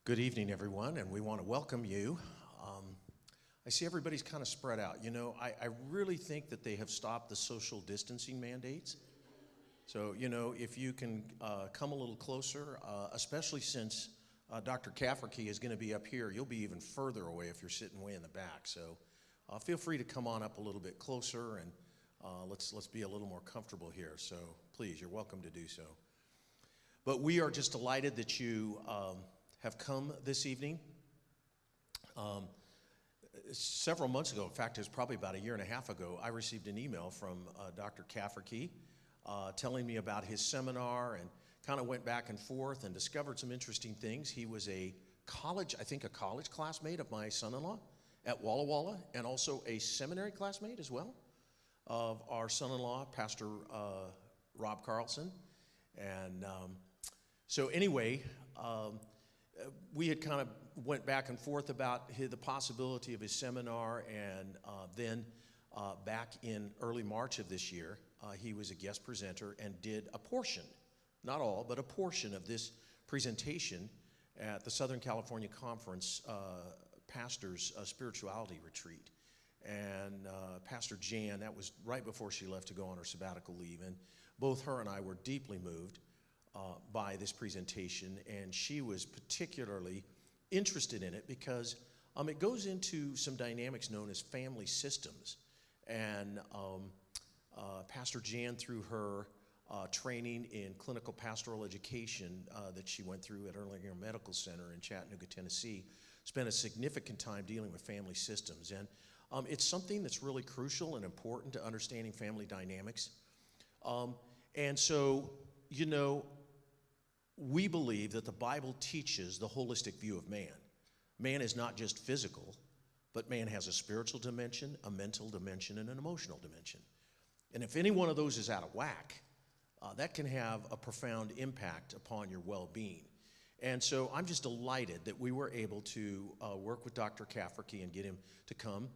Good evening, everyone, and we want to welcome you. I see everybody's kind of spread out. You know, I really think that they have stopped the social distancing mandates. So, you know, if you can come a little closer, especially since Dr. Cafferkey is going to be up here, you'll be even further away if you're sitting way in the back. So feel free to come on up a little bit closer, and let's be a little more comfortable here. So please, you're welcome to do so. But we are just delighted that you have come this evening. Several months ago, in fact, it was probably about a year and a half ago, I received an email from Dr. Cafferkey telling me about his seminar, and kind of went back and forth and discovered some interesting things. He was a college classmate of my son-in-law at Walla Walla, and also a seminary classmate as well of our son-in-law, Pastor Rob Carlson. And so anyway, we had kind of went back and forth about the possibility of his seminar, and then back in early March of this year, he was a guest presenter and did a portion, not all, but a portion of this presentation at the Southern California Conference Pastors Spirituality Retreat. And Pastor Jan, that was right before she left to go on her sabbatical leave, and both her and I were deeply moved by this presentation, and she was particularly interested in it because it goes into some dynamics known as family systems. And Pastor Jan, through her training in clinical pastoral education that she went through at Erlanger Medical Center in Chattanooga, Tennessee, spent a significant time dealing with family systems. And it's something that's really crucial and important to understanding family dynamics. And so, you know, we believe that the Bible teaches the holistic view of man. Man is not just physical, but man has a spiritual dimension, a mental dimension, and an emotional dimension. And if any one of those is out of whack, that can have a profound impact upon your well-being. And so I'm just delighted that we were able to work with Dr. Cafferkey and get him to come.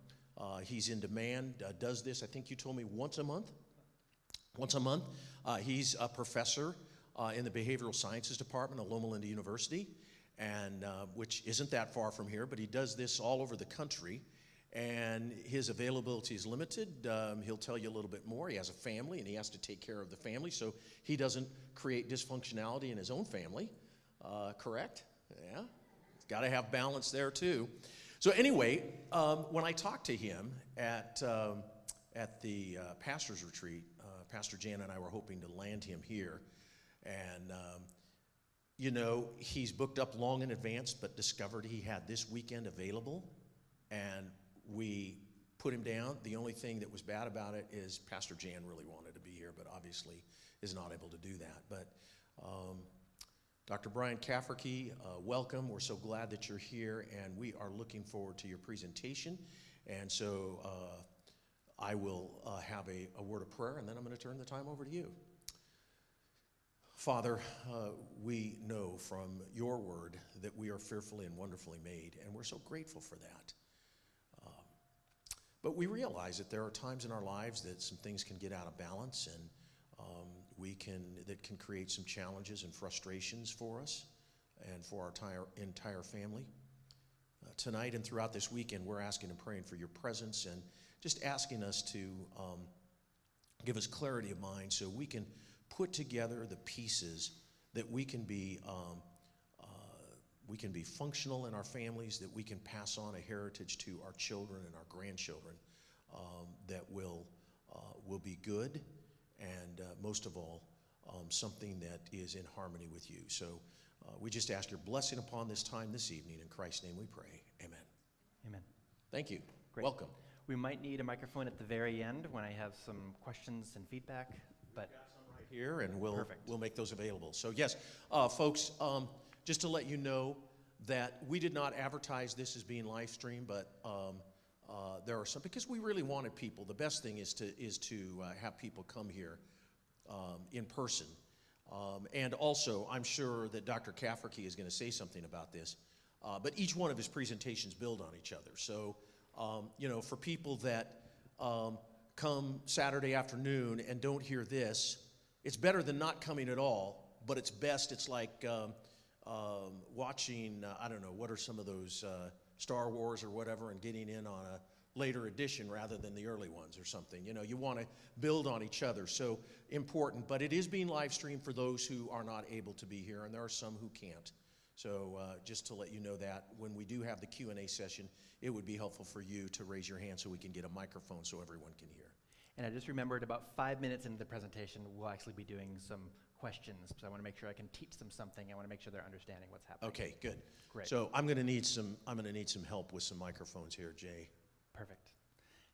He's in demand, does this, I think you told me, once a month? Once a month. He's a professor in the Behavioral Sciences Department at Loma Linda University, and which isn't that far from here, but he does this all over the country, and his availability is limited. He'll tell you a little bit more. He has a family, and he has to take care of the family, so he doesn't create dysfunctionality in his own family, correct? Yeah, he's got to have balance there too. So anyway, when I talked to him at the pastor's retreat, Pastor Jan and I were hoping to land him here. And, you know, he's booked up long in advance, but discovered he had this weekend available, and we put him down. The only thing that was bad about it is Pastor Jan really wanted to be here, but obviously is not able to do that. But Dr. Brian Cafferkey, welcome. We're so glad that you're here, and we are looking forward to your presentation. And so I will have a word of prayer, and then I'm going to turn the time over to you. Father, we know from your word that we are fearfully and wonderfully made, and we're so grateful for that. But we realize that there are times in our lives that some things can get out of balance, and that can create some challenges and frustrations for us and for our entire family. Tonight and throughout this weekend, we're asking and praying for your presence, and just asking us to give us clarity of mind so we can put together the pieces that we can be functional in our families, that we can pass on a heritage to our children and our grandchildren that will be good, and most of all, something that is in harmony with you. So we just ask your blessing upon this time this evening. In Christ's name we pray. Amen. Amen. Thank you. Great. Welcome. We might need a microphone at the very end when I have some questions and feedback, but here, and we'll make those available. So yes, folks, just to let you know that we did not advertise this as being live streamed, but there are some, because we really wanted people. The best thing is to have people come here in person, and also I'm sure that Dr. Cafferkey is going to say something about this, but each one of his presentations build on each other. So you know, for people that come Saturday afternoon and don't hear this, it's better than not coming at all, but it's best. It's like watching, I don't know, what are some of those Star Wars or whatever, and getting in on a later edition rather than the early ones or something. You know, you want to build on each other. So important. But it is being live streamed for those who are not able to be here, and there are some who can't. So just to let you know that when we do have the Q&A session, it would be helpful for you to raise your hand so we can get a microphone so everyone can hear. And I just remembered about 5 minutes into the presentation, we'll actually be doing some questions. So I want to make sure I can teach them something. I want to make sure they're understanding what's happening. Okay, good. Great. So I'm going to need some help with some microphones here, Jay. Perfect.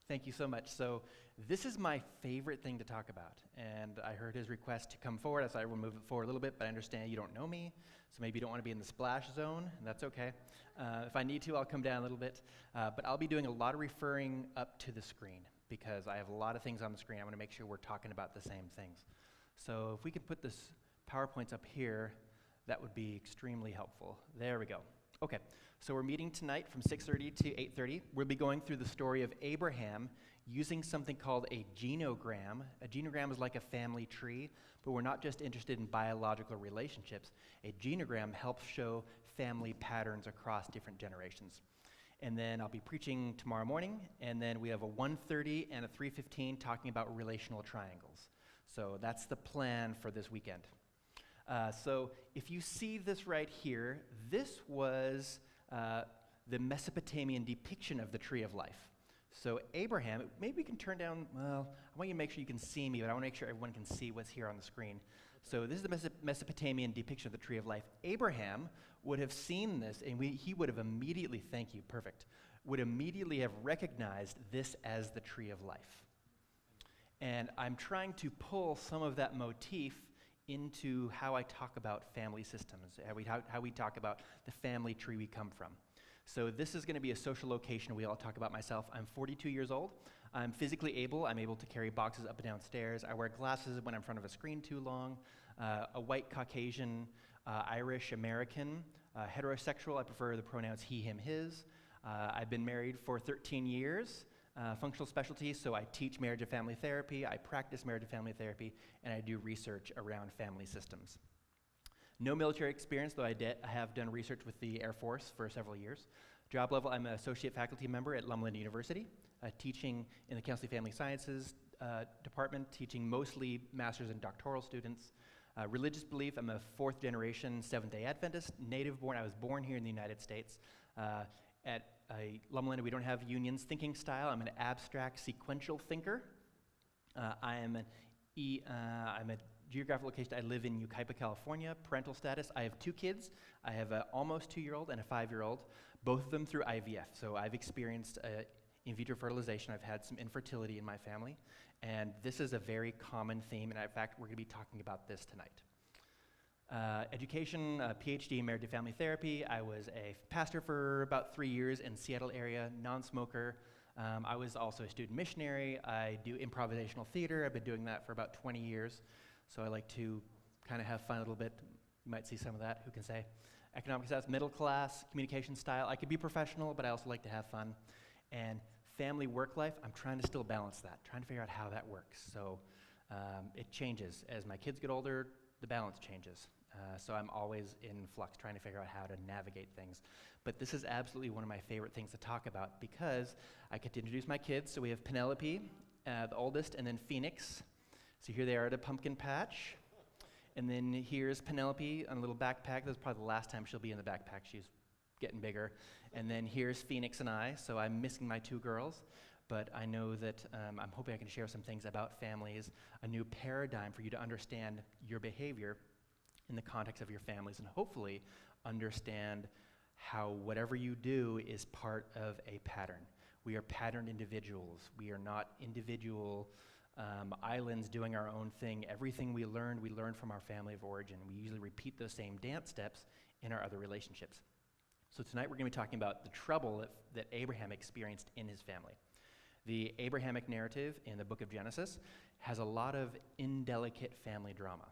Thank you so much. So this is my favorite thing to talk about. And I heard his request to come forward, so I will move it forward a little bit, but I understand you don't know me, so maybe you don't want to be in the splash zone, and that's okay. If I need to, I'll come down a little bit. But I'll be doing a lot of referring up to the screen because I have a lot of things on the screen. I want to make sure we're talking about the same things. So if we could put this PowerPoint up here, that would be extremely helpful. There we go. Okay, so we're meeting tonight from 6:30 to 8:30. We'll be going through the story of Abraham using something called a genogram. A genogram is like a family tree, but we're not just interested in biological relationships. A genogram helps show family patterns across different generations. And then I'll be preaching tomorrow morning, and then we have a 1:30 and a 3:15 talking about relational triangles. So that's the plan for this weekend. So if you see this right here, this was the Mesopotamian depiction of the tree of life. So Abraham, maybe we can turn down, well, I want you to make sure you can see me, but I want to make sure everyone can see what's here on the screen. So this is the Mesopotamian depiction of the tree of life. Abraham would have seen this, and he would have immediately, thank you, perfect, would immediately have recognized this as the tree of life. And I'm trying to pull some of that motif into how I talk about family systems, how we talk about the family tree we come from. So this is going to be a social location wheel. I'll talk about myself. I'm 42 years old. I'm physically able. I'm able to carry boxes up and down stairs. I wear glasses when I'm in front of a screen too long. A white Caucasian, Irish American, heterosexual. I prefer the pronouns he, him, his. I've been married for 13 years. Functional specialties, so I teach marriage and family therapy, I practice marriage and family therapy, and I do research around family systems. No military experience, though I have done research with the Air Force for several years. Job level, I'm an associate faculty member at Loma Linda University, teaching in the Counseling Family Sciences department, teaching mostly master's and doctoral students. Religious belief, I'm a fourth generation Seventh-day Adventist, native born. I was born here in the United States. At Loma Linda, we don't have unions thinking style. I'm an abstract sequential thinker. I'm a geographical location. I live in Yucaipa, California. Parental status, I have 2 kids. I have an almost 2-year-old and a 5-year-old, both of them through IVF. So I've experienced in vitro fertilization. I've had some infertility in my family. And this is a very common theme. And in fact, we're going to be talking about this tonight. Education, PhD in marriage and family therapy. I was a pastor for about 3 years in Seattle area, non-smoker. I was also a student missionary. I do improvisational theater. I've been doing that for about 20 years. So I like to kind of have fun a little bit. You might see some of that, who can say? Economic status, middle class, communication style. I could be professional, but I also like to have fun. And family work life, I'm trying to still balance that, trying to figure out how that works. So it changes. As my kids get older, the balance changes. So I'm always in flux, trying to figure out how to navigate things. But this is absolutely one of my favorite things to talk about because I get to introduce my kids. So we have Penelope, the oldest, and then Phoenix. So here they are at a pumpkin patch. And then here's Penelope on a little backpack. This is probably the last time she'll be in the backpack. She's getting bigger. And then here's Phoenix and I. So I'm missing my 2 girls. But I know that I'm hoping I can share some things about families, a new paradigm for you to understand your behavior in the context of your families, and hopefully understand how whatever you do is part of a pattern. We are patterned individuals. We are not individual islands doing our own thing. Everything we learn from our family of origin. We usually repeat those same dance steps in our other relationships. So tonight we're going to be talking about the trouble that Abraham experienced in his family. The Abrahamic narrative in the book of Genesis has a lot of indelicate family drama.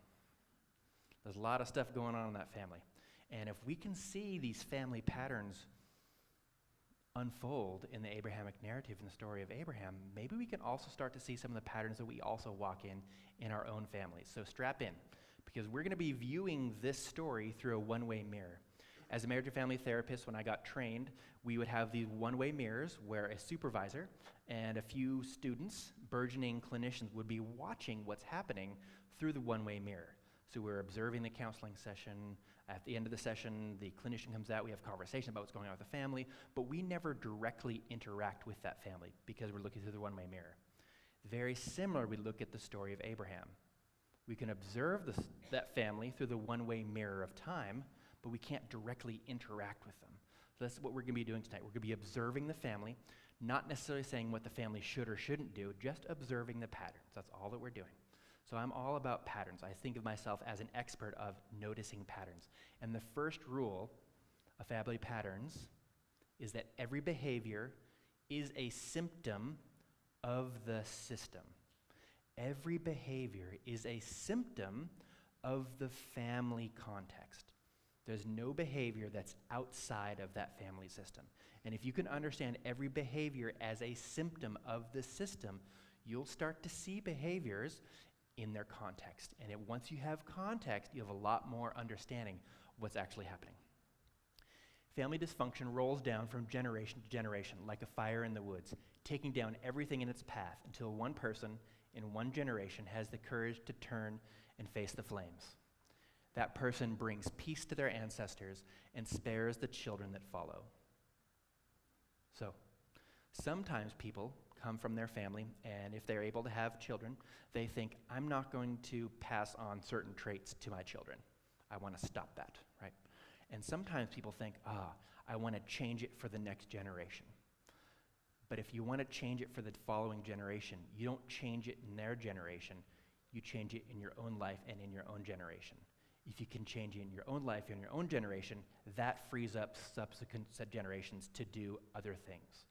There's a lot of stuff going on in that family. And if we can see these family patterns unfold in the Abrahamic narrative, in the story of Abraham, maybe we can also start to see some of the patterns that we also walk in our own families. So strap in, because we're going to be viewing this story through a one-way mirror. As a marriage and family therapist, when I got trained, we would have these one-way mirrors where a supervisor and a few students, burgeoning clinicians, would be watching what's happening through the one-way mirror. So we're observing the counseling session. At the end of the session, the clinician comes out, we have conversation about what's going on with the family, but we never directly interact with that family because we're looking through the one-way mirror. Very similar, we look at the story of Abraham. We can observe that family through the one-way mirror of time, but we can't directly interact with them. So that's what we're going to be doing tonight. We're going to be observing the family, not necessarily saying what the family should or shouldn't do, just observing the patterns. That's all that we're doing. So I'm all about patterns. I think of myself as an expert of noticing patterns. And the first rule of family patterns is that every behavior is a symptom of the system. Every behavior is a symptom of the family context. There's no behavior that's outside of that family system. And if you can understand every behavior as a symptom of the system, you'll start to see behaviors in their context. And once you have context, you have a lot more understanding of what's actually happening. Family dysfunction rolls down from generation to generation like a fire in the woods, taking down everything in its path until one person in one generation has the courage to turn and face the flames. That person brings peace to their ancestors and spares the children that follow. So, sometimes people come from their family, and if they're able to have children, they think, I'm not going to pass on certain traits to my children. I want to stop that, right? And sometimes people think, I want to change it for the next generation. But if you want to change it for the following generation, you don't change it in their generation, you change it in your own life and in your own generation. If you can change it in your own life and your own generation, that frees up subsequent generations to do other things.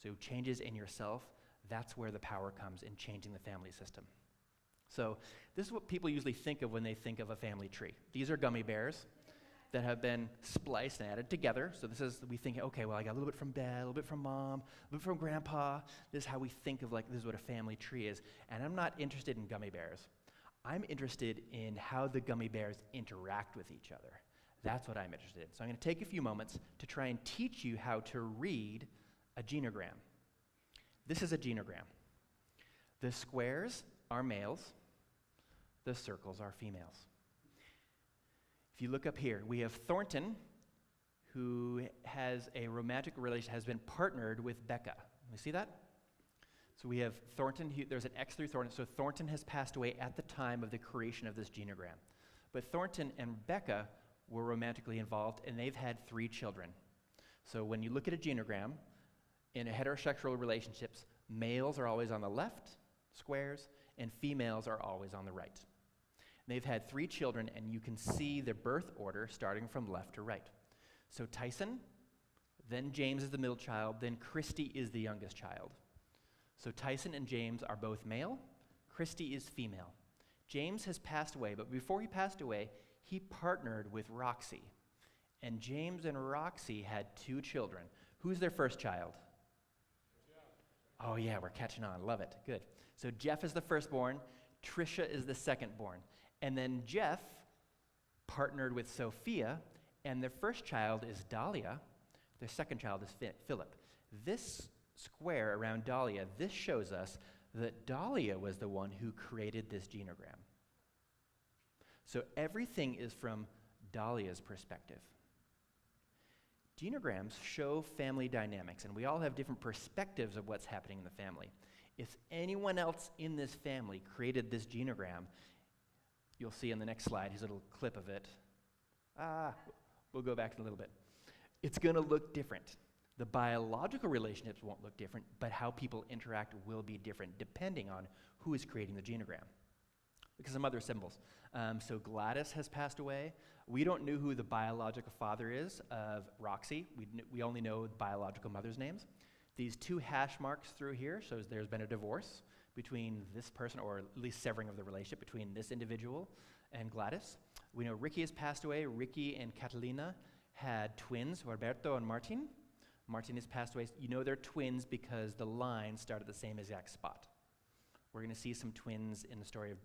So changes in yourself, that's where the power comes in changing the family system. So this is what people usually think of when they think of a family tree. These are gummy bears that have been spliced and added together. So we think, okay, well, I got a little bit from dad, a little bit from mom, a little bit from grandpa. This is how we think of, this is what a family tree is. And I'm not interested in gummy bears. I'm interested in how the gummy bears interact with each other. That's what I'm interested in. So I'm going to take a few moments to try and teach you how to read a genogram. This is a genogram. The squares are males. The circles are females. If you look up here, we have Thornton, who has a romantic relation, has been partnered with Becca. You see that? So we have Thornton, there's an X through Thornton, so Thornton has passed away at the time of the creation of this genogram. But Thornton and Becca were romantically involved, and they've had 3 children. So when you look at a genogram, in heterosexual relationships, males are always on the left, squares, and females are always on the right. They've had 3 children, and you can see the birth order starting from left to right. So Tyson, then James is the middle child, then Christy is the youngest child. So Tyson and James are both male, Christy is female. James has passed away, but before he passed away, he partnered with Roxy. And James and Roxy had 2 children. Who's their first child? Oh yeah, we're catching on, love it, good. So Jeff is the firstborn, Trisha is the secondborn. And then Jeff partnered with Sophia, and their first child is Dahlia, their second child is Philip. This square around Dahlia, this shows us that Dahlia was the one who created this genogram. So everything is from Dahlia's perspective. Genograms show family dynamics, and we all have different perspectives of what's happening in the family. If anyone else in this family created this genogram, you'll see in the next slide, here's a little clip of it. We'll go back in a little bit. It's going to look different. The biological relationships won't look different, but how people interact will be different depending on who is creating the genogram. Look at some other symbols. So Gladys has passed away. We don't know who the biological father is of Roxy. We only know the biological mother's names. These 2 hash marks through here shows there's been a divorce between this person, or at least severing of the relationship between this individual and Gladys. We know Ricky has passed away. Ricky and Catalina had twins, Roberto and Martin. Martin has passed away. You know they're twins because the lines start at the same exact spot. We're going to see some twins in the story of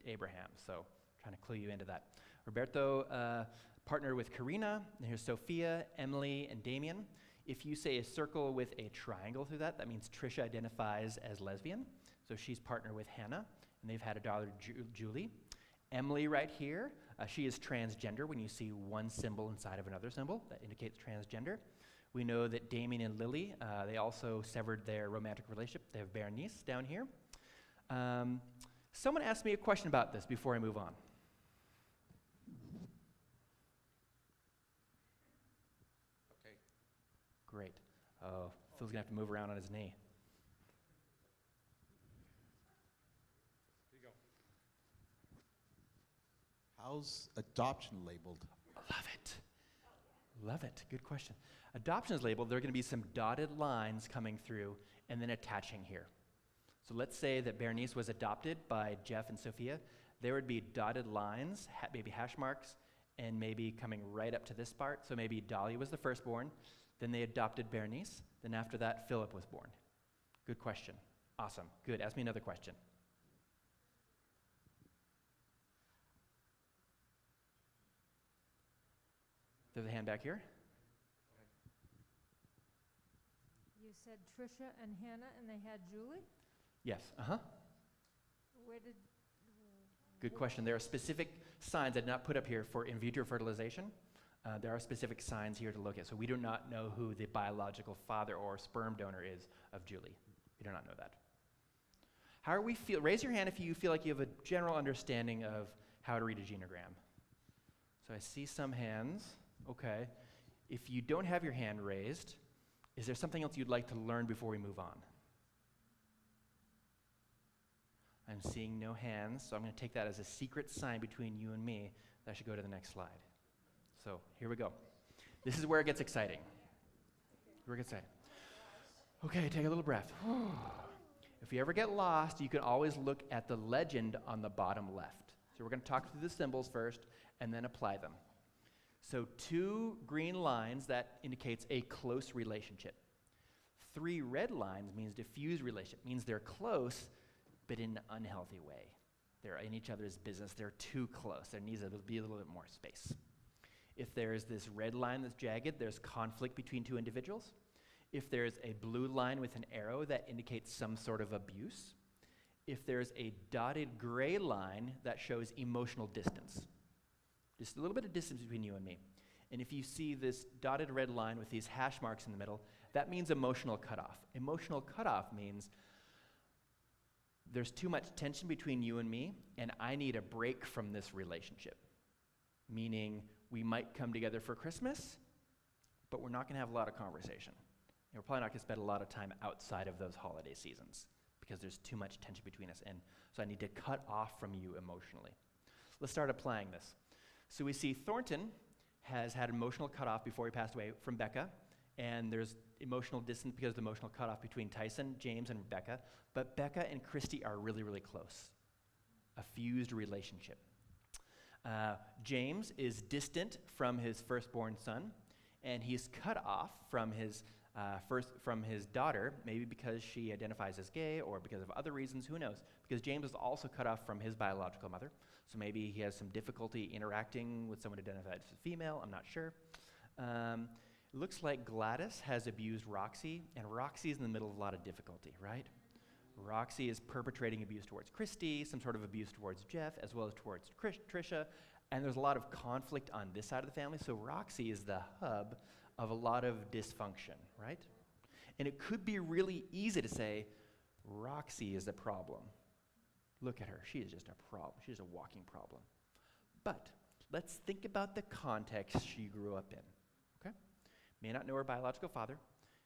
Abraham, so trying to clue you into that. Roberto partnered with Karina, and here's Sophia, Emily, and Damien. If you say a circle with a triangle through that, that means Trisha identifies as lesbian. So she's partnered with Hannah, and they've had a daughter, Julie. Emily right here, she is transgender. When you see one symbol inside of another symbol, that indicates transgender. We know that Damien and Lily, they also severed their romantic relationship. They have Bernice down here. Someone asked me a question about this before I move on. Okay. Great. Oh, Phil's gonna have to move around on his knee. Here you go. How's adoption labeled? Love it. Love it. Good question. Adoption is labeled. There are going to be some dotted lines coming through and then attaching here. So let's say that Bernice was adopted by Jeff and Sophia. There would be dotted lines, maybe hash marks, and maybe coming right up to this part. So maybe Dolly was the firstborn. Then they adopted Bernice. Then after that, Philip was born. Good question. Awesome. Good. Ask me another question. There's a hand back here. You said Trisha and Hannah, and they had Julie? Yes. Uh-huh. Where did... Good question. There are specific signs I did not put up here for in vitro fertilization. There are specific signs here to look at. So we do not know who the biological father or sperm donor is of Julie. We do not know that. How are we feel? Raise your hand if you feel like you have a general understanding of how to read a genogram. So I see some hands. Okay. If you don't have your hand raised, is there something else you'd like to learn before we move on? I'm seeing no hands, so I'm going to take that as a secret sign between you and me that I should go to the next slide. So here we go. This is where it gets exciting. Where it gets exciting. Okay, take a little breath. If you ever get lost, you can always look at the legend on the bottom left. So we're going to talk through the symbols first and then apply them. So 2 green lines, that indicates a close relationship. 3 red lines means diffuse relationship, means they're close, but in an unhealthy way. They're in each other's business. They're too close. There needs to be a little bit more space. If there's this red line that's jagged, there's conflict between 2 individuals. If there's a blue line with an arrow, that indicates some sort of abuse. If there's a dotted gray line, that shows emotional distance. Just a little bit of distance between you and me. And if you see this dotted red line with these hash marks in the middle, that means emotional cutoff. Emotional cutoff means there's too much tension between you and me, and I need a break from this relationship. Meaning, we might come together for Christmas, but we're not going to have a lot of conversation. And we're probably not going to spend a lot of time outside of those holiday seasons because there's too much tension between us, and so I need to cut off from you emotionally. Let's start applying this. So we see Thornton has had emotional cutoff before he passed away from Becca, and there's emotional distance because of the emotional cutoff between Tyson, James, and Rebecca, but Becca and Christy are really, really close. A fused relationship. James is distant from his firstborn son, and he's cut off from his daughter, maybe because she identifies as gay or because of other reasons, who knows? Because James is also cut off from his biological mother, so maybe he has some difficulty interacting with someone identified as female, I'm not sure. Looks like Gladys has abused Roxy, and Roxy's in the middle of a lot of difficulty, right? Roxy is perpetrating abuse towards Christy, some sort of abuse towards Jeff, as well as towards Trisha, and there's a lot of conflict on this side of the family, so Roxy is the hub of a lot of dysfunction, right? And it could be really easy to say, Roxy is the problem. Look at her, she is just a problem. She's a walking problem. But let's think about the context she grew up in, okay? May not know her biological father.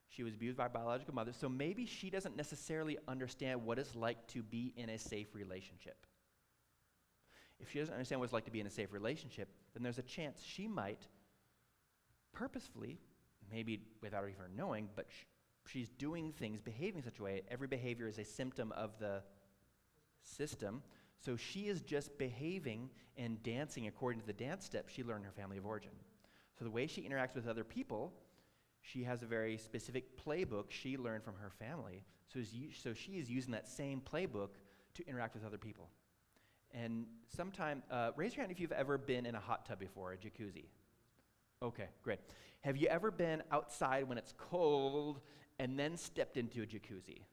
She was abused by her biological mother, so maybe she doesn't necessarily understand what it's like to be in a safe relationship. If she doesn't understand what it's like to be in a safe relationship, then there's a chance she might purposefully, maybe without her even knowing, but she's doing things, behaving in such a way. Every behavior is a symptom of the system. So she is just behaving and dancing according to the dance steps she learned in her family of origin. So the way she interacts with other people, she has a very specific playbook she learned from her family. So she is using that same playbook to interact with other people. And raise your hand if you've ever been in a hot tub before, a jacuzzi. Okay, great. Have you ever been outside when it's cold and then stepped into a jacuzzi?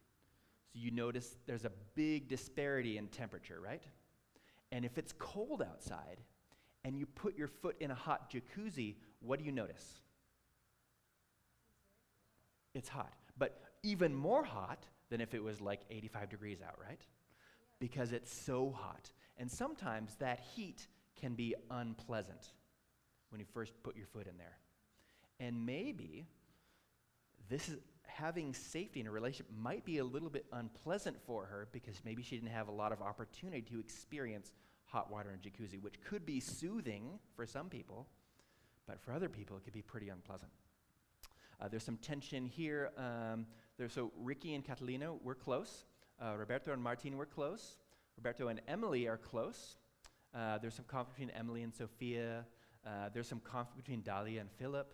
So you notice there's a big disparity in temperature, right? And if it's cold outside and you put your foot in a hot jacuzzi, what do you notice? It's hot, but even more hot than if it was like 85 degrees out, right? Because it's so hot. And sometimes that heat can be unpleasant when you first put your foot in there. And maybe this is having safety in a relationship might be a little bit unpleasant for her because maybe she didn't have a lot of opportunity to experience hot water in a jacuzzi, which could be soothing for some people, but for other people it could be pretty unpleasant. There's some tension here. So Ricky and Catalina were close. Roberto and Martin were close. Roberto and Emily are close. There's some conflict between Emily and Sophia. There's some conflict between Dahlia and Philip.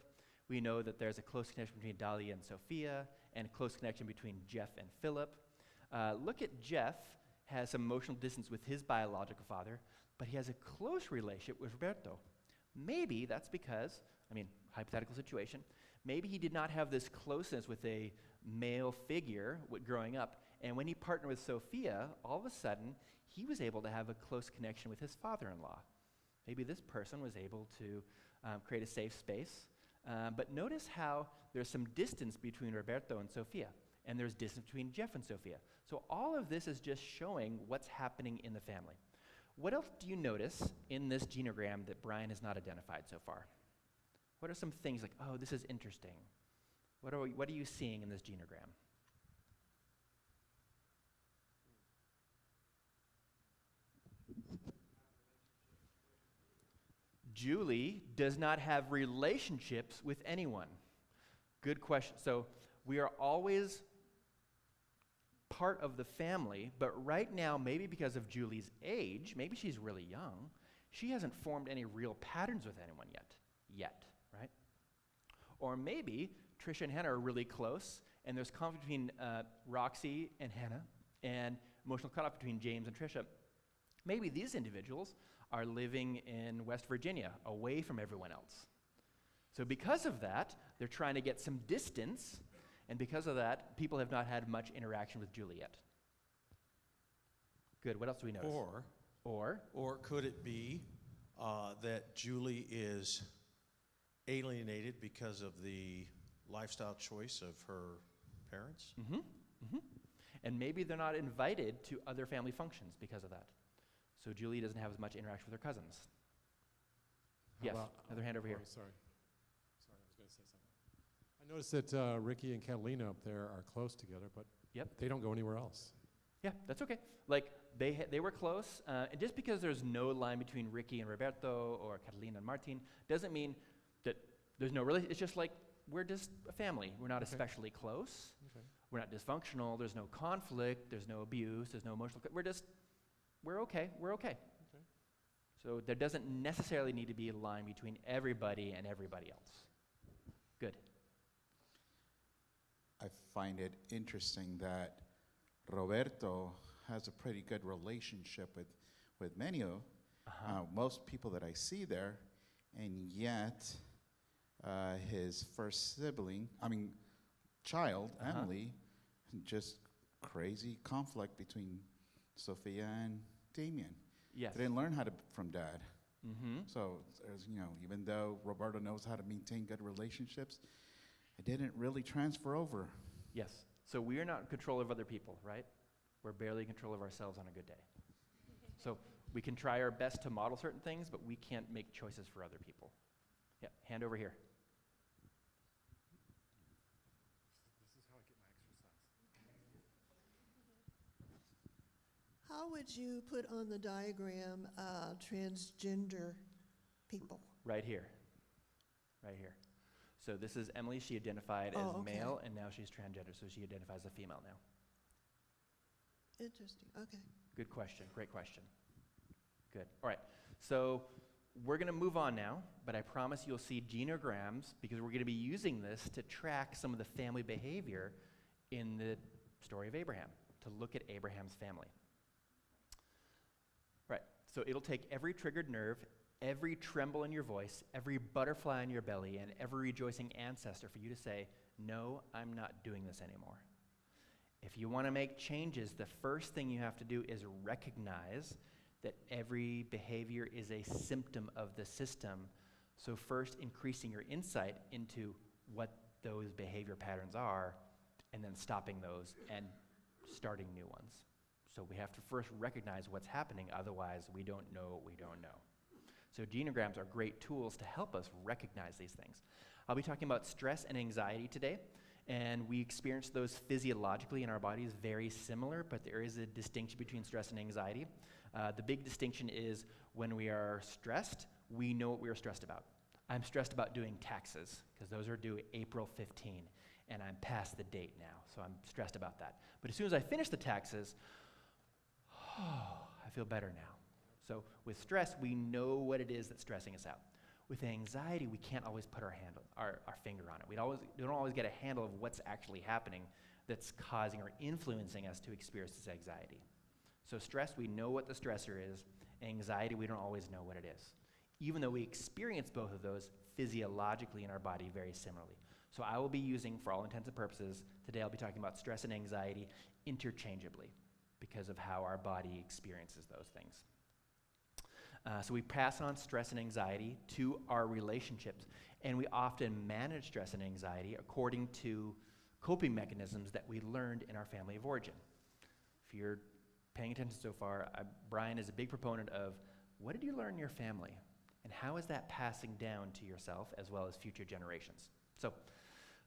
We know that there's a close connection between Dahlia and Sophia and a close connection between Jeff and Philip. Look at Jeff, has some emotional distance with his biological father, but he has a close relationship with Roberto. Maybe that's because, hypothetical situation, maybe he did not have this closeness with a male figure growing up, and when he partnered with Sophia, all of a sudden, he was able to have a close connection with his father-in-law. Maybe this person was able to create a safe space. But notice how there's some distance between Roberto and Sophia, and there's distance between Jeff and Sophia. So all of this is just showing what's happening in the family. What else do you notice in this genogram that Brian has not identified so far? What are some things like, oh, this is interesting? What are you seeing in this genogram? Julie does not have relationships with anyone. Good question. So we are always part of the family, but right now, maybe because of Julie's age, maybe she's really young, she hasn't formed any real patterns with anyone yet, right? Or maybe Trisha and Hannah are really close, and there's conflict between Roxy and Hannah, and emotional cutoff between James and Trisha. Maybe these individuals are living in West Virginia, away from everyone else. So because of that, they're trying to get some distance, and because of that, people have not had much interaction with Julie yet. Good, what else do we notice? Or could it be that Julie is alienated because of the lifestyle choice of her parents? And maybe they're not invited to other family functions because of that. So Julie doesn't have as much interaction with her cousins. Yes, another hand over here. Sorry, I was going to say something. I noticed that Ricky and Catalina up there are close together, but they don't go anywhere else. Yeah, that's okay. Like, they were close, and just because there's no line between Ricky and Roberto or Catalina and Martin doesn't mean that there's no relation. It's just like, we're just a family. We're not especially close. We're not dysfunctional. There's no conflict. There's no abuse. There's no emotional. We're okay. So there doesn't necessarily need to be a line between everybody and everybody else. Good. I find it interesting that Roberto has a pretty good relationship with many of most people that I see there, and yet his first child, Emily, just crazy conflict between Sophia and Damien. Yes. They didn't learn how to from dad. So, even though Roberto knows how to maintain good relationships, it didn't really transfer over. Yes. So we are not in control of other people, right? We're barely in control of ourselves on a good day. So we can try our best to model certain things, but we can't make choices for other people. Yeah, hand over here. This is how I get my exercise. How would you put on the diagram transgender people? Right here. So this is Emily. She identified as male, and now she's transgender, so she identifies as a female now. Interesting, okay. Good question. Great question. Good. All right. So we're going to move on now, but I promise you'll see genograms because we're going to be using this to track some of the family behavior in the story of Abraham, to look at Abraham's family. Right. So it'll take every triggered nerve every tremble in your voice, every butterfly in your belly, and every rejoicing ancestor for you to say, no, I'm not doing this anymore. If you want to make changes, the first thing you have to do is recognize that every behavior is a symptom of the system. So first, increasing your insight into what those behavior patterns are, and then stopping those and starting new ones. So we have to first recognize what's happening, otherwise we don't know what we don't know. So genograms are great tools to help us recognize these things. I'll be talking about stress and anxiety today, and we experience those physiologically in our bodies very similar, but there is a distinction between stress and anxiety. The big distinction is when we are stressed, we know what we are stressed about. I'm stressed about doing taxes, because those are due April 15, and I'm past the date now, so I'm stressed about that. But as soon as I finish the taxes, I feel better now. So with stress, we know what it is that's stressing us out. With anxiety, we can't always put our finger on it. We don't always get a handle of what's actually happening that's causing or influencing us to experience this anxiety. So stress, we know what the stressor is. Anxiety, we don't always know what it is, even though we experience both of those physiologically in our body very similarly. So I will be using, for all intents and purposes, today I'll be talking about stress and anxiety interchangeably because of how our body experiences those things. So we pass on stress and anxiety to our relationships, and we often manage stress and anxiety according to coping mechanisms that we learned in our family of origin. If you're paying attention so far, Brian is a big proponent of what did you learn in your family, and how is that passing down to yourself as well as future generations? So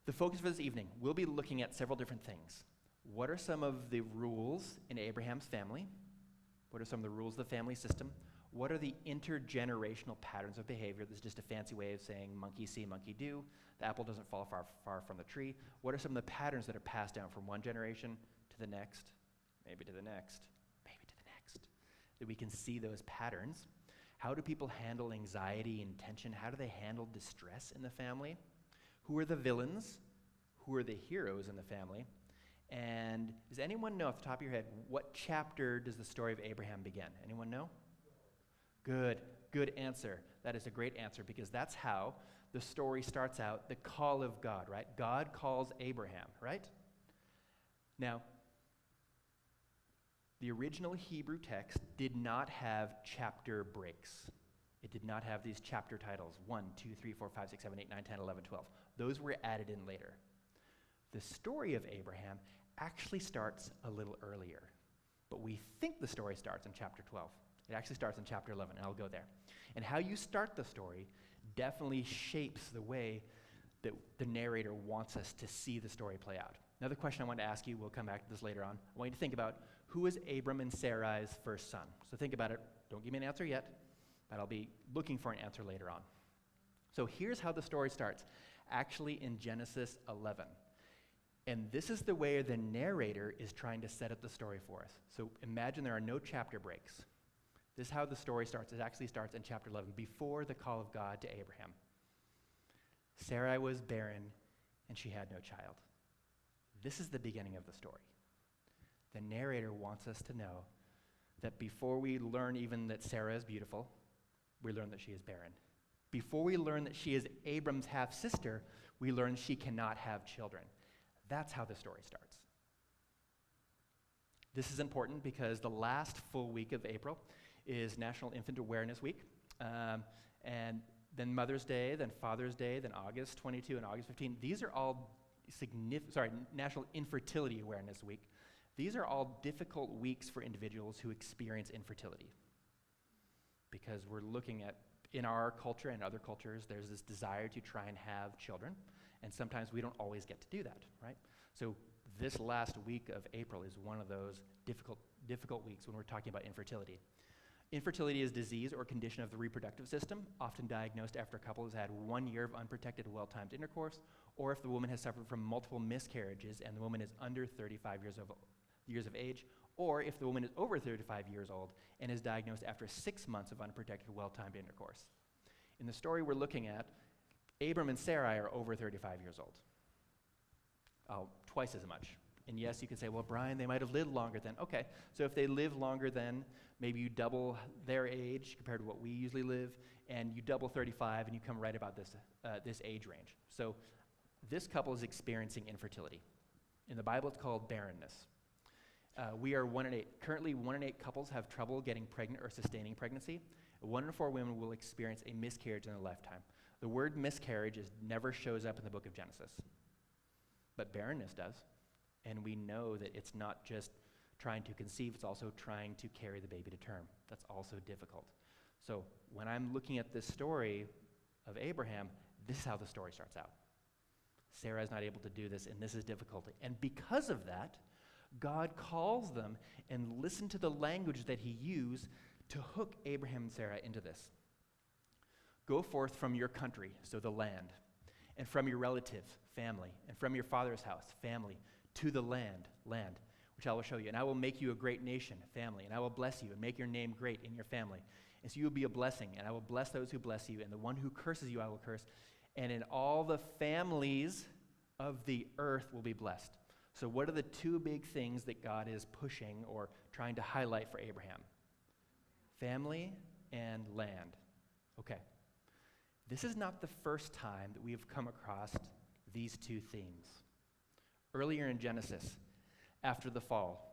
the focus for this evening, we'll be looking at several different things. What are some of the rules in Abraham's family? What are some of the rules of the family system? What are the intergenerational patterns of behavior? This is just a fancy way of saying monkey see, monkey do. The apple doesn't fall far from the tree. What are some of the patterns that are passed down from one generation to the next, maybe to the next, maybe to the next, that we can see those patterns? How do people handle anxiety and tension? How do they handle distress in the family? Who are the villains? Who are the heroes in the family? And does anyone know off the top of your head, what chapter does the story of Abraham begin? Anyone know? Good answer. That is a great answer, because that's how the story starts out, the call of God, right? God calls Abraham, right? Now, the original Hebrew text did not have chapter breaks. It did not have these chapter titles, 1, 2, 3, 4, 5, 6, 7, 8, 9, 10, 11, 12. Those were added in later. The story of Abraham actually starts a little earlier, but we think the story starts in chapter 12. It actually starts in chapter 11, and I'll go there. And how you start the story definitely shapes the way that the narrator wants us to see the story play out. Another question I want to ask you, we'll come back to this later on. I want you to think about, who is Abram and Sarai's first son? So think about it. Don't give me an answer yet, but I'll be looking for an answer later on. So here's how the story starts, actually in Genesis 11. And this is the way the narrator is trying to set up the story for us. So imagine there are no chapter breaks. This is how the story starts. It actually starts in chapter 11, before the call of God to Abraham. Sarai was barren, and she had no child. This is the beginning of the story. The narrator wants us to know that before we learn even that Sarah is beautiful, we learn that she is barren. Before we learn that she is Abram's half-sister, we learn she cannot have children. That's how the story starts. This is important because the last full week of April is National Infant Awareness Week, and then Mother's Day, then Father's Day, then August 22 and August 15. These are all National Infertility Awareness Week. These are all difficult weeks for individuals who experience infertility, because we're looking at, in our culture and other cultures, there's this desire to try and have children, and sometimes we don't always get to do that, right? So this last week of April is one of those difficult weeks when we're talking about infertility. Infertility is disease or condition of the reproductive system, often diagnosed after a couple has had 1 year of unprotected, well-timed intercourse, or if the woman has suffered from multiple miscarriages and the woman is under 35 years of age, or if the woman is over 35 years old and is diagnosed after 6 months of unprotected, well-timed intercourse. In the story we're looking at, Abram and Sarai are over 35 years old. Twice as much. And yes, you can say, well, Brian, they might have lived longer then. Okay, so if they live longer then, maybe you double their age compared to what we usually live, and you double 35, and you come right about this age range. So this couple is experiencing infertility. In the Bible, it's called barrenness. We are 1 in 8. Currently, 1 in 8 couples have trouble getting pregnant or sustaining pregnancy. 1 in 4 women will experience a miscarriage in their lifetime. The word miscarriage never shows up in the book of Genesis, but barrenness does. And we know that it's not just trying to conceive, it's also trying to carry the baby to term. That's also difficult. So when I'm looking at this story of Abraham, this is how the story starts out. Sarah is not able to do this, and this is difficulty. And because of that, God calls them, and listen to the language that he used to hook Abraham and Sarah into this. Go forth from your country, so the land, and from your relative, family, and from your father's house, family, to the land, which I will show you. And I will make you a great nation, family, and I will bless you and make your name great in your family. And so you will be a blessing, and I will bless those who bless you, and the one who curses you I will curse. And in all the families of the earth will be blessed. So what are the two big things that God is pushing or trying to highlight for Abraham? Family and land. Okay. This is not the first time that we have come across these two themes. Earlier in Genesis, after the fall,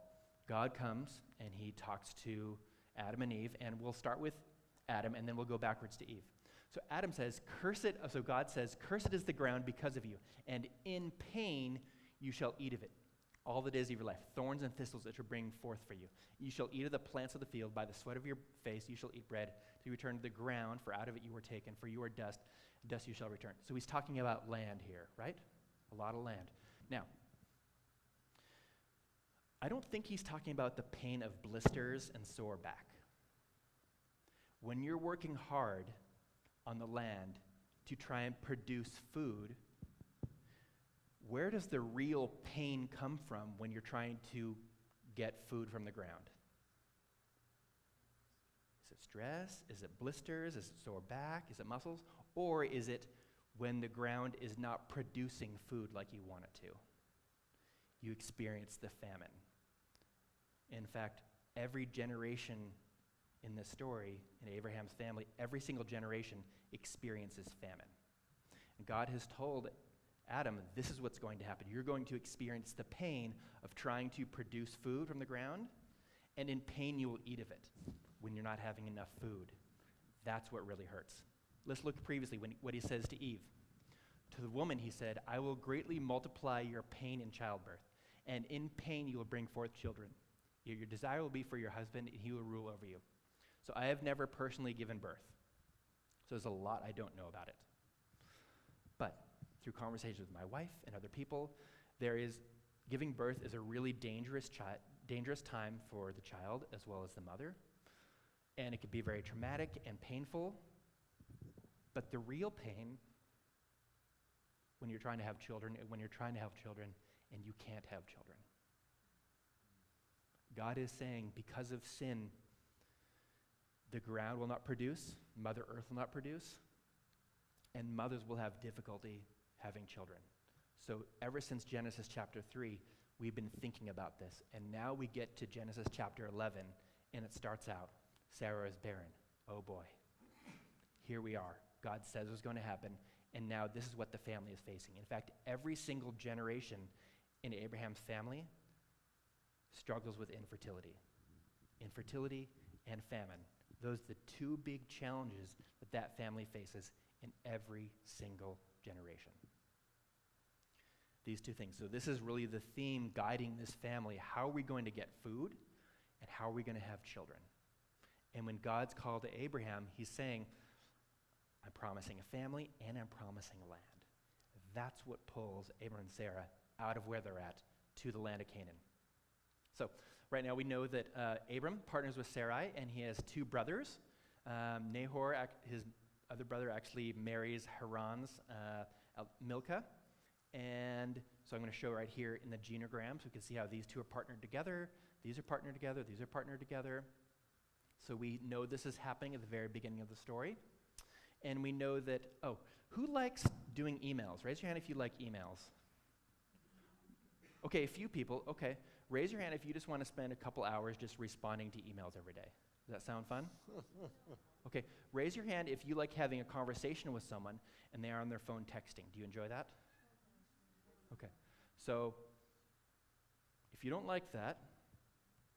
God comes and he talks to Adam and Eve, and we'll start with Adam and then we'll go backwards to Eve. So Adam says, so God says, cursed is the ground because of you, and in pain you shall eat of it all the days of your life. Thorns and thistles it shall bring forth for you. You shall eat of the plants of the field. By the sweat of your face you shall eat bread till you return to the ground, for out of it you were taken, for you are dust, and dust you shall return. So he's talking about land here, right? A lot of land. Now, I don't think he's talking about the pain of blisters and sore back. When you're working hard on the land to try and produce food, where does the real pain come from when you're trying to get food from the ground? Is it stress? Is it blisters? Is it sore back? Is it muscles? Or is it when the ground is not producing food like you want it to? You experience the famine. In fact, every generation in this story, in Abraham's family, every single generation experiences famine. And God has told Adam, this is what's going to happen. You're going to experience the pain of trying to produce food from the ground, and in pain you will eat of it when you're not having enough food. That's what really hurts. Let's look previously what he says to Eve. To the woman he said, I will greatly multiply your pain in childbirth, and in pain you will bring forth children. Your desire will be for your husband, and he will rule over you. So I have never personally given birth. So there's a lot I don't know about it. But through conversations with my wife and other people, giving birth is a really dangerous time for the child as well as the mother. And it can be very traumatic and painful. But the real pain when you're trying to have children and you can't have children. God is saying, because of sin, the ground will not produce, Mother Earth will not produce, and mothers will have difficulty having children. So ever since Genesis chapter 3, we've been thinking about this. And now we get to Genesis chapter 11, and it starts out, Sarah is barren. Oh boy. Here we are. God says it was going to happen, and now this is what the family is facing. In fact, every single generation in Abraham's family struggles with infertility. Infertility and famine. Those are the two big challenges that family faces in every single generation. These two things. So this is really the theme guiding this family. How are we going to get food, and how are we going to have children? And when God's called to Abraham, he's saying, I'm promising a family and I'm promising land. That's what pulls Abraham and Sarah out of where they're at to the land of Canaan. So right now we know that Abram partners with Sarai, and he has two brothers. Nahor, his other brother, actually marries Haran's Milcah. And so I'm going to show right here in the genogram so we can see how these two are partnered together. These are partnered together. These are partnered together. So we know this is happening at the very beginning of the story. And we know that, who likes doing emails? Raise your hand if you like emails. Okay, a few people. Okay, raise your hand if you just want to spend a couple hours just responding to emails every day. Does that sound fun? Okay, raise your hand if you like having a conversation with someone and they are on their phone texting. Do you enjoy that? Okay, so if you don't like that,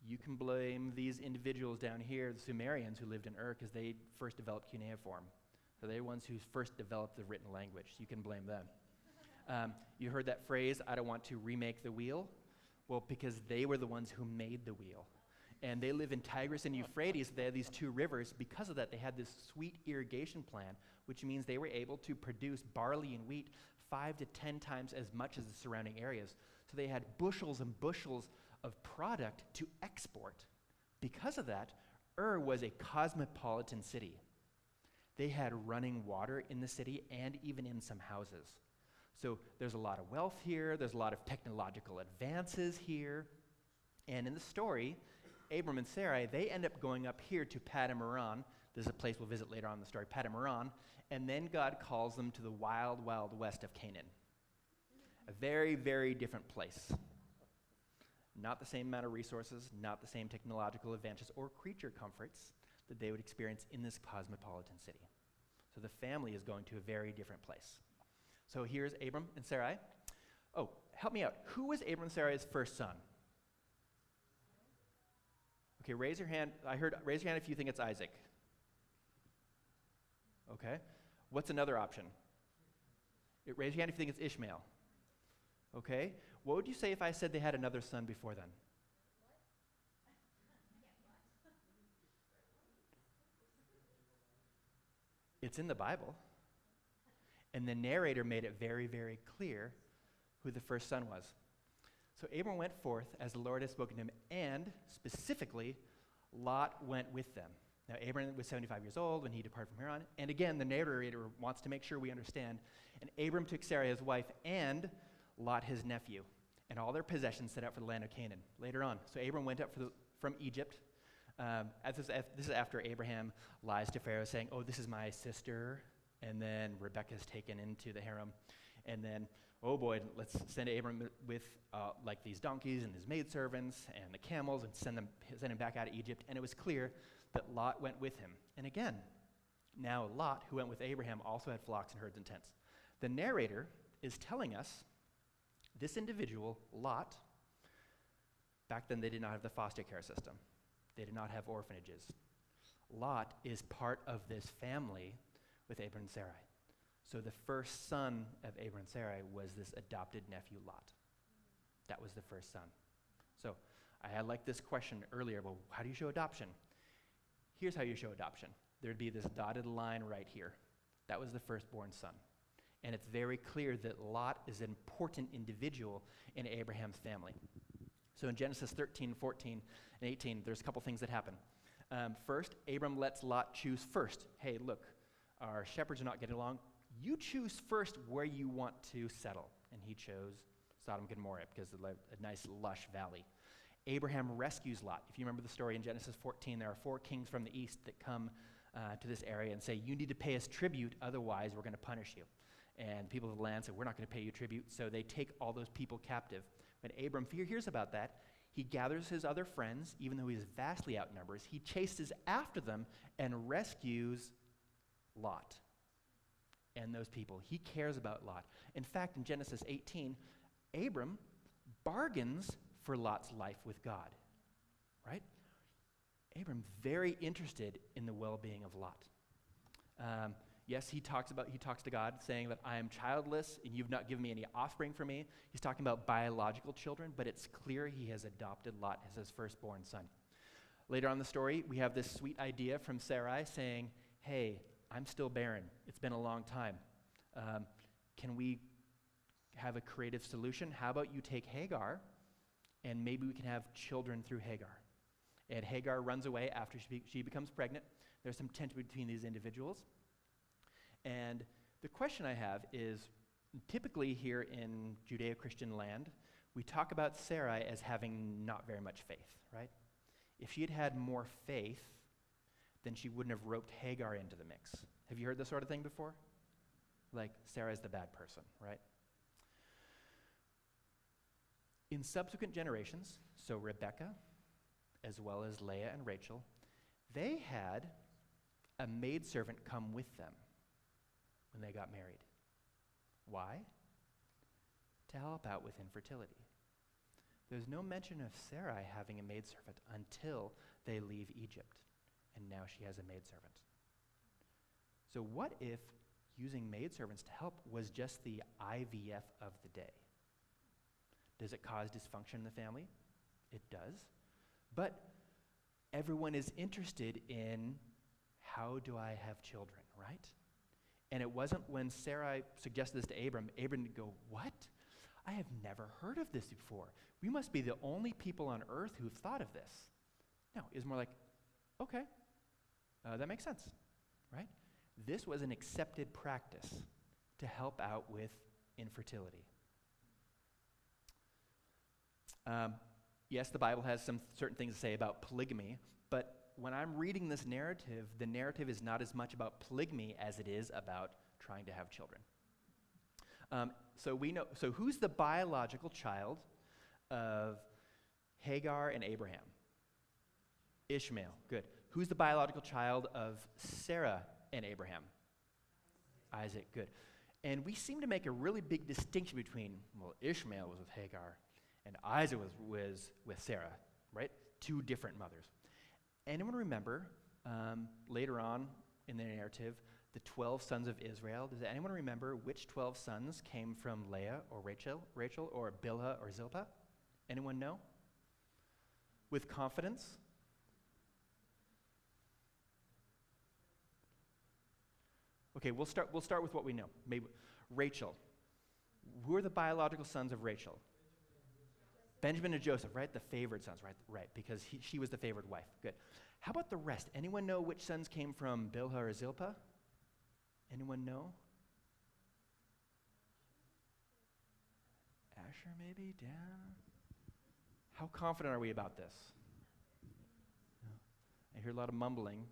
you can blame these individuals down here, the Sumerians who lived in Ur, because they first developed cuneiform. So they're the ones who first developed the written language. So you can blame them. You heard that phrase, I don't want to remake the wheel? Well, because they were the ones who made the wheel. And they live in Tigris and Euphrates. They have these two rivers. Because of that, they had this sweet irrigation plan, which means they were able to produce barley and wheat 5 to 10 times as much as the surrounding areas. So they had bushels and bushels of product to export. Because of that, Ur was a cosmopolitan city. They had running water in the city and even in some houses. So there's a lot of wealth here, there's a lot of technological advances here. And in the story, Abram and Sarai, they end up going up here to Padamaran. This is a place we'll visit later on in the story, Padamaran. And then God calls them to the wild, wild west of Canaan. A very, very different place. Not the same amount of resources, not the same technological advantages or creature comforts that they would experience in this cosmopolitan city. So the family is going to a very different place. So here's Abram and Sarai. Oh, help me out. Who was Abram and Sarai's first son? Okay, raise your hand. Raise your hand if you think it's Isaac. Okay. What's another option? Raise your hand if you think it's Ishmael. Okay. What would you say if I said they had another son before then? It's in the Bible. And the narrator made it very, very clear who the first son was. So Abram went forth as the Lord had spoken to him, and specifically, Lot went with them. Now, Abram was 75 years old when he departed from Haran. And again, the narrator wants to make sure we understand. And Abram took Sarai, his wife, and Lot, his nephew, and all their possessions set out for the land of Canaan. Later on, so Abram went up from Egypt. This is after Abraham lies to Pharaoh, saying, "Oh, this is my sister." And then Rebekah's taken into the harem. And then, oh boy, let's send Abram with like these donkeys and his maidservants and the camels and send him back out of Egypt. And it was clear that Lot went with him. And again, now Lot, who went with Abraham, also had flocks and herds and tents. The narrator is telling us this individual, Lot, back then they did not have the foster care system. They did not have orphanages. Lot is part of this family with Abram and Sarai. So the first son of Abram and Sarai was this adopted nephew, Lot. That was the first son. So I had like this question earlier, well, how do you show adoption? Here's how you show adoption. There'd be this dotted line right here. That was the firstborn son. And it's very clear that Lot is an important individual in Abraham's family. So in Genesis 13, 14, and 18, there's a couple things that happen. First, Abram lets Lot choose first. Hey, look, our shepherds are not getting along. You choose first where you want to settle. And he chose Sodom and Gomorrah because it's a nice, lush valley. Abraham rescues Lot. If you remember the story in Genesis 14, there are 4 kings from the east that come to this area and say, you need to pay us tribute, otherwise we're going to punish you. And people of the land said, we're not going to pay you tribute. So they take all those people captive. When Abram hears about that, he gathers his other friends, even though he is vastly outnumbered. He chases after them and rescues Lot and those people. He cares about Lot. In fact, in Genesis 18, Abram bargains for Lot's life with God, right? Abram very interested in the well-being of Lot. Yes, he talks to God saying that I am childless and you've not given me any offspring for me. He's talking about biological children, but it's clear he has adopted Lot as his firstborn son. Later on in the story, we have this sweet idea from Sarai saying, hey, I'm still barren. It's been a long time. Can we have a creative solution? How about you take Hagar and maybe we can have children through Hagar? And Hagar runs away after she becomes pregnant. There's some tension between these individuals. And the question I have is, typically here in Judeo-Christian land, we talk about Sarai as having not very much faith, right? If she had had more faith, then she wouldn't have roped Hagar into the mix. Have you heard this sort of thing before? Like, Sarai's the bad person, right? In subsequent generations, so Rebekah, as well as Leah and Rachel, they had a maidservant come with them when they got married. Why? To help out with infertility. There's no mention of Sarai having a maidservant until they leave Egypt, and now she has a maidservant. So what if using maidservants to help was just the IVF of the day? Does it cause dysfunction in the family? It does. But everyone is interested in, how do I have children, right? And it wasn't when Sarai suggested this to Abram would go, what? I have never heard of this before. We must be the only people on earth who've thought of this. No, it was more like, okay, that makes sense, right? This was an accepted practice to help out with infertility. Yes, the Bible has some certain things to say about polygamy, but when I'm reading this narrative, the narrative is not as much about polygamy as it is about trying to have children. So who's the biological child of Hagar and Abraham? Ishmael, good. Who's the biological child of Sarah and Abraham? Isaac, good. And we seem to make a really big distinction between, well, Ishmael was with Hagar and Isaac was with Sarah, right? Two different mothers. Anyone remember later on in the narrative, the 12 sons of Israel? Does anyone remember which 12 sons came from Leah or Rachel or Bilhah or Zilpah? Anyone know? With confidence? Okay, we'll start with what we know. Maybe Rachel. Who are the biological sons of Rachel? Benjamin and Joseph, right? The favored sons, right? Because she was the favored wife. Good. How about the rest? Anyone know which sons came from Bilhah or Zilpah? Anyone know? Asher, maybe? Dan? How confident are we about this? No. I hear a lot of mumbling.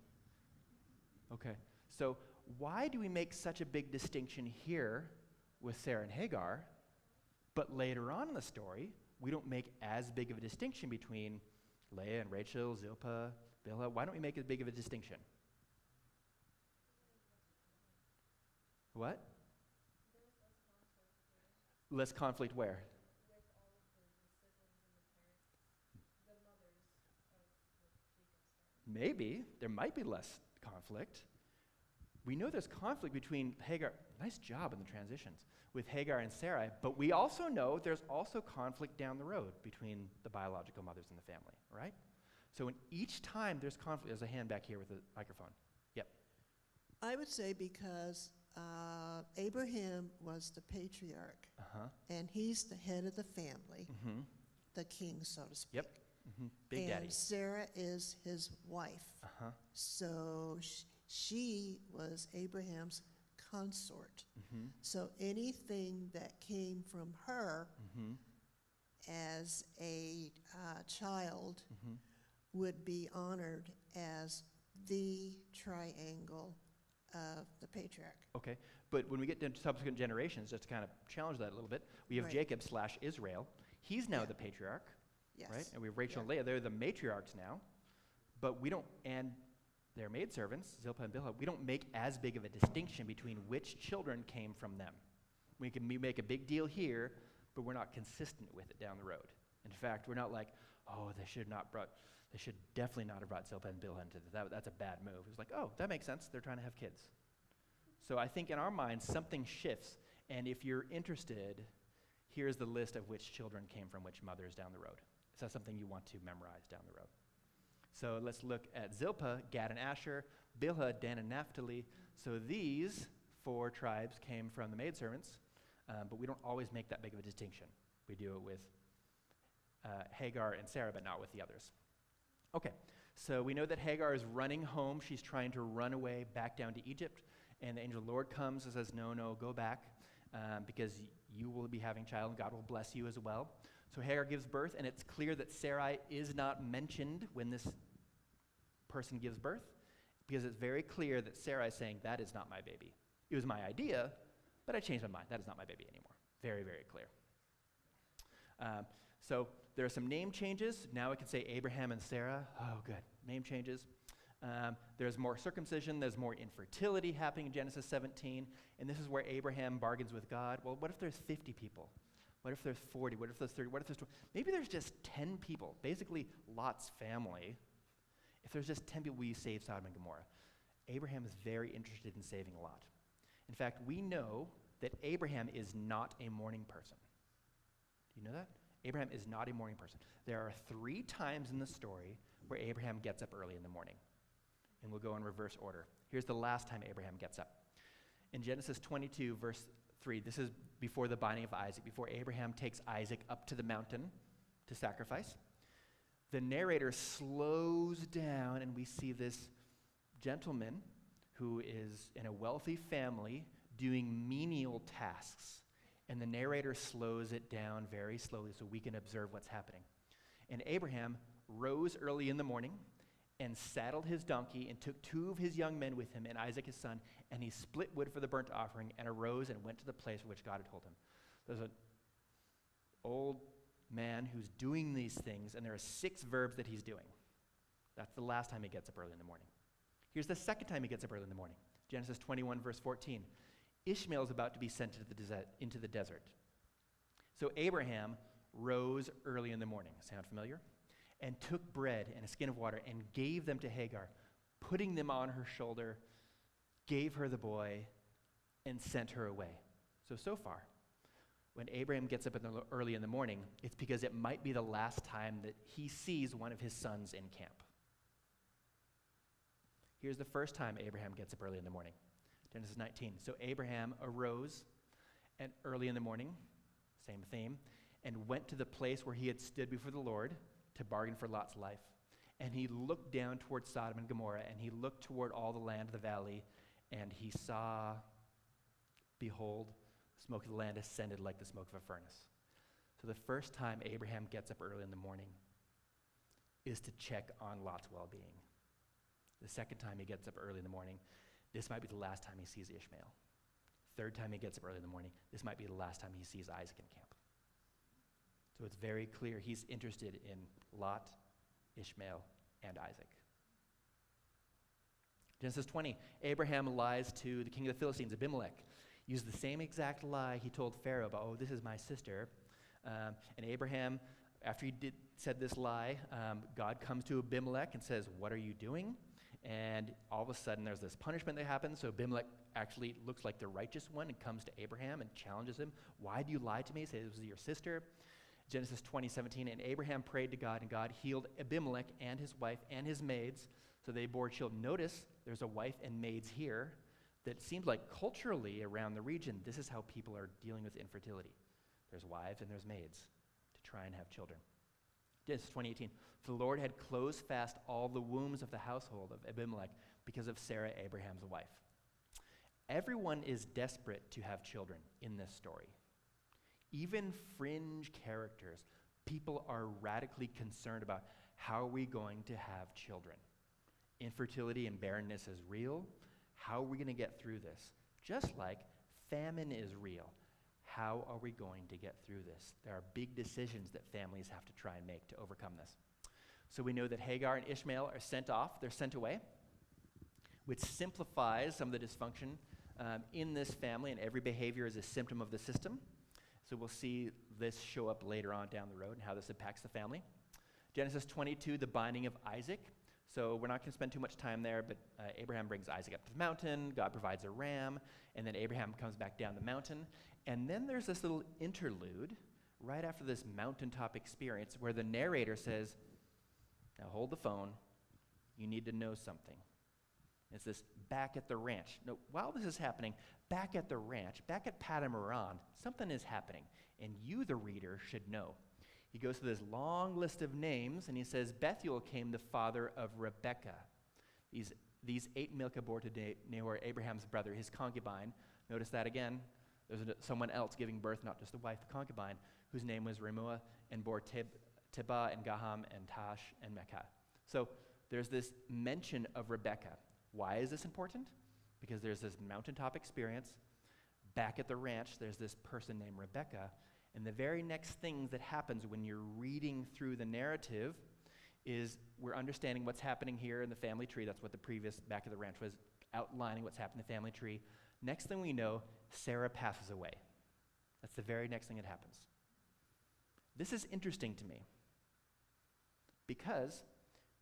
Okay. So why do we make such a big distinction here with Sarah and Hagar, but later on in the story, we don't make as big of a distinction between Leah and Rachel, Zilpah, Bilhah? Why don't we make as big of a distinction? What? Less conflict where? Maybe. There might be less conflict. We know there's conflict between Hagar, nice job in the transitions, with Hagar and Sarai, but we also know there's also conflict down the road between the biological mothers in the family, right? So in each time there's conflict, there's a hand back here with a microphone. Yep. I would say because Abraham was the patriarch, and he's the head of the family, the king, so to speak. Yep. Big Daddy. And Sarah is his wife. So she was Abraham's consort. So anything that came from her as a child would be honored as the triangle of the patriarch. Okay, but when we get into subsequent generations, just to kind of challenge that a little bit, we have Right. Jacob / Israel. He's now the patriarch, Yes. right? And we have Rachel and Leah. They're the matriarchs now. But we don't, and their maidservants, Zilpah and Bilhah, we don't make as big of a distinction between which children came from them. We make a big deal here, but we're not consistent with it down the road. In fact, we're not like, oh, they should definitely not have brought Zilpah and Bilhah into this. That's a bad move. It's like, oh, that makes sense. They're trying to have kids. So I think in our minds, something shifts. And if you're interested, here's the list of which children came from which mothers down the road. Is that something you want to memorize down the road? So let's look at Zilpah, Gad and Asher, Bilhah, Dan and Naphtali. So these 4 tribes came from the maidservants, but we don't always make that big of a distinction. We do it with Hagar and Sarah, but not with the others. Okay, so we know that Hagar is running home. She's trying to run away back down to Egypt, and the angel of the Lord comes and says, no, go back, because you will be having a child, and God will bless you as well. So Hagar gives birth, and it's clear that Sarai is not mentioned when this person gives birth, because it's very clear that Sarai is saying, that is not my baby. It was my idea, but I changed my mind. That is not my baby anymore. Very, very clear. So there are some name changes. Now we can say Abraham and Sarah. Oh, good. Name changes. There's more circumcision. There's more infertility happening in Genesis 17. And this is where Abraham bargains with God. Well, what if there's 50 people? What if there's 40? What if there's 30? What if there's 20? Maybe there's just 10 people, basically Lot's family. If there's just 10 people, will you save Sodom and Gomorrah? Abraham is very interested in saving Lot. In fact, we know that Abraham is not a morning person. Do you know that? Abraham is not a morning person. There are 3 times in the story where Abraham gets up early in the morning. And we'll go in reverse order. Here's the last time Abraham gets up. In Genesis 22, verse 3, this is before the binding of Isaac, before Abraham takes Isaac up to the mountain to sacrifice. The narrator slows down, and we see this gentleman who is in a wealthy family doing menial tasks. And the narrator slows it down very slowly so we can observe what's happening. And Abraham rose early in the morning and saddled his donkey and took 2 of his young men with him and Isaac his son, and he split wood for the burnt offering and arose and went to the place which God had told him. There's an old man who's doing these things, and there are 6 verbs that he's doing. That's the last time he gets up early in the morning. Here's the second time he gets up early in the morning. Genesis 21, verse 14. Ishmael is about to be sent into the desert. So Abraham rose early in the morning. Sound familiar? And took bread and a skin of water and gave them to Hagar, putting them on her shoulder, gave her the boy, and sent her away. So far, when Abraham gets up early in the morning, it's because it might be the last time that he sees one of his sons in camp. Here's the first time Abraham gets up early in the morning. Genesis 19. So Abraham arose and early in the morning, same theme, and went to the place where he had stood before the Lord to bargain for Lot's life. And he looked down toward Sodom and Gomorrah, and he looked toward all the land of the valley, and he saw, behold, the smoke of the land ascended like the smoke of a furnace. So the first time Abraham gets up early in the morning is to check on Lot's well-being. The second time he gets up early in the morning, this might be the last time he sees Ishmael. Third time he gets up early in the morning, this might be the last time he sees Isaac in camp. So it's very clear he's interested in Lot, Ishmael, and Isaac. Genesis 20, Abraham lies to the king of the Philistines, Abimelech. Used the same exact lie he told Pharaoh about, oh, this is my sister. And Abraham, after he said this lie, God comes to Abimelech and says, what are you doing? And all of a sudden there's this punishment that happens. So Abimelech actually looks like the righteous one and comes to Abraham and challenges him. Why do you lie to me? Say this was your sister. Genesis 20:17, and Abraham prayed to God, and God healed Abimelech and his wife and his maids, so they bore children. Notice there's a wife and maids here that seems like culturally around the region, this is how people are dealing with infertility. There's wives and there's maids to try and have children. Genesis 20:18, for the Lord had closed fast all the wombs of the household of Abimelech because of Sarah, Abraham's wife. Everyone is desperate to have children in this story. Even fringe characters, people are radically concerned about how are we going to have children. Infertility and barrenness is real. How are we going to get through this? Just like famine is real. How are we going to get through this? There are big decisions that families have to try and make to overcome this. So we know that Hagar and Ishmael are sent off. They're sent away, which simplifies some of the dysfunction in this family, and every behavior is a symptom of the system. So we'll see this show up later on down the road and how this impacts the family. Genesis 22, the binding of Isaac. So we're not going to spend too much time there, but Abraham brings Isaac up to the mountain. God provides a ram, and then Abraham comes back down the mountain. And then there's this little interlude right after this mountaintop experience where the narrator says, now hold the phone. You need to know something. It's this back at the ranch. No, while this is happening, back at the ranch, back at Padamaran, something is happening, and you, the reader, should know. He goes through this long list of names, and he says, Bethuel came the father of Rebekah. These 8 Milcah bore to Nahor, Abraham's brother, his concubine. Notice that again. There's someone else giving birth, not just a wife, the concubine, whose name was Remuah, and bore Tibah and Gaham and Tash and Mecah. So there's this mention of Rebekah. Why is this important? Because there's this mountaintop experience. Back at the ranch, there's this person named Rebekah, And the very next thing that happens when you're reading through the narrative is we're understanding what's happening here in the family tree. That's what the previous back of the ranch was outlining what's happening in the family tree. Next thing we know, Sarah passes away. That's the very next thing that happens. This is interesting to me because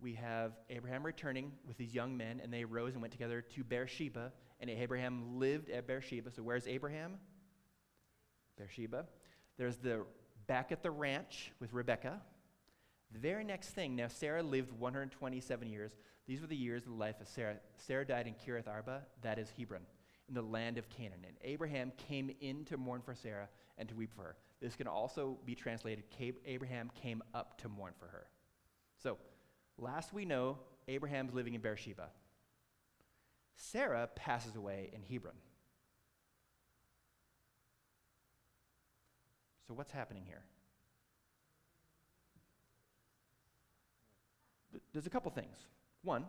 we have Abraham returning with these young men, and they arose and went together to Beersheba, and Abraham lived at Beersheba. So where's Abraham? Beersheba. There's the back at the ranch with Rebekah. The very next thing, now Sarah lived 127 years. These were the years of the life of Sarah. Sarah died in Kiriath Arba, that is Hebron, in the land of Canaan. And Abraham came in to mourn for Sarah and to weep for her. This can also be translated, Abraham came up to mourn for her. So, last we know, Abraham's living in Beersheba. Sarah passes away in Hebron. So what's happening here? There's a couple things. One,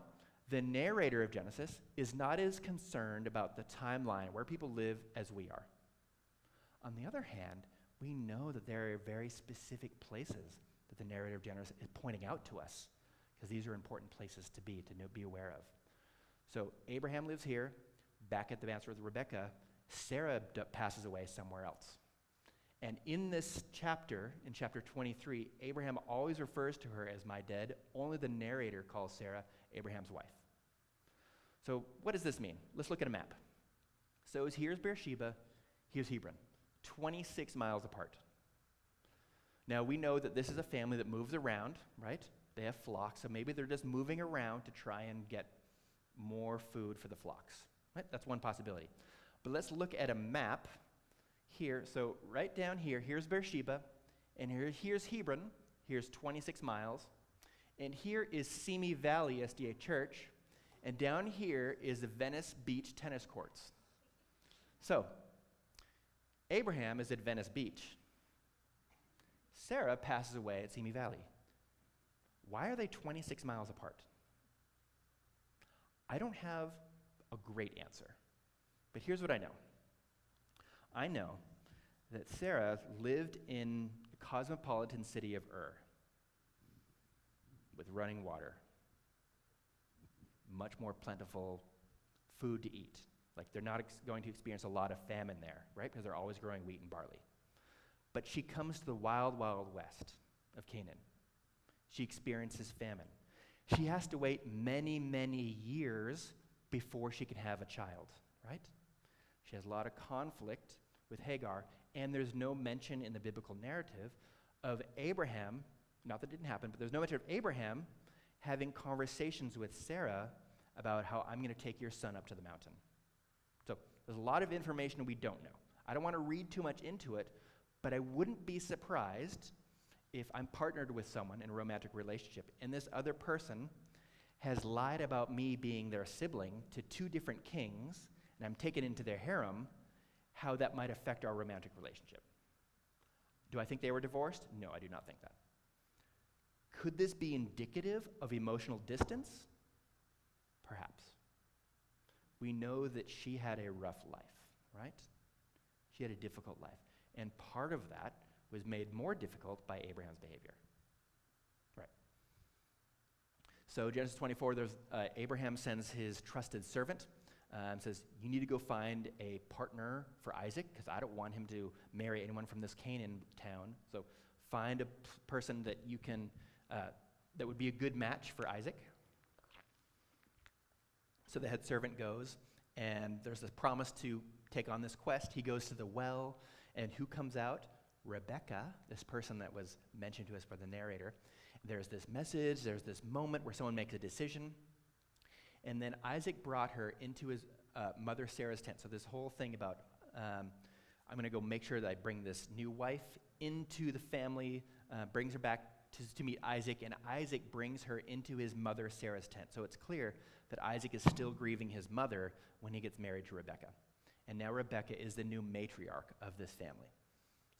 the narrator of Genesis is not as concerned about the timeline where people live as we are. On the other hand, we know that there are very specific places that the narrator of Genesis is pointing out to us, because these are important places to be aware of. So Abraham lives here, back at the answer with Rebekah. Sarah passes away somewhere else. And in this chapter, in chapter 23, Abraham always refers to her as my dead. Only the narrator calls Sarah Abraham's wife. So what does this mean? Let's look at a map. So here's Beersheba, here's Hebron, 26 miles apart. Now we know that this is a family that moves around, right? They have flocks, so maybe they're just moving around to try and get more food for the flocks. Right? That's one possibility. But let's look at a map here. So right down here, here's Beersheba, and here's Hebron. Here's 26 miles. And here is Simi Valley SDA Church, and down here is the Venice Beach tennis courts. So Abraham is at Venice Beach. Sarah passes away at Simi Valley. Why are they 26 miles apart? I don't have a great answer, but here's what I know. I know that Sarah lived in the cosmopolitan city of Ur with running water, much more plentiful food to eat. Like they're not going to experience a lot of famine there, right? Because they're always growing wheat and barley. But she comes to the wild, wild west of Canaan. She experiences famine. She has to wait many, many years before she can have a child, right? She has a lot of conflict with Hagar, and there's no mention in the biblical narrative of Abraham, not that it didn't happen, but there's no mention of Abraham having conversations with Sarah about how I'm going to take your son up to the mountain. So there's a lot of information we don't know. I don't want to read too much into it, but I wouldn't be surprised if I'm partnered with someone in a romantic relationship, and this other person has lied about me being their sibling to two different kings, and I'm taken into their harem, how that might affect our romantic relationship. Do I think they were divorced? No, I do not think that. Could this be indicative of emotional distance? Perhaps. We know that she had a rough life, right? She had a difficult life. And part of that was made more difficult by Abraham's behavior. Right. So Genesis 24, there's Abraham sends his trusted servant, says, you need to go find a partner for Isaac, because I don't want him to marry anyone from this Canaan town. So find a person that you can, that would be a good match for Isaac. So the head servant goes, and there's this promise to take on this quest. He goes to the well, and who comes out? Rebekah, this person that was mentioned to us by the narrator. There's this message, there's this moment where someone makes a decision, and then Isaac brought her into his mother Sarah's tent. So this whole thing about, I'm going to go make sure that I bring this new wife into the family, brings her back to meet Isaac, and Isaac brings her into his mother Sarah's tent. So it's clear that Isaac is still grieving his mother when he gets married to Rebekah. And now Rebekah is the new matriarch of this family.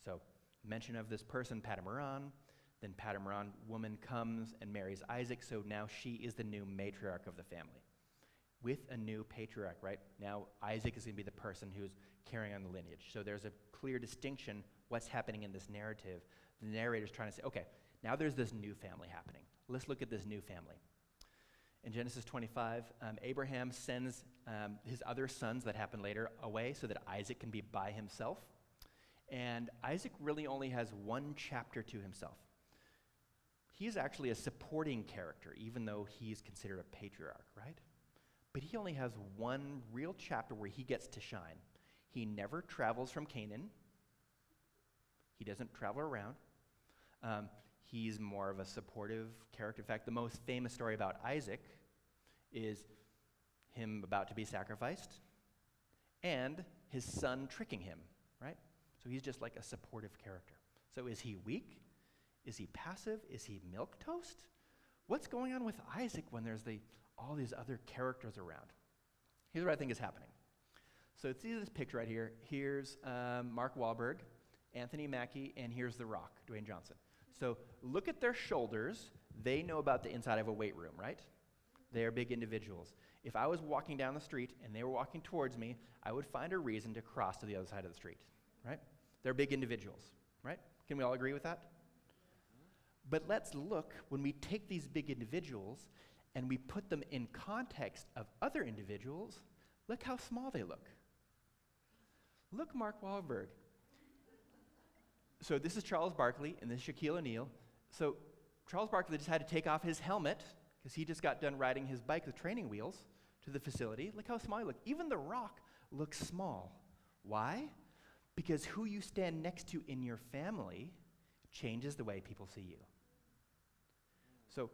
So mention of this person, Padamaran, then Padamaran woman comes and marries Isaac, so now she is the new matriarch of the family. With a new patriarch, right? Now Isaac is going to be the person who's carrying on the lineage. So there's a clear distinction what's happening in this narrative, the narrator's trying to say, okay, now there's this new family happening. Let's look at this new family. In Genesis 25, Abraham sends his other sons that happen later away so that Isaac can be by himself. And Isaac really only has one chapter to himself. He's actually a supporting character, even though he's considered a patriarch, right? But he only has one real chapter where he gets to shine. He never travels from Canaan. He doesn't travel around. He's more of a supportive character. In fact, the most famous story about Isaac is him about to be sacrificed and his son tricking him, right? So he's just like a supportive character. So is he weak? Is he passive? Is he milquetoast? What's going on with Isaac when there's all these other characters around? Here's what I think is happening. So see this picture right here. Here's Mark Wahlberg, Anthony Mackie, and here's The Rock, Dwayne Johnson. So look at their shoulders. They know about the inside of a weight room, right? They are big individuals. If I was walking down the street and they were walking towards me, I would find a reason to cross to the other side of the street, right? They're big individuals, right? Can we all agree with that? But let's look, when we take these big individuals and we put them in context of other individuals, look how small they look. Look, Mark Wahlberg. So this is Charles Barkley, and this is Shaquille O'Neal. So Charles Barkley just had to take off his helmet, because he just got done riding his bike with training wheels to the facility. Look how small he looked. Even The Rock looks small. Why? Because who you stand next to in your family changes the way people see you. So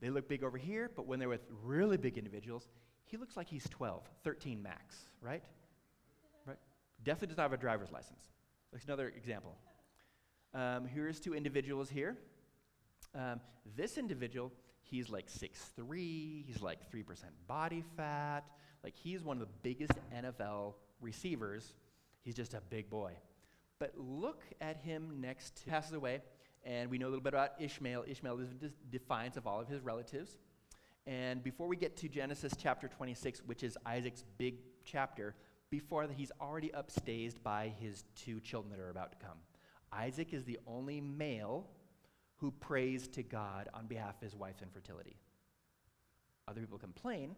they look big over here, but when they're with really big individuals, he looks like he's 12, 13 max, right? Right? Definitely does not have a driver's license. That's another example. Here's two individuals here. This individual, he's like 6'3", he's like 3% body fat. Like he's one of the biggest NFL receivers. He's just a big boy. But look at him next to, passes away, and we know a little bit about Ishmael. Ishmael is the defiance of all of his relatives. And before we get to Genesis chapter 26, which is Isaac's big chapter, before that he's already upstaged by his two children that are about to come. Isaac is the only male who prays to God on behalf of his wife's infertility. Other people complain,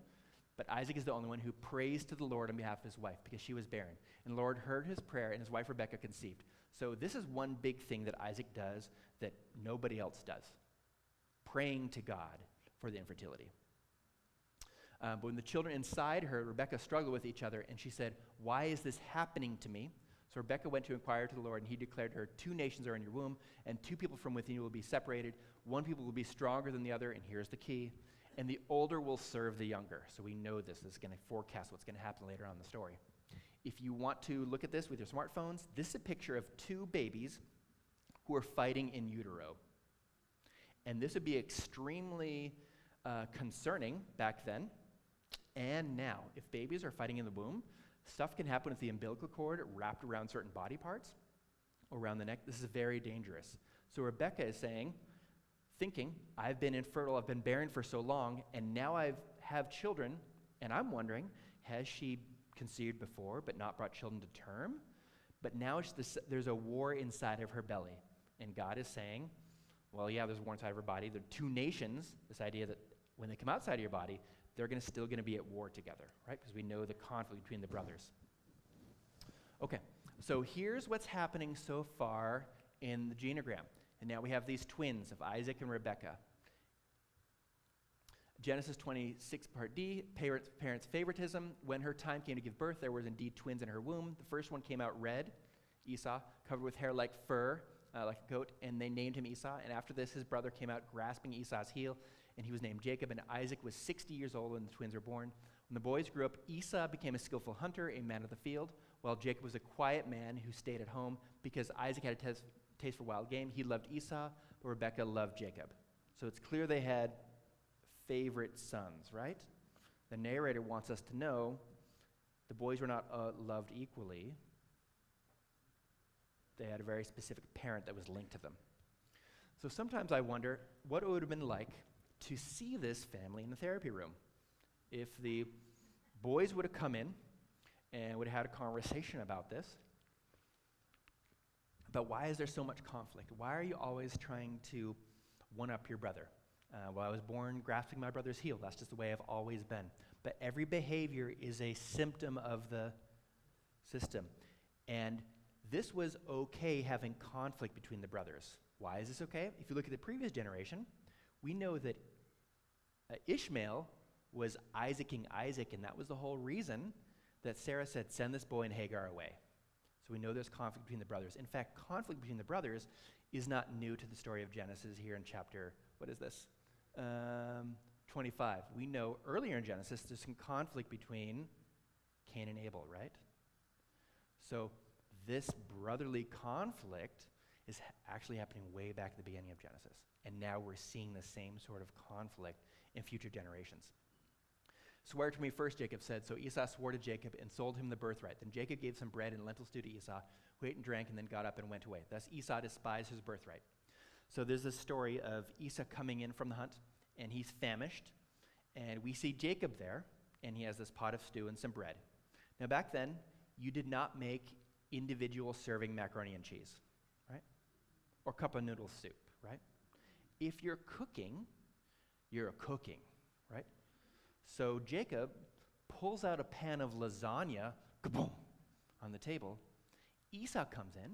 but Isaac is the only one who prays to the Lord on behalf of his wife because she was barren. And the Lord heard his prayer, and his wife Rebekah conceived. So this is one big thing that Isaac does that nobody else does, praying to God for the infertility. But when the children inside her, Rebekah struggled with each other, and she said, "Why is this happening to me?" So Rebekah went to inquire to the Lord, and he declared to her, "Two nations are in your womb, and two people from within you will be separated. One people will be stronger than the other," and here's the key, "and the older will serve the younger." So we know this is going to forecast what's going to happen later on in the story. If you want to look at this with your smartphones, this is a picture of two babies who are fighting in utero. And this would be extremely concerning back then and now. If babies are fighting in the womb, stuff can happen with the umbilical cord wrapped around certain body parts or around the neck. This is very dangerous. So Rebekah is saying, thinking, I've been infertile, I've been barren for so long, and now I have children, and I'm wondering, has she conceived before but not brought children to term? But now there's a war inside of her belly. And God is saying, well, yeah, there's a war inside of her body. There are two nations, this idea that when they come outside of your body, they're still going to be at war together, right? Because we know the conflict between the brothers. Okay, so here's what's happening so far in the genogram. And now we have these twins of Isaac and Rebekah. Genesis 26, part D, parents' favoritism. When her time came to give birth, there was indeed twins in her womb. The first one came out red, Esau, covered with hair like fur, like a goat, and they named him Esau. And after this, his brother came out grasping Esau's heel, and he was named Jacob. And Isaac was 60 years old when the twins were born. When the boys grew up, Esau became a skillful hunter, a man of the field, while Jacob was a quiet man who stayed at home. Because Isaac had a taste for wild game, he loved Esau, but Rebekah loved Jacob. So it's clear they had favorite sons, right? The narrator wants us to know the boys were not loved equally. They had a very specific parent that was linked to them. So sometimes I wonder what it would have been like to see this family in the therapy room if the boys would have come in and would have had a conversation about this. But why is there so much conflict? Why are you always trying to one-up your brother? Well, I was born grasping my brother's heel. That's just the way I've always been. But every behavior is a symptom of the system. And this was okay having conflict between the brothers. Why is this okay? If you look at the previous generation, we know that Ishmael was Isaac-ing Isaac, and that was the whole reason that Sarah said, send this boy and Hagar away. So we know there's conflict between the brothers. In fact, conflict between the brothers is not new to the story of Genesis here in chapter, 25. We know earlier in Genesis there's some conflict between Cain and Abel, right? So this brotherly conflict is actually happening way back at the beginning of Genesis. And now we're seeing the same sort of conflict in future generations. Swear to me first, Jacob said. So Esau swore to Jacob and sold him the birthright. Then Jacob gave some bread and lentil stew to Esau, who ate and drank and then got up and went away. Thus Esau despised his birthright. So there's this story of Esau coming in from the hunt, and he's famished. And we see Jacob there, and he has this pot of stew and some bread. Now back then, you did not make individual serving macaroni and cheese, right? Or cup of noodle soup, right? If you're cooking, you're cooking, right? So Jacob pulls out a pan of lasagna, kaboom, on the table. Esau comes in,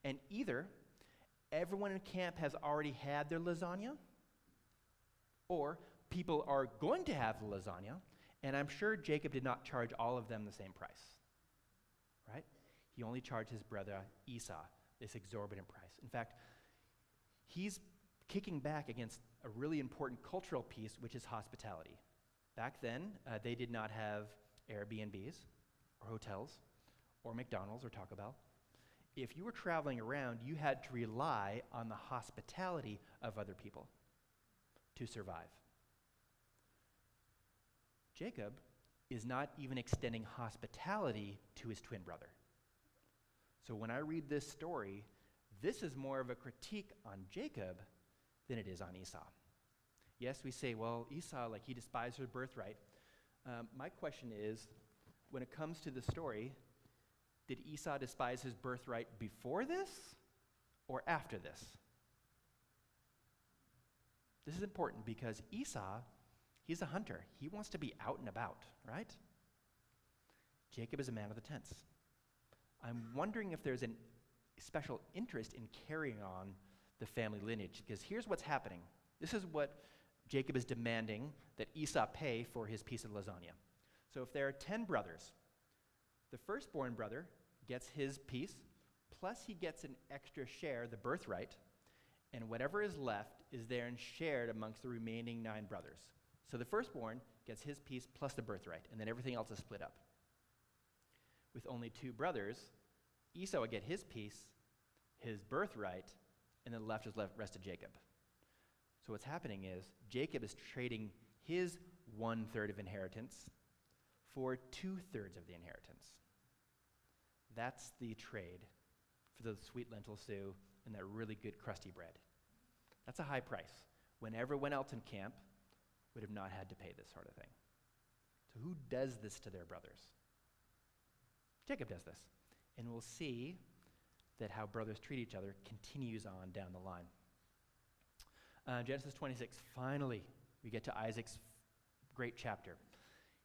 and either everyone in camp has already had their lasagna, or people are going to have the lasagna, and I'm sure Jacob did not charge all of them the same price, right? He only charged his brother Esau this exorbitant price. In fact, he's kicking back against a really important cultural piece, which is hospitality. Back then, they did not have Airbnbs or hotels or McDonald's or Taco Bell. If you were traveling around, you had to rely on the hospitality of other people to survive. Jacob is not even extending hospitality to his twin brother. So when I read this story, this is more of a critique on Jacob than it is on Esau. Yes, we say, well, Esau, like he despised his birthright. My question is, when it comes to the story, did Esau despise his birthright before this or after this? This is important because Esau, he's a hunter. He wants to be out and about, right? Jacob is a man of the tents. I'm wondering if there's a special interest in carrying on the family lineage, because here's what's happening. This is what Jacob is demanding that Esau pay for his piece of lasagna. So if there are 10 brothers, the firstborn brother gets his piece, plus he gets an extra share, the birthright, and whatever is left is then shared amongst the remaining 9 brothers. So the firstborn gets his piece plus the birthright, and then everything else is split up. With only 2 brothers, Esau would get his piece, his birthright, and then left is left rest to Jacob. So what's happening is Jacob is trading his 1/3 of inheritance for 2/3 of the inheritance. That's the trade for the sweet lentil stew and that really good crusty bread. That's a high price when everyone else in camp would have not had to pay this sort of thing. So who does this to their brothers? Jacob does this. And we'll see that how brothers treat each other continues on down the line. Genesis 26, finally, we get to Isaac's great chapter.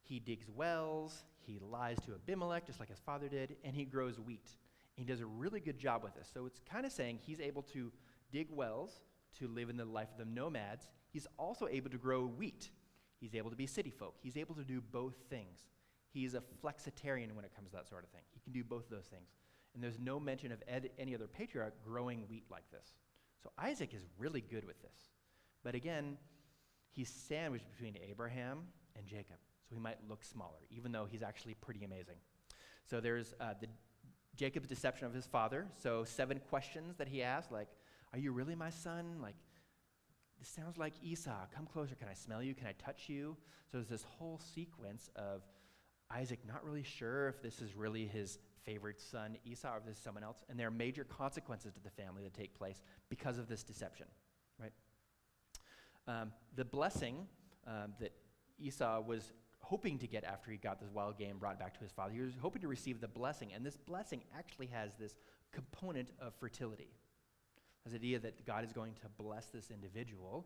He digs wells, he lies to Abimelech, just like his father did, and he grows wheat. And he does a really good job with this. So it's kind of saying he's able to dig wells to live in the life of the nomads. He's also able to grow wheat. He's able to be city folk. He's able to do both things. He's a flexitarian when it comes to that sort of thing. He can do both of those things. And there's no mention of any other patriarch growing wheat like this. So Isaac is really good with this. But again, he's sandwiched between Abraham and Jacob. So he might look smaller, even though he's actually pretty amazing. So there's Jacob's deception of his father. So 7 questions that he asked, like, are you really my son? Like, this sounds like Esau. Come closer. Can I smell you? Can I touch you? So there's this whole sequence of Isaac not really sure if this is really his favorite son, Esau, or if this is someone else. And there are major consequences to the family that take place because of this deception, right? The blessing that Esau was hoping to get after he got this wild game brought back to his father, he was hoping to receive the blessing. And this blessing actually has this component of fertility. This idea that God is going to bless this individual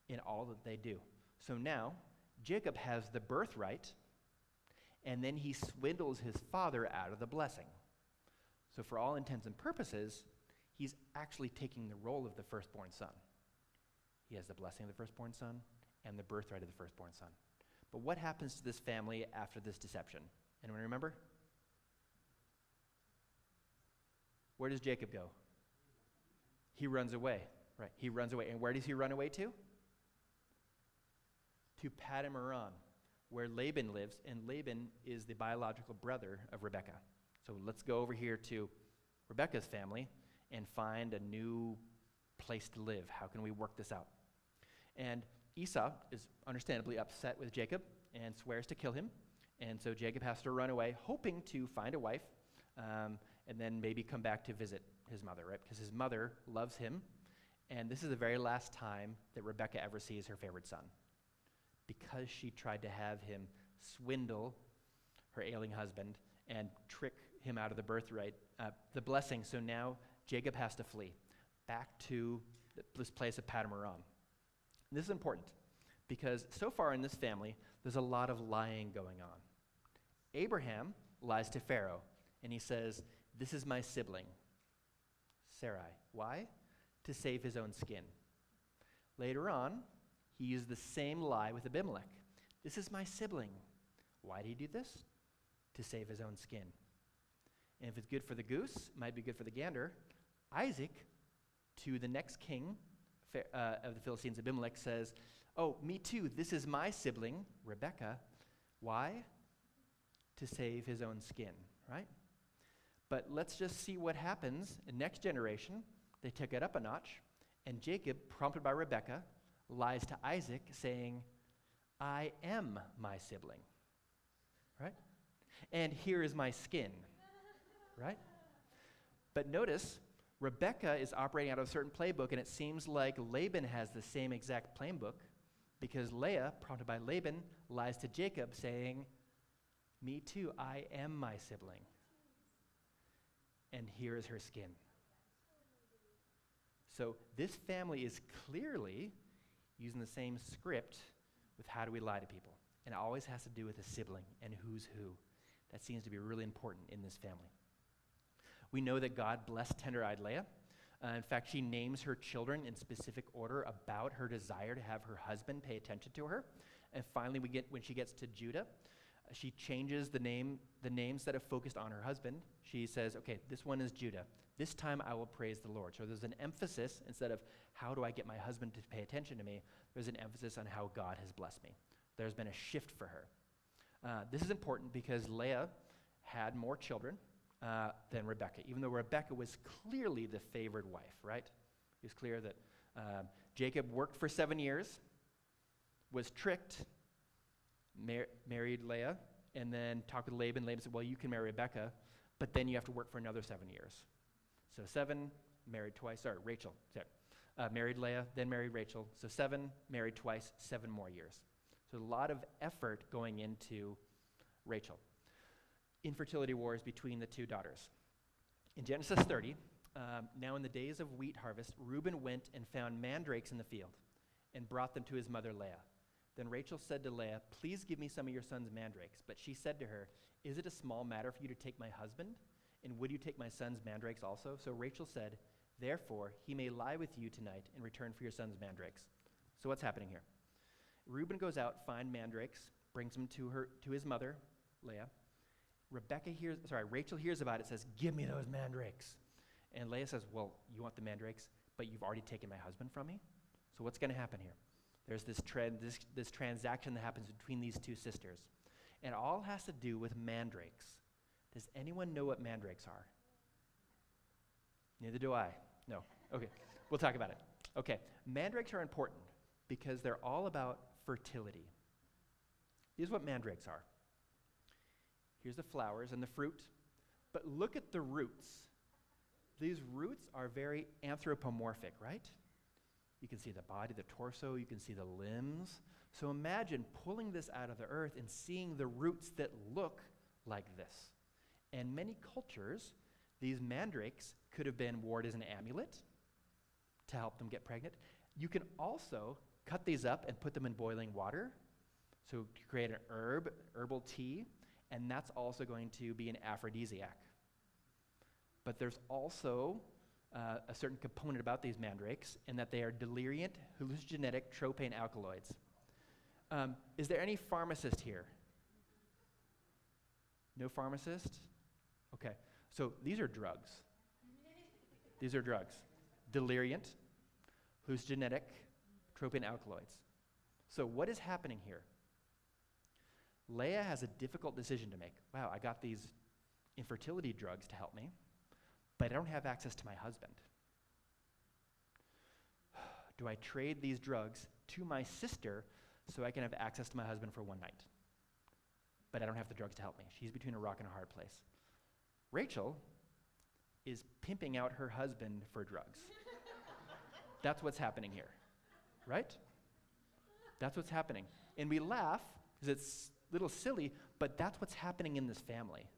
in all that they do. So now, Jacob has the birthright, and then he swindles his father out of the blessing. So for all intents and purposes, he's actually taking the role of the firstborn son. He has the blessing of the firstborn son and the birthright of the firstborn son. But what happens to this family after this deception? Anyone remember? Where does Jacob go? He runs away. Right, he runs away. And where does he run away to? To Paddan Aram, where Laban lives, and Laban is the biological brother of Rebekah. So let's go over here to Rebekah's family and find a new place to live. How can we work this out? And Esau is understandably upset with Jacob and swears to kill him. And so Jacob has to run away, hoping to find a wife, and then maybe come back to visit his mother, right? Because his mother loves him. And this is the very last time that Rebekah ever sees her favorite son, because she tried to have him swindle her ailing husband and trick him out of the birthright, the blessing. So now Jacob has to flee back to this place of Paddan Aram. This is important because so far in this family, there's a lot of lying going on. Abraham lies to Pharaoh, and he says, "This is my sibling, Sarai." Why? To save his own skin. Later on, he used the same lie with Abimelech. "This is my sibling." Why did he do this? To save his own skin. And if it's good for the goose, it might be good for the gander. Isaac, to the next king of the Philistines, Abimelech, says, "Oh, me too, this is my sibling, Rebekah." Why? To save his own skin, right? But let's just see what happens in next generation. They took it up a notch, and Jacob, prompted by Rebekah, lies to Isaac, saying, "I am my sibling," right? "And here is my skin," right? But notice, Rebekah is operating out of a certain playbook, and it seems like Laban has the same exact playbook, because Leah, prompted by Laban, lies to Jacob, saying, "Me too, I am my sibling, and here is her skin." So this family is clearly using the same script with how do we lie to people. And it always has to do with a sibling and who's who. That seems to be really important in this family. We know that God blessed tender-eyed Leah. In fact, she names her children in specific order about her desire to have her husband pay attention to her. And finally, when she gets to Judah, she changes the names that have focused on her husband. She says, "Okay, this one is Judah. This time I will praise the Lord." So there's an emphasis, instead of how do I get my husband to pay attention to me, there's an emphasis on how God has blessed me. There's been a shift for her. This is important because Leah had more children than Rebekah, even though Rebekah was clearly the favored wife, right? It was clear that Jacob worked for 7 years, was tricked, married Leah, and then talked with Laban. Laban said, "Well, you can marry Rebekah, but then you have to work for another 7 years." So 7, married twice. Rachel. Married Leah, then married Rachel. So 7, married twice, 7 more years. So a lot of effort going into Rachel. Infertility wars between the two daughters. In Genesis 30, now in the days of wheat harvest, Reuben went and found mandrakes in the field and brought them to his mother Leah. Then Rachel said to Leah, "Please give me some of your son's mandrakes." But she said to her, "Is it a small matter for you to take my husband? And would you take my son's mandrakes also?" So Rachel said, "Therefore, he may lie with you tonight in return for your son's mandrakes." So what's happening here? Reuben goes out, finds mandrakes, brings them to his mother, Leah. Rachel hears about it, says, "Give me those mandrakes." And Leah says, "Well, you want the mandrakes, but you've already taken my husband from me?" So what's going to happen here? There's this transaction that happens between these two sisters. And it all has to do with mandrakes. Does anyone know what mandrakes are? Neither do I. No. Okay. We'll talk about it. Okay. Mandrakes are important because they're all about fertility. Here's what mandrakes are. Here's the flowers and the fruit. But look at the roots. These roots are very anthropomorphic, right? You can see the body, the torso, you can see the limbs. So imagine pulling this out of the earth and seeing the roots that look like this. And many cultures, these mandrakes could have been worn as an amulet to help them get pregnant. You can also cut these up and put them in boiling water, so to create an herbal tea, and that's also going to be an aphrodisiac. But there's also a certain component about these mandrakes in that they are deliriant, hallucinogenic tropane alkaloids. Is there any pharmacist here? No pharmacist? Okay, so these are drugs. These are drugs. Deliriant, hallucinogenic, tropane alkaloids. So what is happening here? Leah has a difficult decision to make. Wow, I got these infertility drugs to help me, but I don't have access to my husband. Do I trade these drugs to my sister so I can have access to my husband for one night? But I don't have the drugs to help me. She's between a rock and a hard place. Rachel is pimping out her husband for drugs. That's what's happening here, right? That's what's happening. And we laugh because it's a little silly, but that's what's happening in this family.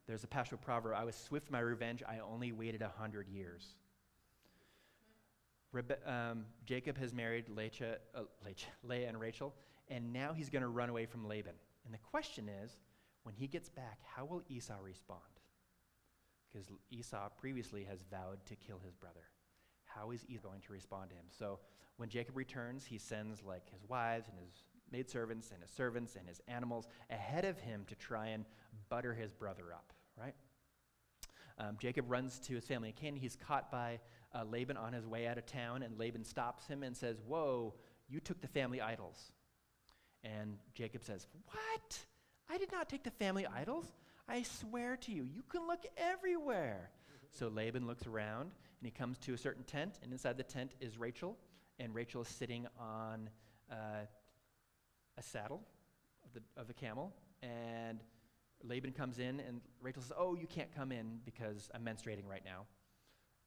There's a pastoral proverb, I was swift in my revenge, I only waited 100 years. Jacob has married Leah and Rachel, and now he's going to run away from Laban. And the question is, when he gets back, how will Esau respond? Because Esau previously has vowed to kill his brother. How is Esau going to respond to him? So when Jacob returns, he sends like his wives and his maidservants and his servants and his animals ahead of him to try and butter his brother up, right? Jacob runs to his family in Canaan. He's caught by Laban on his way out of town, and Laban stops him and says, "Whoa, you took the family idols." And Jacob says, "What? I did not take the family idols. I swear to you, you can look everywhere." So Laban looks around, and he comes to a certain tent, and inside the tent is Rachel, and Rachel is sitting on a saddle of the camel, and Laban comes in, and Rachel says, "Oh, you can't come in because I'm menstruating right now,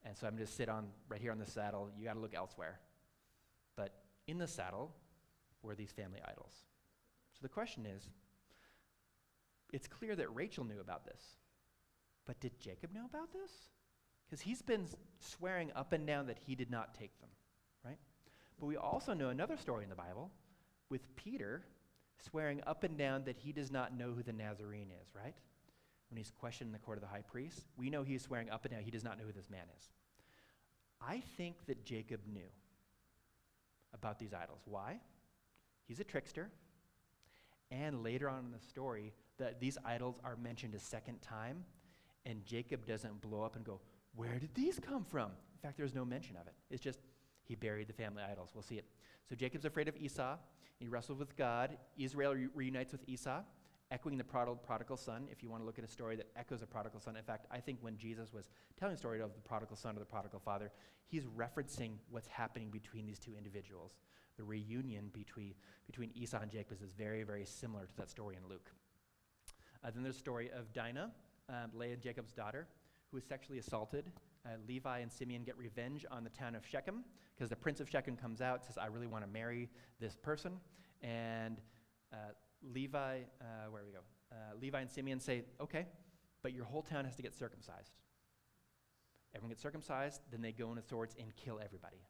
and so I'm going to sit right here on the saddle. You got to look elsewhere." But in the saddle were these family idols. So the question is, it's clear that Rachel knew about this, but did Jacob know about this? Because he's been swearing up and down that he did not take them, right? But we also know another story in the Bible with Peter swearing up and down that he does not know who the Nazarene is, right? When he's questioned in the court of the high priest, we know he's swearing up and down he does not know who this man is. I think that Jacob knew about these idols. Why? He's a trickster. And later on in the story, that these idols are mentioned a second time, and Jacob doesn't blow up and go, "Where did these come from?" In fact, there's no mention of it. It's just he buried the family idols. We'll see it. So Jacob's afraid of Esau. He wrestles with God. Israel reunites with Esau, echoing the prodigal son. If you want to look at a story that echoes a prodigal son. In fact, I think when Jesus was telling the story of the prodigal son or the prodigal father, he's referencing what's happening between these two individuals. The reunion between Esau and Jacob is very, very similar to that story in Luke. Then there's the story of Dinah, Leah and Jacob's daughter, who was sexually assaulted. Levi and Simeon get revenge on the town of Shechem because the prince of Shechem comes out and says, "I really want to marry this person." And Levi and Simeon say, "Okay, but your whole town has to get circumcised." Everyone gets circumcised, then they go into swords and kill everybody.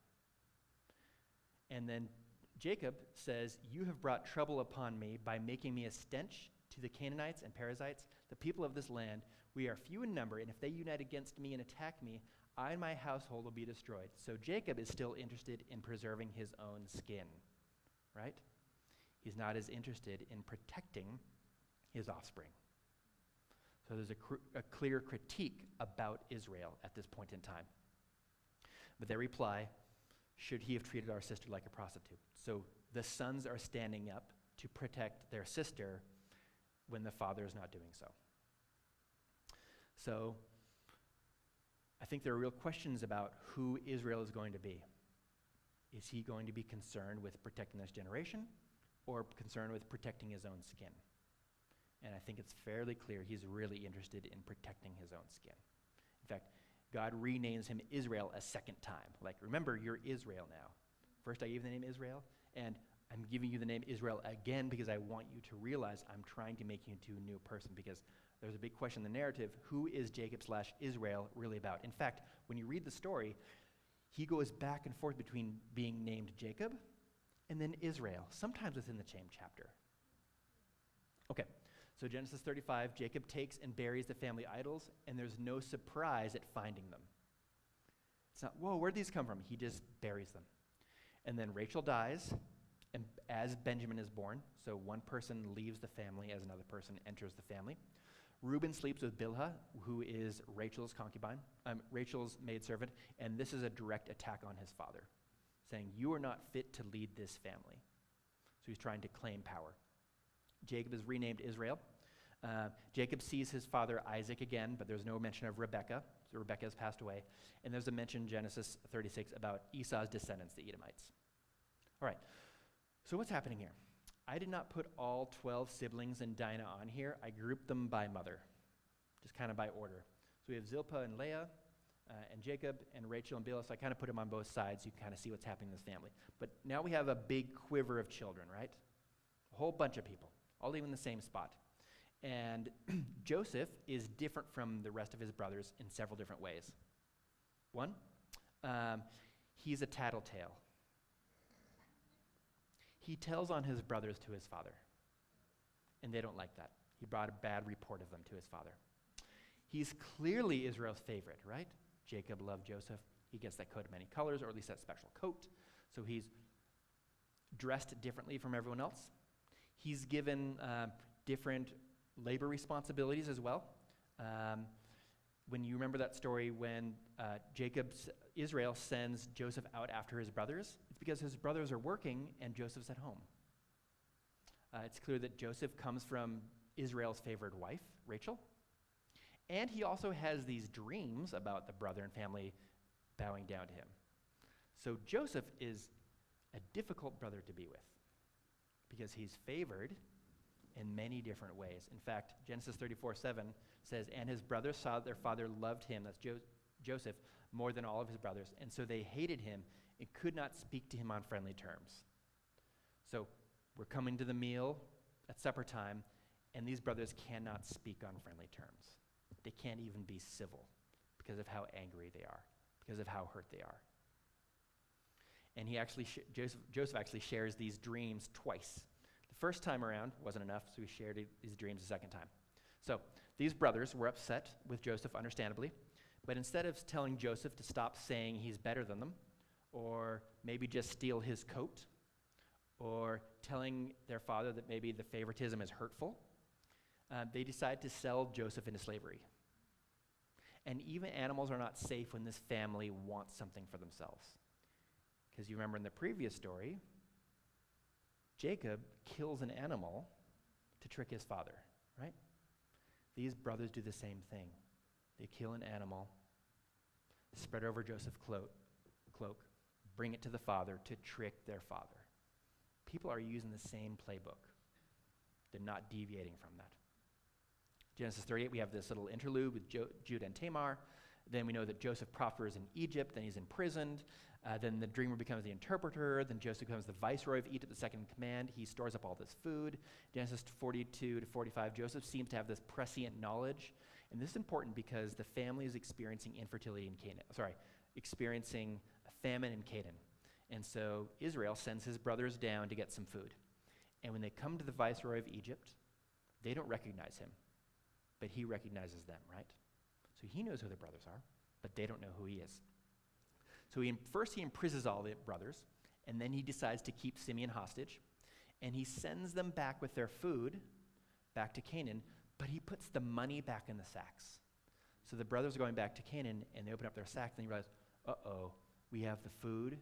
And then Jacob says, "You have brought trouble upon me by making me a stench to the Canaanites and Perizzites, the people of this land. We are few in number, and if they unite against me and attack me, I and my household will be destroyed." So Jacob is still interested in preserving his own skin, right? He's not as interested in protecting his offspring. So there's a clear critique about Israel at this point in time. But they reply, "Should he have treated our sister like a prostitute?" So the sons are standing up to protect their sister when the father is not doing so. So I think there are real questions about who Israel is going to be. Is he going to be concerned with protecting this generation or concerned with protecting his own skin? And I think it's fairly clear he's really interested in protecting his own skin. In fact, God renames him Israel a second time. Like, remember, you're Israel now. First I gave the name Israel, and I'm giving you the name Israel again because I want you to realize I'm trying to make you into a new person, because there's a big question in the narrative: who is Jacob/Israel really about? In fact, when you read the story, he goes back and forth between being named Jacob and then Israel, sometimes within the same chapter. Okay, so Genesis 35, Jacob takes and buries the family idols, and there's no surprise at finding them. It's not, whoa, where'd these come from? He just buries them. And then Rachel dies, and as Benjamin is born, so one person leaves the family as another person enters the family. Reuben sleeps with Bilhah, who is Rachel's concubine, Rachel's maidservant, and this is a direct attack on his father, saying, you are not fit to lead this family. So he's trying to claim power. Jacob is renamed Israel. Jacob sees his father Isaac again, but there's no mention of Rebekah. So Rebekah has passed away. And there's a mention in Genesis 36 about Esau's descendants, the Edomites. All right, so what's happening here? I did not put all 12 siblings and Dinah on here. I grouped them by mother, just kind of by order. So we have Zilpah and Leah, and Jacob and Rachel and Bilhah, so I kind of put them on both sides. You can kind of see what's happening in this family. But now we have a big quiver of children, right? A whole bunch of people, all living in the same spot. And Joseph is different from the rest of his brothers in several different ways. One, he's a tattletale. He tells on his brothers to his father, and they don't like that. He brought a bad report of them to his father. He's clearly Israel's favorite, right? Jacob loved Joseph. He gets that coat of many colors, or at least that special coat. So he's dressed differently from everyone else. He's given different labor responsibilities as well. When you remember that story when Israel sends Joseph out after his brothers, it's because his brothers are working and Joseph's at home. It's clear that Joseph comes from Israel's favored wife, Rachel. And he also has these dreams about the brother and family bowing down to him. So Joseph is a difficult brother to be with because he's favored in many different ways. In fact, Genesis 34:7 says, and his brothers saw that their father loved him, that's Joseph, more than all of his brothers, and so they hated him and could not speak to him on friendly terms. So we're coming to the meal at supper time, and these brothers cannot speak on friendly terms. They can't even be civil because of how angry they are, because of how hurt they are. And he actually, Joseph actually shares these dreams twice. The first time around wasn't enough, so he shared these dreams a second time. So these brothers were upset with Joseph, understandably, but instead of telling Joseph to stop saying he's better than them, or maybe just steal his coat, or telling their father that maybe the favoritism is hurtful, they decide to sell Joseph into slavery. And even animals are not safe when this family wants something for themselves. Because you remember in the previous story, Jacob kills an animal to trick his father, right? These brothers do the same thing. They kill an animal, spread over Joseph's cloak, bring it to the father to trick their father. People are using the same playbook. They're not deviating from that. Genesis 38, we have this little interlude with Judah and Tamar. Then we know that Joseph prospers in Egypt, then he's imprisoned. Then the dreamer becomes the interpreter. Then Joseph becomes the viceroy of Egypt, the second in command. He stores up all this food. Genesis 42 to 45, Joseph seems to have this prescient knowledge. And this is important because the family is experiencing infertility in Canaan. Experiencing a famine in Canaan. And so Israel sends his brothers down to get some food. And when they come to the viceroy of Egypt, they don't recognize him. But he recognizes them, right? So he knows who the brothers are, but they don't know who he is. So first he imprisons all the brothers, and then he decides to keep Simeon hostage, and he sends them back with their food back to Canaan, but he puts the money back in the sacks. So the brothers are going back to Canaan, and they open up their sacks, and they realize, uh-oh, we have the food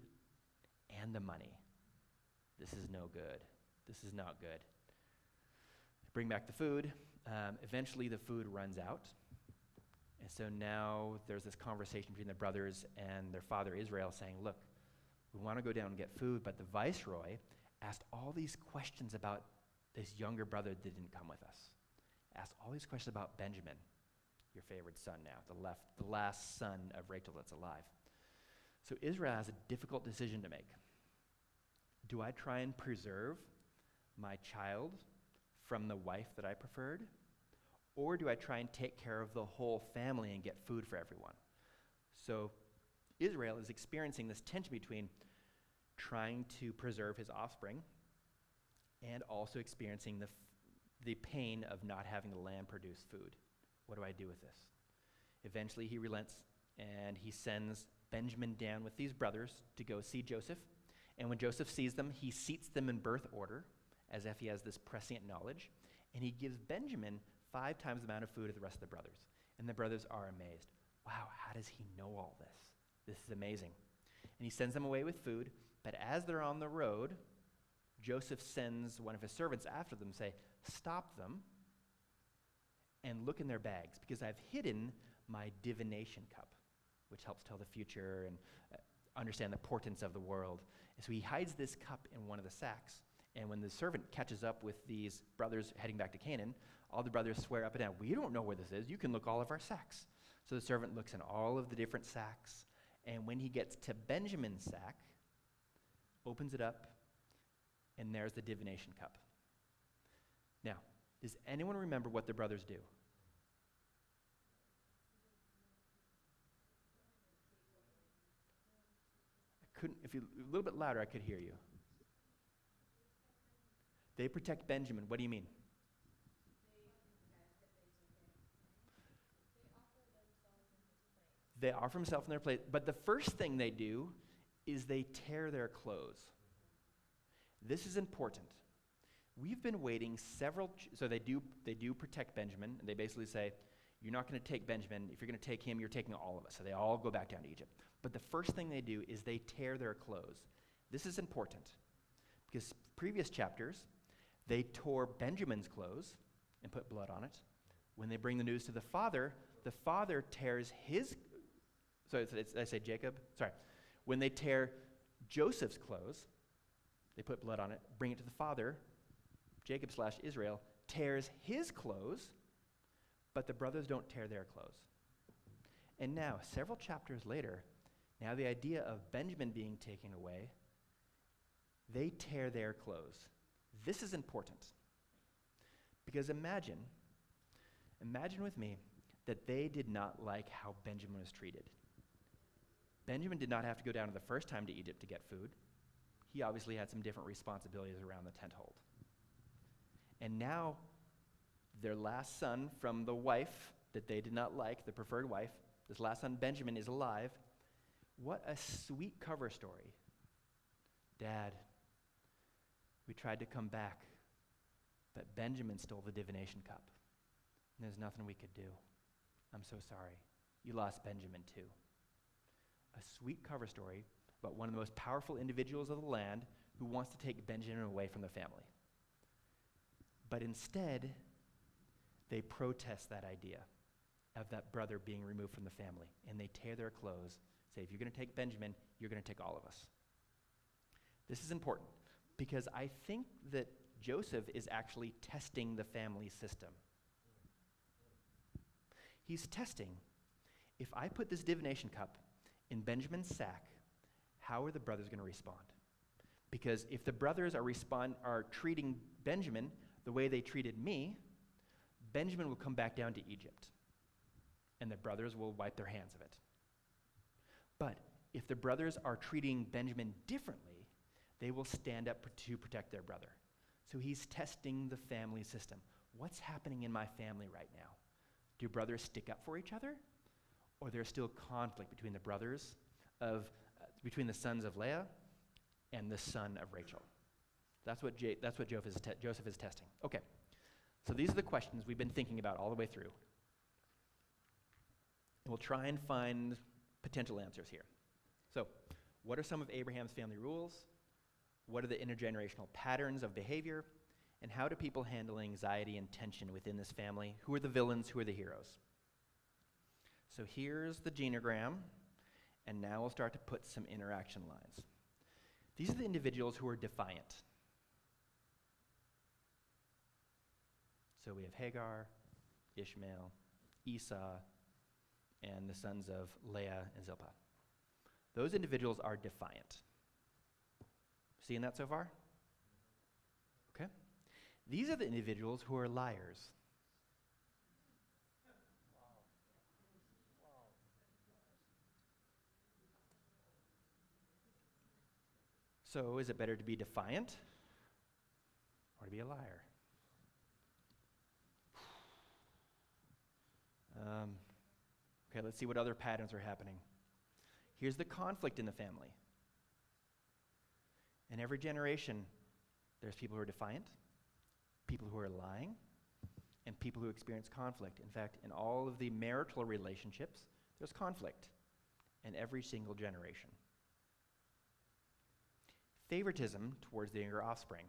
and the money. This is no good. This is not good. Bring back the food. Eventually the food runs out. And so now there's this conversation between the brothers and their father Israel saying, look, we want to go down and get food, but the viceroy asked all these questions about this younger brother that didn't come with us. Asked all these questions about Benjamin, your favorite son now, the last son of Rachel that's alive. So Israel has a difficult decision to make. Do I try and preserve my child from the wife that I preferred? Or do I try and take care of the whole family and get food for everyone? So Israel is experiencing this tension between trying to preserve his offspring and also experiencing the pain of not having the land produce food. What do I do with this? Eventually he relents and he sends Benjamin down with these brothers to go see Joseph. And when Joseph sees them, he seats them in birth order as if he has this prescient knowledge. And he gives Benjamin 5 times the amount of food as the rest of the brothers. And the brothers are amazed. Wow, how does he know all this? This is amazing. And he sends them away with food. But as they're on the road, Joseph sends one of his servants after them, say, stop them and look in their bags, because I've hidden my divination cup, which helps tell the future and understand the portents of the world. And so he hides this cup in one of the sacks. And when the servant catches up with these brothers heading back to Canaan, all the brothers swear up and down, we don't know where this is. You can look all of our sacks. So the servant looks in all of the different sacks. And when he gets to Benjamin's sack, opens it up, and there's the divination cup. Now, does anyone remember what the brothers do? If you a little bit louder, I could hear you. They protect Benjamin. What do you mean? They offer himself in their place. But the first thing they do is they tear their clothes. This is important. We've been waiting so they do protect Benjamin, and they basically say, you're not going to take Benjamin. If you're going to take him, you're taking all of us. So they all go back down to Egypt. But the first thing they do is they tear their clothes. This is important because previous chapters, they tore Benjamin's clothes and put blood on it. When they bring the news to the father tears his, I say Jacob? Sorry. When they tear Joseph's clothes, they put blood on it, bring it to the father, Jacob/Israel, tears his clothes, but the brothers don't tear their clothes. And now, several chapters later, now the idea of Benjamin being taken away, they tear their clothes. This is important. Because imagine with me that they did not like how Benjamin was treated. Benjamin did not have to go down the first time to Egypt to get food. He obviously had some different responsibilities around the tent hold. And now, their last son from the wife that they did not like, the preferred wife, this last son, Benjamin, is alive. What a sweet cover story. Dad, we tried to come back, but Benjamin stole the divination cup. And there's nothing we could do. I'm so sorry. You lost Benjamin too. A sweet cover story about one of the most powerful individuals of the land who wants to take Benjamin away from the family. But instead, they protest that idea of that brother being removed from the family. And they tear their clothes, say, if you're going to take Benjamin, you're going to take all of us. This is important because I think that Joseph is actually testing the family system. He's testing, if I put this divination cup in Benjamin's sack, how are the brothers going to respond? Because if the brothers are treating Benjamin the way they treated me, Benjamin will come back down to Egypt, and the brothers will wipe their hands of it. But if the brothers are treating Benjamin differently, they will stand up to protect their brother. So he's testing the family system. What's happening in my family right now? Do brothers stick up for each other? Or there's still conflict between the brothers between the sons of Leah and the son of Rachel? That's what Joseph is testing. Okay, so these are the questions we've been thinking about all the way through. And we'll try and find potential answers here. So, what are some of Abraham's family rules? What are the intergenerational patterns of behavior? And how do people handle anxiety and tension within this family? Who are the villains? Who are the heroes? So here's the genogram, and now we'll start to put some interaction lines. These are the individuals who are defiant. So we have Hagar, Ishmael, Esau, and the sons of Leah and Zilpah. Those individuals are defiant. Seeing that so far? Okay. These are the individuals who are liars. So is it better to be defiant or to be a liar? Okay, let's see what other patterns are happening. Here's the conflict in the family. In every generation, there's people who are defiant, people who are lying, and people who experience conflict. In fact, in all of the marital relationships, there's conflict in every single generation. Favoritism towards the younger offspring.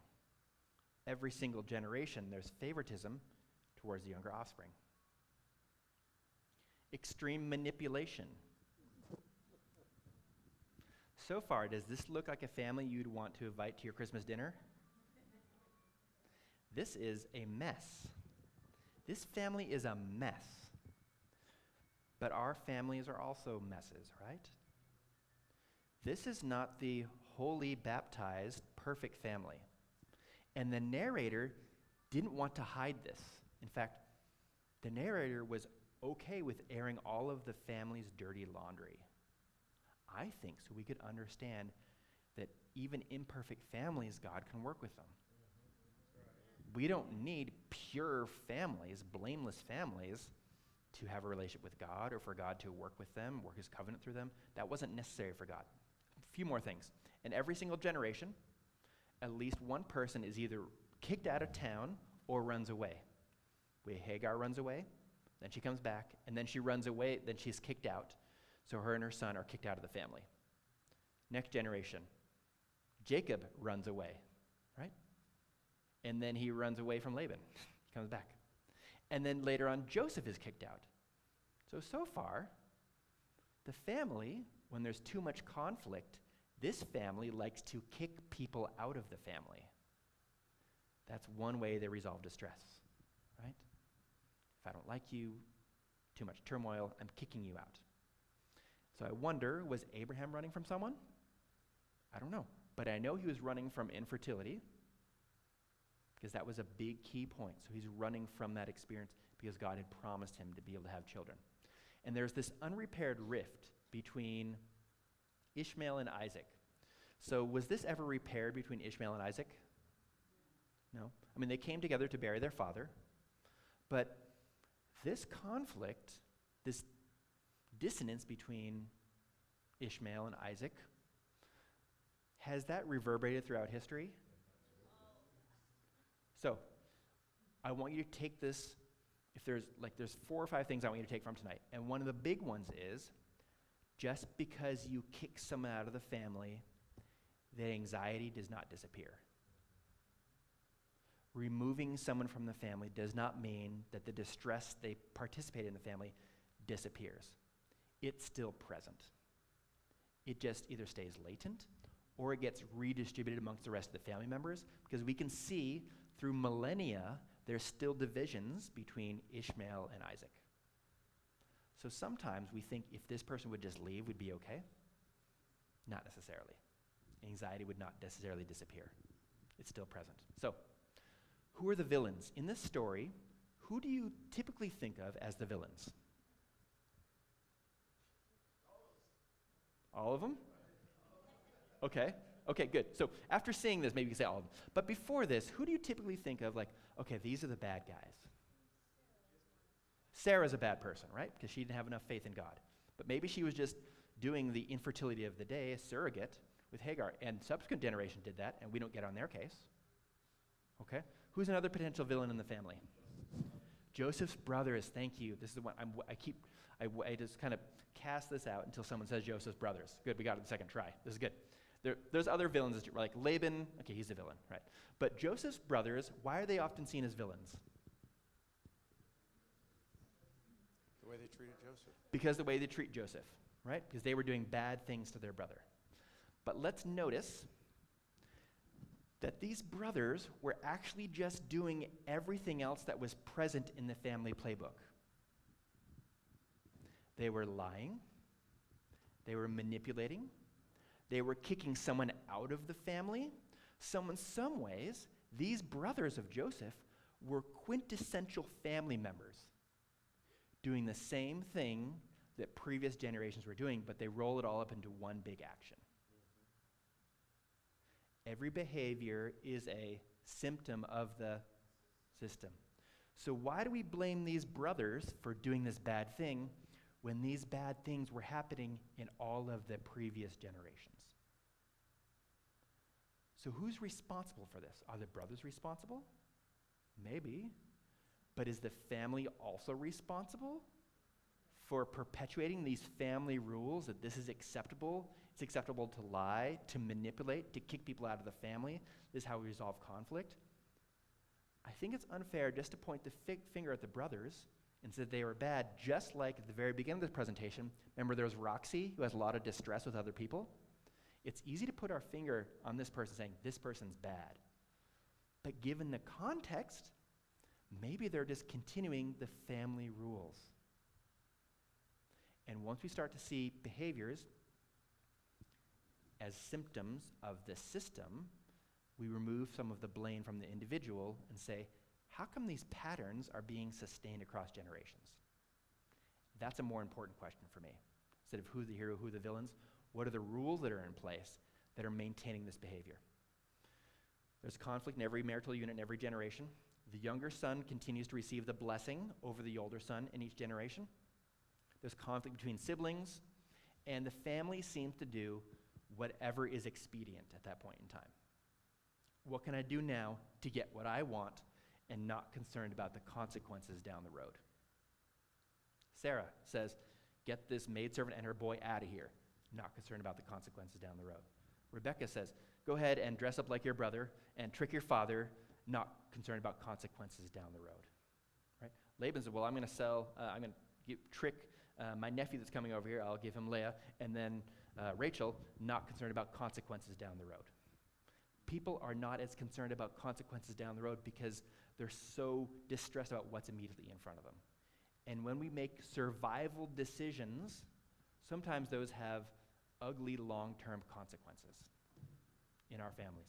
Every single generation, there's favoritism towards the younger offspring. Extreme manipulation. So far, does this look like a family you'd want to invite to your Christmas dinner? This is a mess. This family is a mess. But our families are also messes, right? This is not the holy, baptized, perfect family. And the narrator didn't want to hide this. In fact, the narrator was okay with airing all of the family's dirty laundry. I think so we could understand that even imperfect families, God can work with them. We don't need pure families, blameless families, to have a relationship with God or for God to work with them, work his covenant through them. That wasn't necessary for God. A few more things. In every single generation, at least one person is either kicked out of town or runs away. Hagar runs away, then she comes back, and then she runs away, then she's kicked out. So her and her son are kicked out of the family. Next generation, Jacob runs away, right? And then he runs away from Laban. He comes back. And then later on, Joseph is kicked out. So far, the family, when there's too much conflict, this family likes to kick people out of the family. That's one way they resolve distress, right? If I don't like you, too much turmoil, I'm kicking you out. So I wonder, was Abraham running from someone? I don't know. But I know he was running from infertility, because that was a big key point. So he's running from that experience because God had promised him to be able to have children. And there's this unrepaired rift between Ishmael and Isaac. So was this ever repaired between Ishmael and Isaac? No. I mean, they came together to bury their father. But this conflict, this dissonance between Ishmael and Isaac, has that reverberated throughout history? So, I want you to take this, if there's 4 or 5 things I want you to take from tonight. And one of the big ones is, just because you kick someone out of the family, the anxiety does not disappear. Removing someone from the family does not mean that the distress they participate in the family disappears. It's still present. It just either stays latent or it gets redistributed amongst the rest of the family members, because we can see through millennia there's still divisions between Ishmael and Isaac. So sometimes we think if this person would just leave, we'd be okay. Not necessarily. Anxiety would not necessarily disappear. It's still present. So, who are the villains? In this story, who do you typically think of as the villains? All of them? Okay. Okay, good. So after seeing this, maybe you can say all of them. But before this, who do you typically think of like, okay, these are the bad guys? Sarah's a bad person, right? Because she didn't have enough faith in God. But maybe she was just doing the infertility of the day, a surrogate, with Hagar. And subsequent generation did that, and we don't get on their case. Okay? Who's another potential villain in the family? Joseph's brothers. Thank you. This is the one I just kind of cast this out until someone says Joseph's brothers. Good, we got it the second try. This is good. There's other villains, like Laban. Okay, he's a villain, right? But Joseph's brothers, why are they often seen as villains? The way they treated Joseph. Because the way they treat Joseph, right? Because they were doing bad things to their brother. But let's notice that these brothers were actually just doing everything else that was present in the family playbook. They were lying. They were manipulating. They were kicking someone out of the family. So in some ways, these brothers of Joseph were quintessential family members, doing the same thing that previous generations were doing, but they roll it all up into one big action. Every behavior is a symptom of the system. So why do we blame these brothers for doing this bad thing when these bad things were happening in all of the previous generations? So who's responsible for this? Are the brothers responsible? Maybe. But is the family also responsible for perpetuating these family rules that this is acceptable? It's acceptable to lie, to manipulate, to kick people out of the family. This is how we resolve conflict. I think it's unfair just to point the finger at the brothers and say they were bad, just like at the very beginning of this presentation. Remember, there's Roxy, who has a lot of distress with other people. It's easy to put our finger on this person saying, this person's bad. But given the context, maybe they're just continuing the family rules. And once we start to see behaviors as symptoms of the system, we remove some of the blame from the individual and say, how come these patterns are being sustained across generations? That's a more important question for me. Instead of who's the hero, who are the villains, what are the rules that are in place that are maintaining this behavior? There's conflict in every marital unit in every generation. The younger son continues to receive the blessing over the older son in each generation. There's conflict between siblings, and the family seems to do whatever is expedient at that point in time. What can I do now to get what I want and not concerned about the consequences down the road? Sarah says, get this maidservant and her boy out of here, not concerned about the consequences down the road. Rebecca says, go ahead and dress up like your brother and trick your father, not concerned about consequences down the road. Right? Laban said, well, I'm going to trick my nephew that's coming over here. I'll give him Leah. And then Rachel, not concerned about consequences down the road. People are not as concerned about consequences down the road because they're so distressed about what's immediately in front of them. And when we make survival decisions, sometimes those have ugly long-term consequences in our families.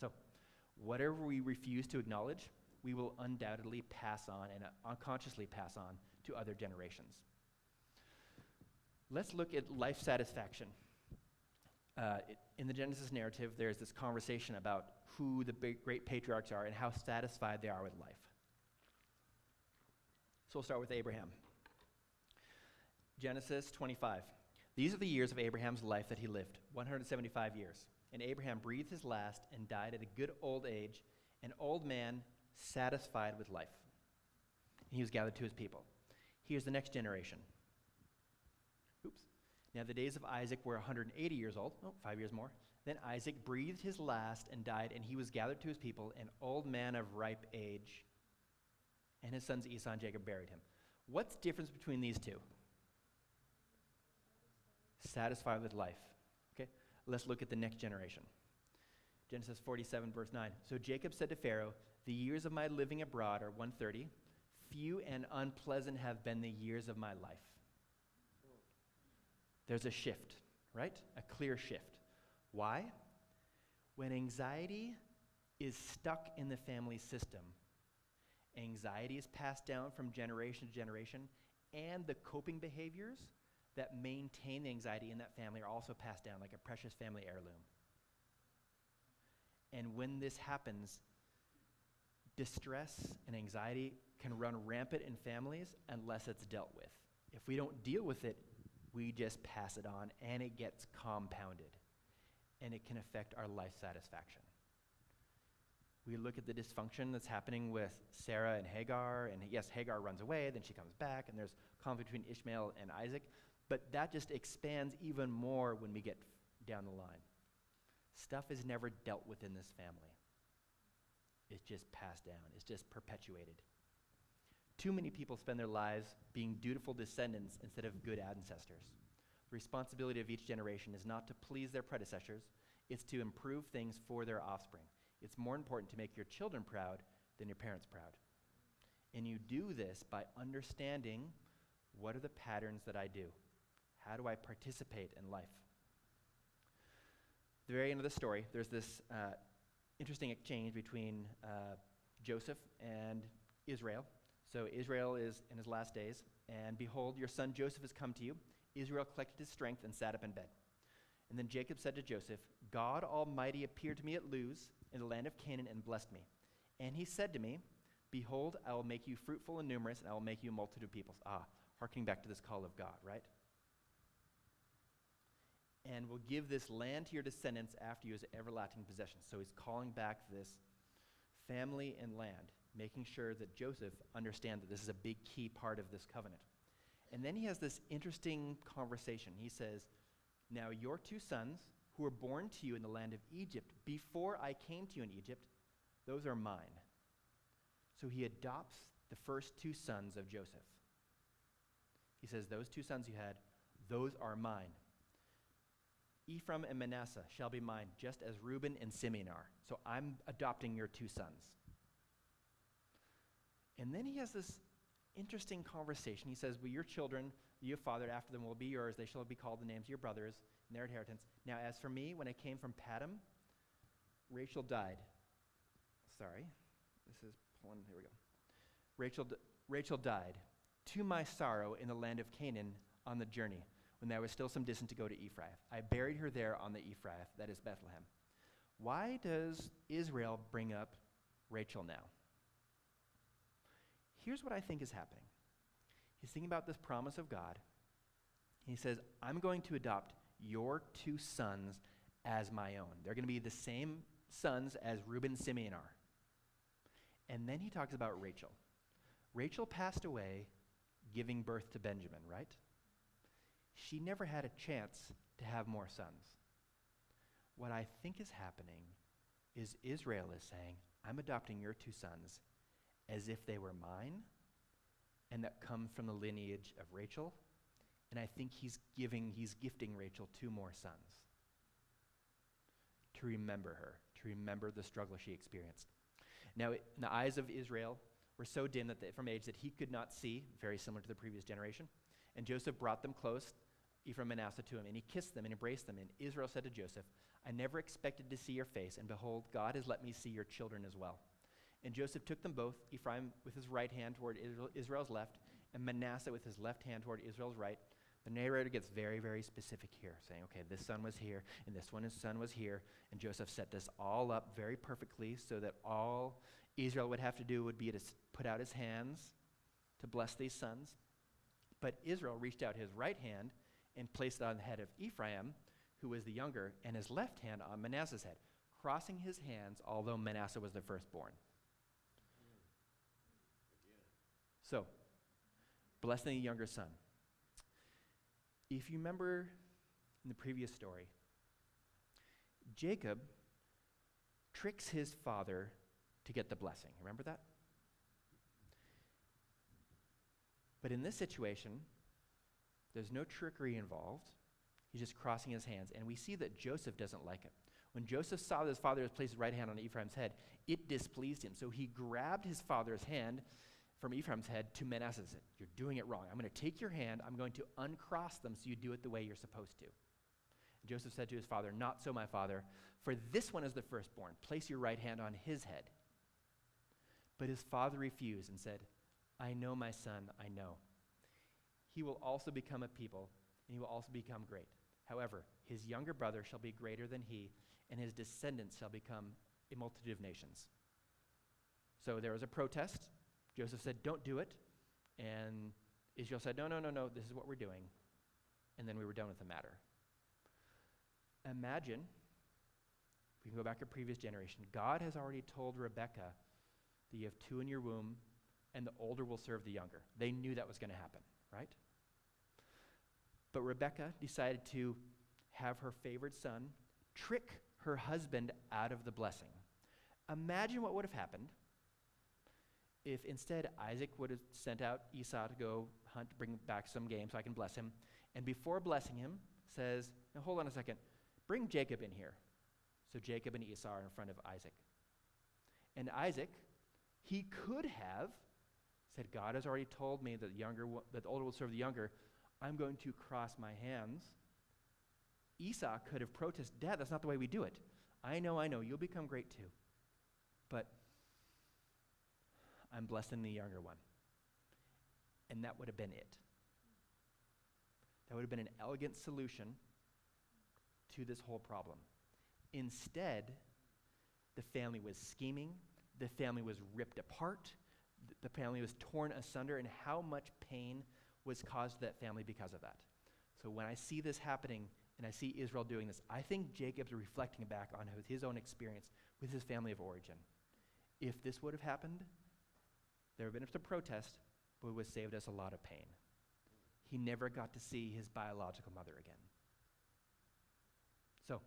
So whatever we refuse to acknowledge, we will undoubtedly pass on and unconsciously pass on to other generations. Let's look at life satisfaction. In the Genesis narrative, there's this conversation about who the great patriarchs are and how satisfied they are with life. So we'll start with Abraham. Genesis 25. These are the years of Abraham's life that he lived, 175 years. And Abraham breathed his last and died at a good old age, an old man satisfied with life. And he was gathered to his people. Here's the next generation. Now the days of Isaac were 180 years old, 5 years more. Then Isaac breathed his last and died, and he was gathered to his people, an old man of ripe age. And his sons Esau and Jacob buried him. What's the difference between these two? Satisfied with life. Okay, let's look at the next generation. Genesis 47, verse 9. So Jacob said to Pharaoh, the years of my living abroad are 130. Few and unpleasant have been the years of my life. There's a shift, right? A clear shift. Why? When anxiety is stuck in the family system, anxiety is passed down from generation to generation, and the coping behaviors that maintain the anxiety in that family are also passed down like a precious family heirloom. And when this happens, distress and anxiety can run rampant in families unless it's dealt with. If we don't deal with it, we just pass it on, and it gets compounded, and it can affect our life satisfaction. We look at the dysfunction that's happening with Sarah and Hagar, and yes, Hagar runs away, then she comes back, and there's conflict between Ishmael and Isaac, but that just expands even more when we get down the line. Stuff is never dealt with in this family. It's just passed down. It's just perpetuated. Too many people spend their lives being dutiful descendants instead of good ancestors. The responsibility of each generation is not to please their predecessors, it's to improve things for their offspring. It's more important to make your children proud than your parents proud. And you do this by understanding, what are the patterns that I do? How do I participate in life? At the very end of the story, there's this interesting exchange between Joseph and Israel. So Israel is in his last days, and behold, your son Joseph has come to you. Israel collected his strength and sat up in bed. And then Jacob said to Joseph, God Almighty appeared to me at Luz in the land of Canaan and blessed me. And he said to me, behold, I will make you fruitful and numerous, and I will make you a multitude of peoples. Hearkening back to this call of God, right? And will give this land to your descendants after you as everlasting possession. So he's calling back this family and land, making sure that Joseph understands that this is a big key part of this covenant. And then he has this interesting conversation. He says, now your 2 sons who were born to you in the land of Egypt before I came to you in Egypt, those are mine. So he adopts the first 2 sons of Joseph. He says, those 2 sons you had, those are mine. Ephraim and Manasseh shall be mine, just as Reuben and Simeon are. So I'm adopting your 2 sons. And then he has this interesting conversation. He says, well, your children, you have fathered after them, will be yours. They shall be called the names of your brothers and their inheritance. Now, as for me, when I came from Padam, Rachel died. Sorry, this is pulling, here we go. Rachel died to my sorrow in the land of Canaan on the journey, when there was still some distance to go to Ephraim. I buried her there on the Ephraim, that is Bethlehem. Why does Israel bring up Rachel now? Here's what I think is happening. He's thinking about this promise of God. He says, I'm going to adopt your 2 sons as my own. They're going to be the same sons as Reuben and Simeon are. And then he talks about Rachel. Rachel passed away giving birth to Benjamin, right? She never had a chance to have more sons. What I think is happening is Israel is saying, I'm adopting your 2 sons as if they were mine and that come from the lineage of Rachel. And I think he's gifting Rachel 2 more sons to remember her, to remember the struggle she experienced. Now, in the eyes of Israel were so dim that from age that he could not see, very similar to the previous generation. And Joseph brought them close, Ephraim and Manasseh, to him, and he kissed them and embraced them. And Israel said to Joseph, I never expected to see your face, and behold, God has let me see your children as well. And Joseph took them both, Ephraim with his right hand toward Israel's left, and Manasseh with his left hand toward Israel's right. The narrator gets very, very specific here, saying, okay, this son was here, and this son was here. And Joseph set this all up very perfectly so that all Israel would have to do would be to put out his hands to bless these sons. But Israel reached out his right hand and placed it on the head of Ephraim, who was the younger, and his left hand on Manasseh's head, crossing his hands, although Manasseh was the firstborn. So, blessing the younger son. If you remember in the previous story, Jacob tricks his father to get the blessing. Remember that? But in this situation, there's no trickery involved. He's just crossing his hands. And we see that Joseph doesn't like it. When Joseph saw that his father had placed his right hand on Ephraim's head, it displeased him. So he grabbed his father's hand from Ephraim's head to Manasseh's head. You're doing it wrong. I'm going to take your hand. I'm going to uncross them so you do it the way you're supposed to. And Joseph said to his father, not so, my father, for this one is the firstborn. Place your right hand on his head. But his father refused and said, I know, my son, I know. He will also become a people, and he will also become great. However, his younger brother shall be greater than he, and his descendants shall become a multitude of nations. So there was a protest. Joseph said, don't do it. And Israel said, no, this is what we're doing. And then we were done with the matter. Imagine, we can go back to previous generation. God has already told Rebekah that you have 2 in your womb, and the older will serve the younger. They knew that was going to happen, right? But Rebekah decided to have her favored son trick her husband out of the blessing. Imagine what would have happened if instead Isaac would have sent out Esau to go hunt, bring back some game so I can bless him, and before blessing him says, now hold on a second, bring Jacob in here. So Jacob and Esau are in front of Isaac. And Isaac, he could have said, God has already told me that the older will serve the younger. I'm going to cross my hands. Esau could have protested, Dad, that's not the way we do it. I know, you'll become great too. but I'm blessed in the younger one. And that would have been it. That would have been an elegant solution to this whole problem. Instead, the family was scheming, the family was ripped apart, the family was torn asunder, and how much pain was caused to that family because of that. So when I see this happening and I see Israel doing this, I think Jacob's reflecting back on his own experience with his family of origin. If this would have happened, there would have been some protest, but it would have saved us a lot of pain. He never got to see his biological mother again. So,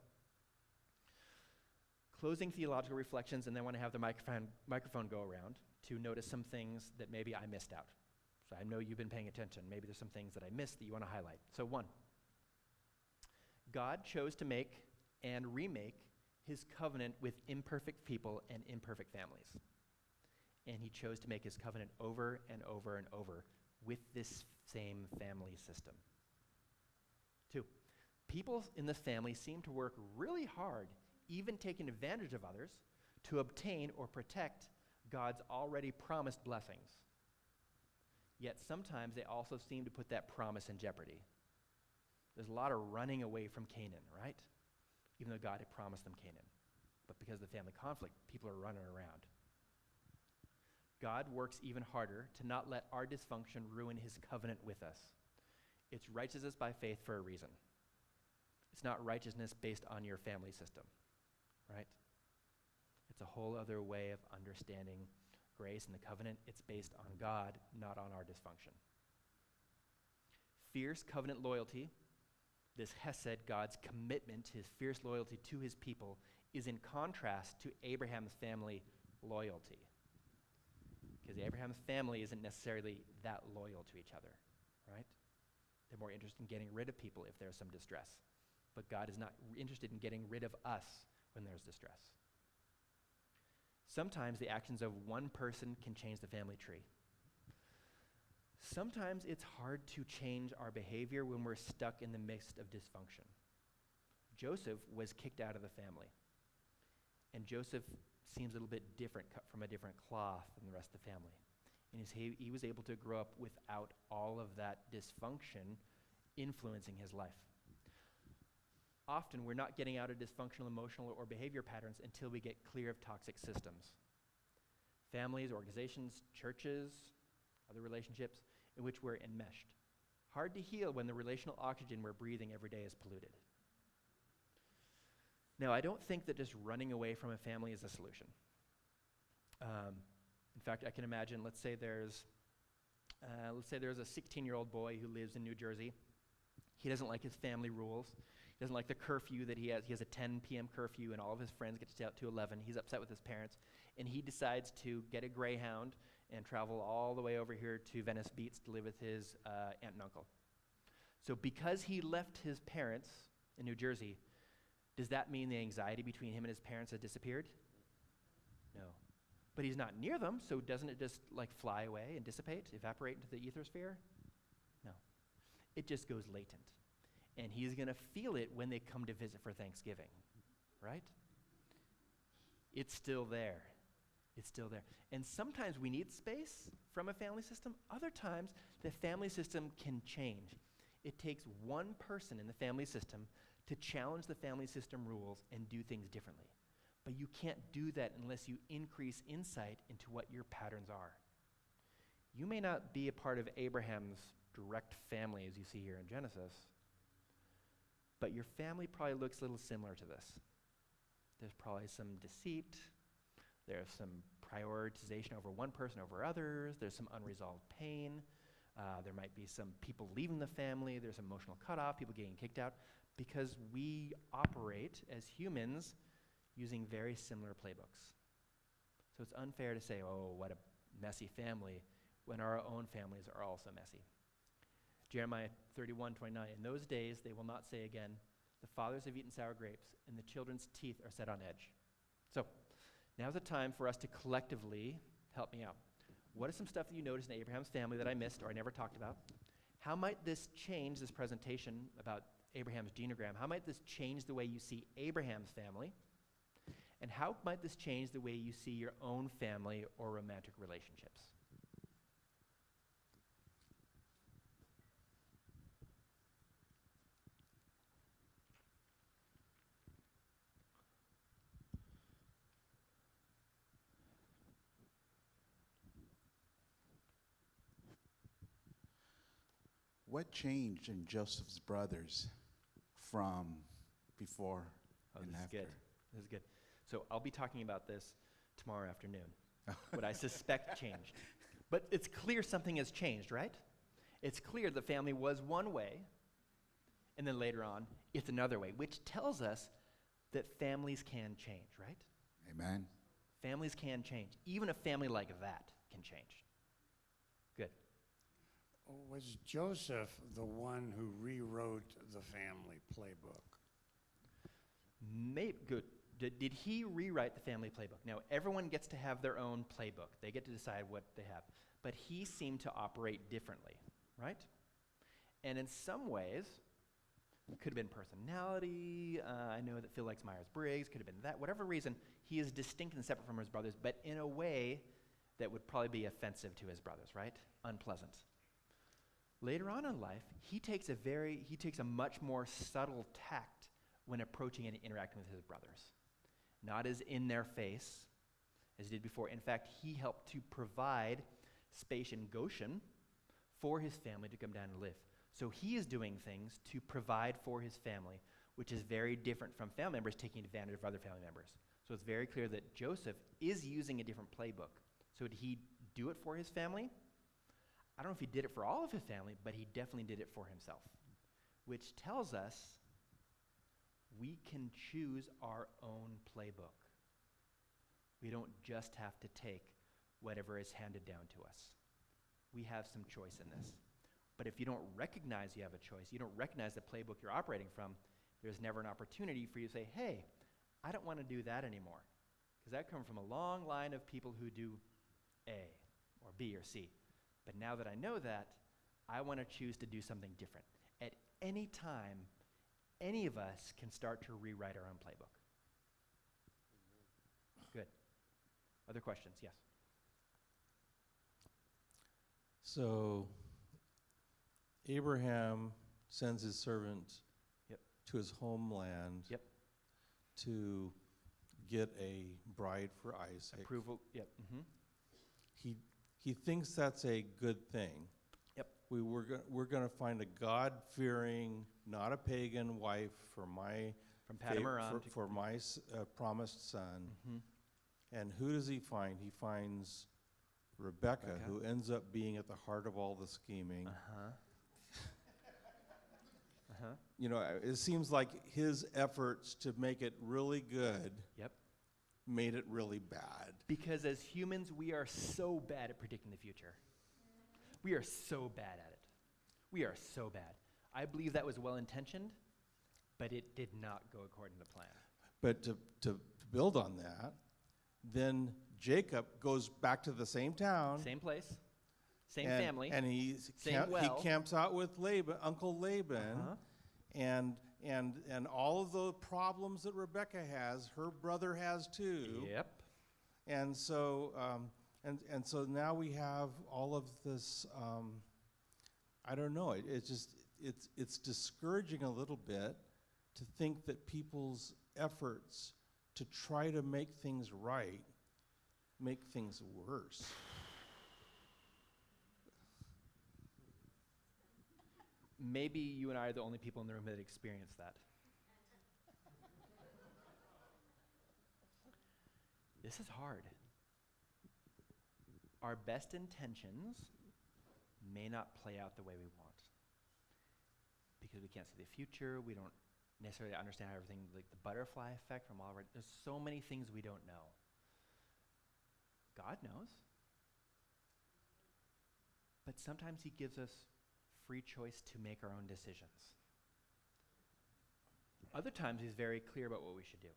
closing theological reflections, and then I want to have the microphone go around to notice some things that maybe I missed out. So I know you've been paying attention. Maybe there's some things that I missed that you want to highlight. So 1, God chose to make and remake his covenant with imperfect people and imperfect families. And he chose to make his covenant over and over and over with this same family system. 2, people in the family seem to work really hard, even taking advantage of others, to obtain or protect God's already promised blessings. Yet sometimes they also seem to put that promise in jeopardy. There's a lot of running away from Canaan, right? Even though God had promised them Canaan. But because of the family conflict, people are running around. God works even harder to not let our dysfunction ruin his covenant with us. It's righteousness by faith for a reason. It's not righteousness based on your family system, right? It's a whole other way of understanding grace and the covenant. It's based on God, not on our dysfunction. Fierce covenant loyalty, this hesed, God's commitment, his fierce loyalty to his people, is in contrast to Abraham's family loyalty. Because Abraham's family isn't necessarily that loyal to each other, right? They're more interested in getting rid of people if there's some distress. But God is not interested in getting rid of us when there's distress. Sometimes the actions of one person can change the family tree. Sometimes it's hard to change our behavior when we're stuck in the midst of dysfunction. Joseph was kicked out of the family. And Joseph seems a little bit different, cut from a different cloth than the rest of the family. And he was able to grow up without all of that dysfunction influencing his life. Often we're not getting out of dysfunctional emotional or behavior patterns until we get clear of toxic systems. Families, organizations, churches, other relationships in which we're enmeshed. Hard to heal when the relational oxygen we're breathing every day is polluted. Now, I don't think that just running away from a family is a solution. In fact, I can imagine, let's say there's a 16-year-old boy who lives in New Jersey. He doesn't like his family rules. He doesn't like the curfew that he has. He has a 10 p.m. curfew, and all of his friends get to stay out to 11. He's upset with his parents, and he decides to get a Greyhound and travel all the way over here to Venice Beach to live with his aunt and uncle. So because he left his parents in New Jersey, does that mean the anxiety between him and his parents has disappeared? No. But he's not near them, so doesn't it just like fly away and dissipate, evaporate into the ethersphere? No. It just goes latent. And he's going to feel it when they come to visit for Thanksgiving, right? It's still there. It's still there. And sometimes we need space from a family system. Other times, the family system can change. It takes one person in the family system to challenge the family system rules and do things differently. But you can't do that unless you increase insight into what your patterns are. You may not be a part of Abraham's direct family as you see here in Genesis, but your family probably looks a little similar to this. There's probably some deceit. There's some prioritization over one person over others. There's some unresolved pain. There might be some people leaving the family. There's emotional cutoff, people getting kicked out, because we operate as humans using very similar playbooks. So it's unfair to say, oh, what a messy family, when our own families are also messy. Jeremiah 31:29, in those days they will not say again, the fathers have eaten sour grapes, and the children's teeth are set on edge. So now's the time for us to collectively help me out. What is some stuff that you noticed in Abraham's family that I missed or I never talked about? How might this change this presentation about Abraham's genogram? How might this change the way you see Abraham's family? And how might this change the way you see your own family or romantic relationships? What changed in Joseph's brothers from before and This is after? good. This is good. So I'll be talking about this tomorrow afternoon, what I suspect changed. But it's clear something has changed, right? It's clear the family was one way, and then later on, it's another way, which tells us that families can change, right? Amen. Families can change. Even a family like that can change. Good. Was Joseph the one who rewrote the family playbook? Good. Did he rewrite the family playbook? Now, everyone gets to have their own playbook. They get to decide what they have. But he seemed to operate differently, right? And in some ways, it could have been personality. I know that Phil likes Myers-Briggs. Could have been that. Whatever reason, he is distinct and separate from his brothers, but in a way that would probably be offensive to his brothers, right? Unpleasant. Later on in life, he takes a much more subtle tact when approaching and interacting with his brothers. Not as in their face as he did before. In fact, he helped to provide space in Goshen for his family to come down and live. So he is doing things to provide for his family, which is very different from family members taking advantage of other family members. So it's very clear that Joseph is using a different playbook. So did he do it for his family? I don't know if he did it for all of his family, but he definitely did it for himself, which tells us we can choose our own playbook. We don't just have to take whatever is handed down to us. We have some choice in this. But if you don't recognize you have a choice, you don't recognize the playbook you're operating from, there's never an opportunity for you to say, hey, I don't want to do that anymore. Because that comes from a long line of people who do A or B or C. But now that I know that, I want to choose to do something different. At any time, any of us can start to rewrite our own playbook. Good. Other questions? Yes. So Abraham sends his servant Yep. to his homeland Yep. to get a bride for Isaac. Approval. Yep. Mm-hmm. He thinks that's a good thing. Yep. We're going to find a God-fearing, not a pagan wife for my From Padamaran to for my promised son. Mhm. And who does he find? He finds Rebecca, Rebecca. who ends up being at the heart of all the scheming. Uh-huh. Uh-huh. You know, it seems like his efforts to make it really good Yep. made it really bad. Because as humans, we are so bad at predicting the future. We are so bad at it. We are so bad. I believe that was well-intentioned, but it did not go according to plan. But to build on that, then Jacob goes back to the same town. Same place, same and, family. And he camps out with Uncle Laban. Uh-huh. And all of the problems that Rebecca has, her brother has too. Yep. And so and so now we have all of this. I don't know. It's discouraging a little bit to think that people's efforts to try to make things right make things worse. Maybe you and I are the only people in the room that experience that. This is hard. Our best intentions may not play out the way we want. Because we can't see the future, we don't necessarily understand how everything, like the butterfly effect from all of our, there's so many things we don't know. God knows. But sometimes he gives us free choice to make our own decisions. Other times he's very clear about what we should do.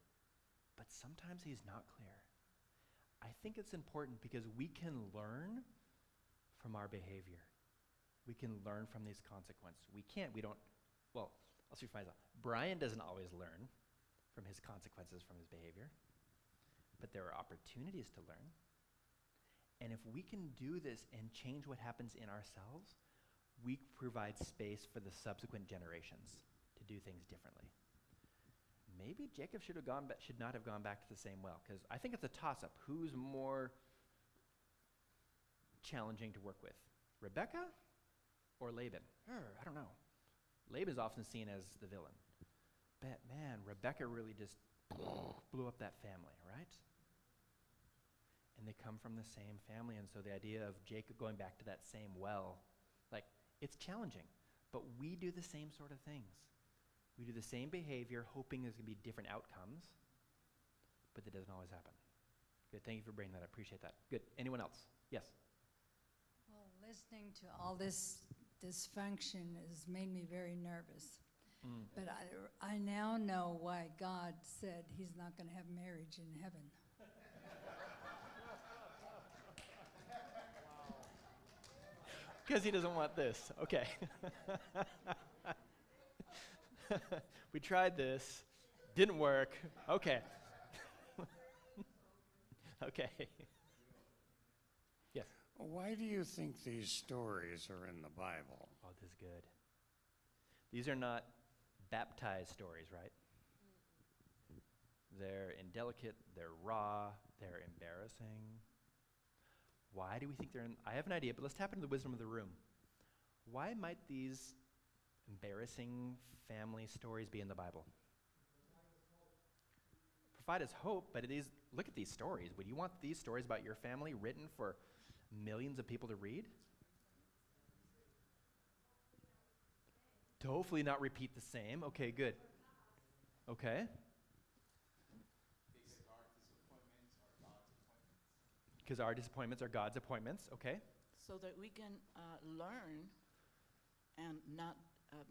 But sometimes he's not clear. I think it's important because we can learn from our behavior. We can learn from these consequences. I'll speak for myself. Brian doesn't always learn from his consequences from his behavior. but there are opportunities to learn. And if we can do this and change what happens in ourselves, we provide space for the subsequent generations to do things differently. Maybe Jacob should not have gone back to the same well, because I think it's a toss-up. Who's more challenging to work with, Rebecca or Laban? I don't know. Laban's often seen as the villain. But man, Rebecca really just blew up that family, right? And they come from the same family, and so the idea of Jacob going back to that same well, like, it's challenging, but we do the same sort of things. We do the same behavior, hoping there's going to be different outcomes, but that doesn't always happen. Good, thank you for bringing that up. Appreciate that. Good. Anyone else? Yes. Well, listening to all this dysfunction has made me very nervous. But I now know why God said he's not going to have marriage in heaven. Because he doesn't want this. Okay. We tried this. Didn't work. Okay. Okay. Yes. Why do you think these stories are in the Bible? Oh, this is good. These are not baptized stories, right? They're indelicate, they're raw, they're embarrassing. Why do we think they're in? I have an idea, but let's tap into the wisdom of the room. Why might these embarrassing family stories be in the Bible? Provide us hope, but look at these stories. Would you want these stories about your family written for millions of people to read? To hopefully not repeat the same. Okay, good. Okay. Because our disappointments are God's appointments. Okay. So that we can learn and not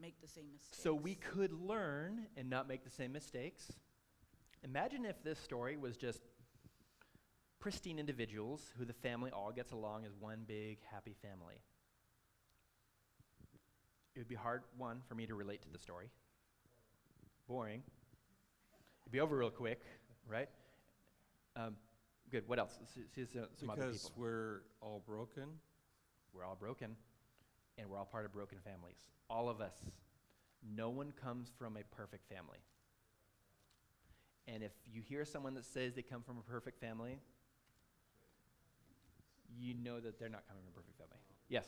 make the same mistakes. So we could learn and not make the same mistakes. Imagine if this story was just pristine individuals who the family all gets along as one big happy family. It would be hard, one, for me to relate to the story. Boring. It'd be over real quick, right? Good. What else? Let's see some other people. Because we're all broken. We're all broken, and we're all part of broken families. All of us. No one comes from a perfect family. And if you hear someone that says they come from a perfect family, you know that they're not coming from a perfect family. Yes?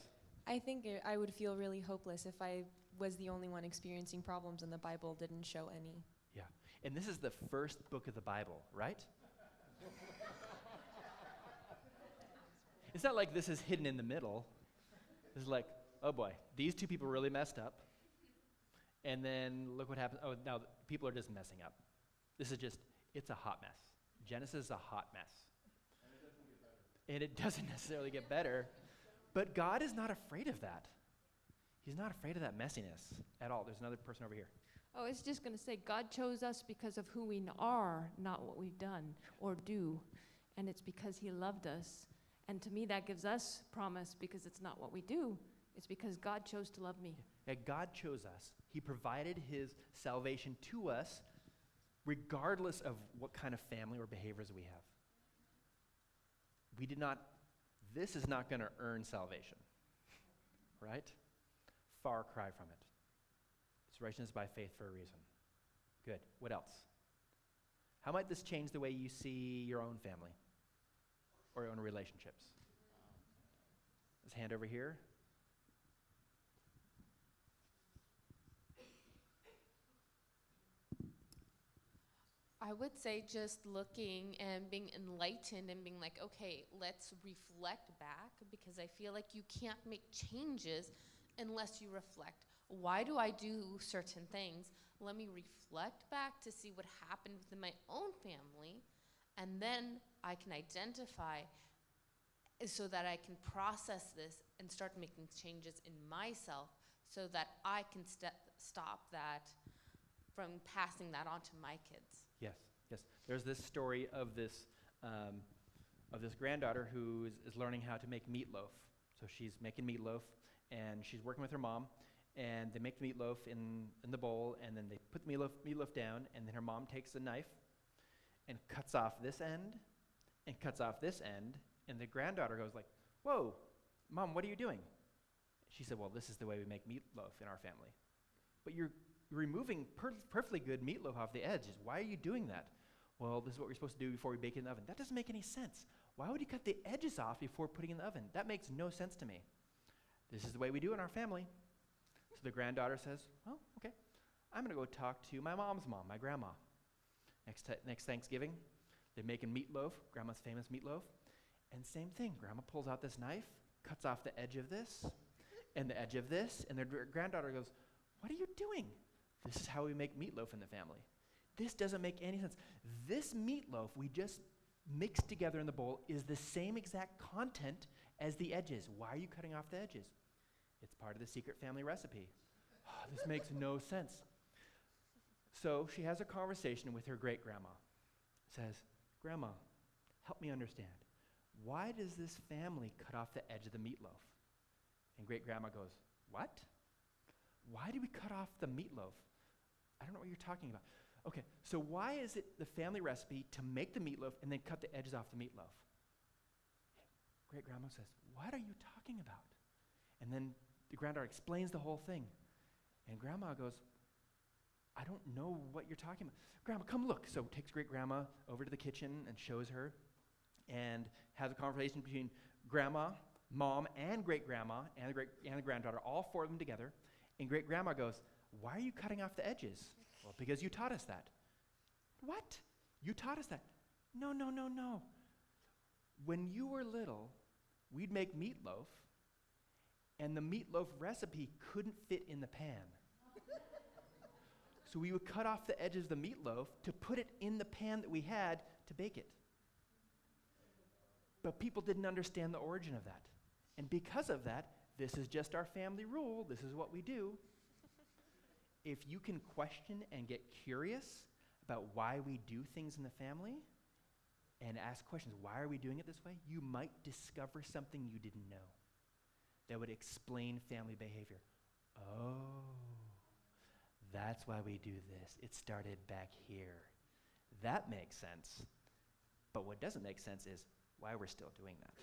I think I would feel really hopeless if I was the only one experiencing problems and the Bible didn't show any. Yeah. And this is the first book of the Bible, right? It's not like this is hidden in the middle. It's like, oh boy, these two people really messed up. And then look what happens. Oh, now people are just messing up. This is just, it's a hot mess. Genesis is a hot mess. And it doesn't necessarily get better. But God is not afraid of that. He's not afraid of that messiness at all. There's another person over here. Oh, it's just going to say God chose us because of who we are, not what we've done or do. And it's because he loved us. And to me, that gives us promise because it's not what we do. It's because God chose to love me. Yeah, God chose us. He provided his salvation to us regardless of what kind of family or behaviors we have. This is not going to earn salvation, right? Far cry from it. It's righteousness by faith for a reason. Good. What else? How might this change the way you see your own family or your own relationships? This hand over here. I would say just looking and being enlightened and being like, okay, let's reflect back, because I feel like you can't make changes unless you reflect. Why do I do certain things? Let me reflect back to see what happened within my own family, and then I can identify so that I can process this and start making changes in myself so that I can stop that from passing that on to my kids. Yes, yes. There's this story of this granddaughter who is learning how to make meatloaf. So she's making meatloaf, and she's working with her mom, and they make the meatloaf in the bowl, and then they put the meatloaf down, and then her mom takes a knife, and cuts off this end and cuts off this end, and the granddaughter goes like, whoa, Mom, what are you doing? She said, well, this is the way we make meatloaf in our family. But you're removing perfectly good meatloaf off the edges. Why are you doing that? Well, this is what we're supposed to do before we bake it in the oven. That doesn't make any sense. Why would you cut the edges off before putting it in the oven? That makes no sense to me. This is the way we do it in our family. So the granddaughter says, well, okay, I'm going to go talk to my mom's mom, my grandma. Next Thanksgiving, they're making meatloaf, Grandma's famous meatloaf. And same thing, Grandma pulls out this knife, cuts off the edge of this, and the edge of this, and their granddaughter goes, what are you doing? This is how we make meatloaf in the family. This doesn't make any sense. This meatloaf we just mixed together in the bowl is the same exact content as the edges. Why are you cutting off the edges? It's part of the secret family recipe. This makes no sense. So she has a conversation with her great-grandma. Says, Grandma, help me understand. Why does this family cut off the edge of the meatloaf? And great-grandma goes, what? Why do we cut off the meatloaf? I don't know what you're talking about. Okay, so why is it the family recipe to make the meatloaf and then cut the edges off the meatloaf? Great-grandma says, what are you talking about? And then the granddaughter explains the whole thing. And Grandma goes, I don't know what you're talking about. Grandma, come look. So takes great-grandma over to the kitchen and shows her and has a conversation between Grandma, Mom, and great-grandma and the granddaughter, all four of them together. And great-grandma goes, why are you cutting off the edges? Well, because you taught us that. What? You taught us that? No. When you were little, we'd make meatloaf, and the meatloaf recipe couldn't fit in the pan. So we would cut off the edges of the meatloaf to put it in the pan that we had to bake it. But people didn't understand the origin of that. And because of that, this is just our family rule. This is what we do. If you can question and get curious about why we do things in the family and ask questions, why are we doing it this way? You might discover something you didn't know that would explain family behavior. Oh, that's why we do this. It started back here. That makes sense. But what doesn't make sense is why we're still doing that.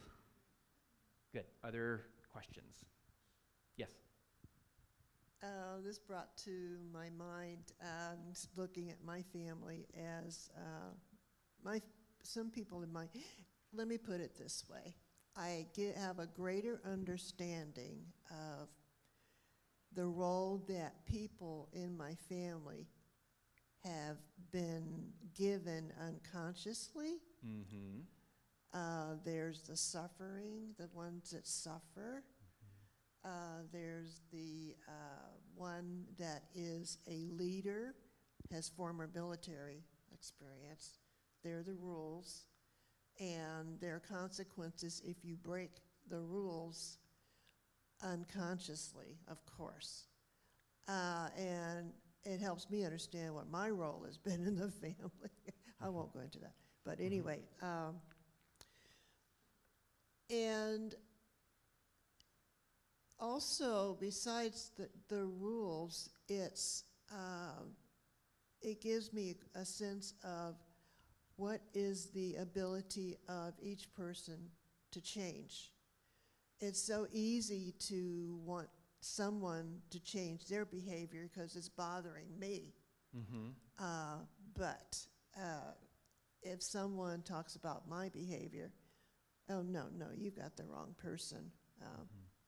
Good. Other questions? Yes. This brought to my mind, looking at my family as some people in my, let me put it this way. I have a greater understanding of the role that people in my family have been given unconsciously. Mm-hmm. There's the suffering, the ones that suffer. There's the one that is a leader, has former military experience. They're the rules, and there are consequences if you break the rules unconsciously, of course. And it helps me understand what my role has been in the family. I won't go into that. But anyway, and also, besides the rules, it gives me a sense of what is the ability of each person to change. It's so easy to want someone to change their behavior because it's bothering me. Mm-hmm. But if someone talks about my behavior, oh, no, you've got the wrong person.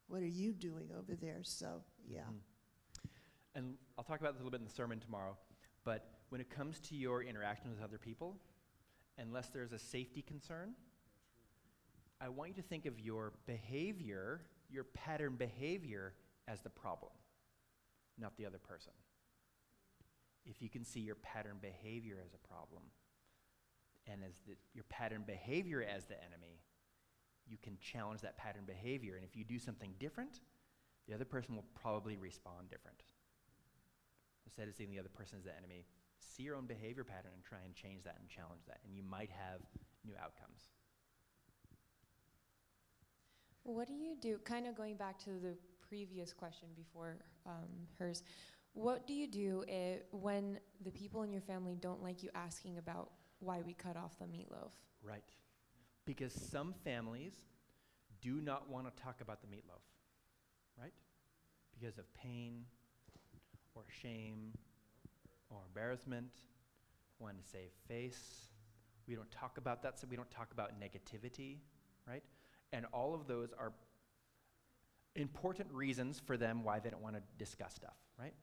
What are you doing over there? So, yeah. Mm-hmm. And I'll talk about this a little bit in the sermon tomorrow, but when it comes to your interaction with other people, unless there's a safety concern, I want you to think of your behavior, your pattern behavior, as the problem, not the other person. If you can see your pattern behavior as a problem, and as your pattern behavior as the enemy, you can challenge that pattern behavior. And if you do something different, the other person will probably respond different. Instead of seeing the other person as the enemy, see your own behavior pattern and try and change that and challenge that, and you might have new outcomes. What do you do, kind of going back to the previous question before hers, what do you do when the people in your family don't like you asking about why we cut off the meatloaf. Right. Because some families do not want to talk about the meatloaf, right? Because of pain or shame or embarrassment, wanting to save face. We don't talk about that, so we don't talk about negativity, right? And all of those are important reasons for them why they don't want to discuss stuff, right?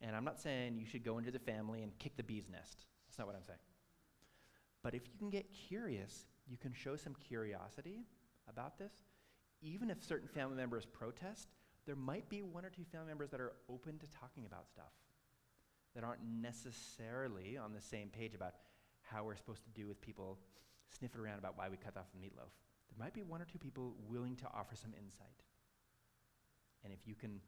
And I'm not saying you should go into the family and kick the bee's nest. That's not what I'm saying. But if you can get curious, you can show some curiosity about this. Even if certain family members protest, there might be one or two family members that are open to talking about stuff, that aren't necessarily on the same page about how we're supposed to do with people sniffing around about why we cut off the meatloaf. There might be one or two people willing to offer some insight. And if you can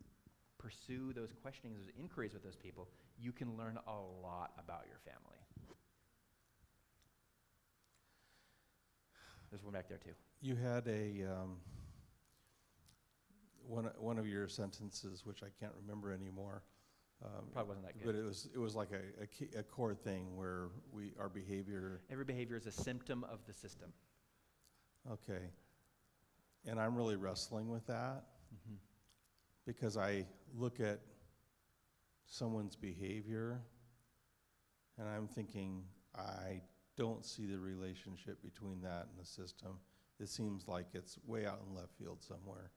pursue those questionings, those inquiries with those people, you can learn a lot about your family. There's one back there too. You had a one of your sentences, which I can't remember anymore. Probably wasn't that good. But it was like a core thing where our behavior. Every behavior is a symptom of the system. Okay, and I'm really wrestling with that because I look at someone's behavior, and I'm thinking I don't see the relationship between that and the system. It seems like it's way out in left field somewhere.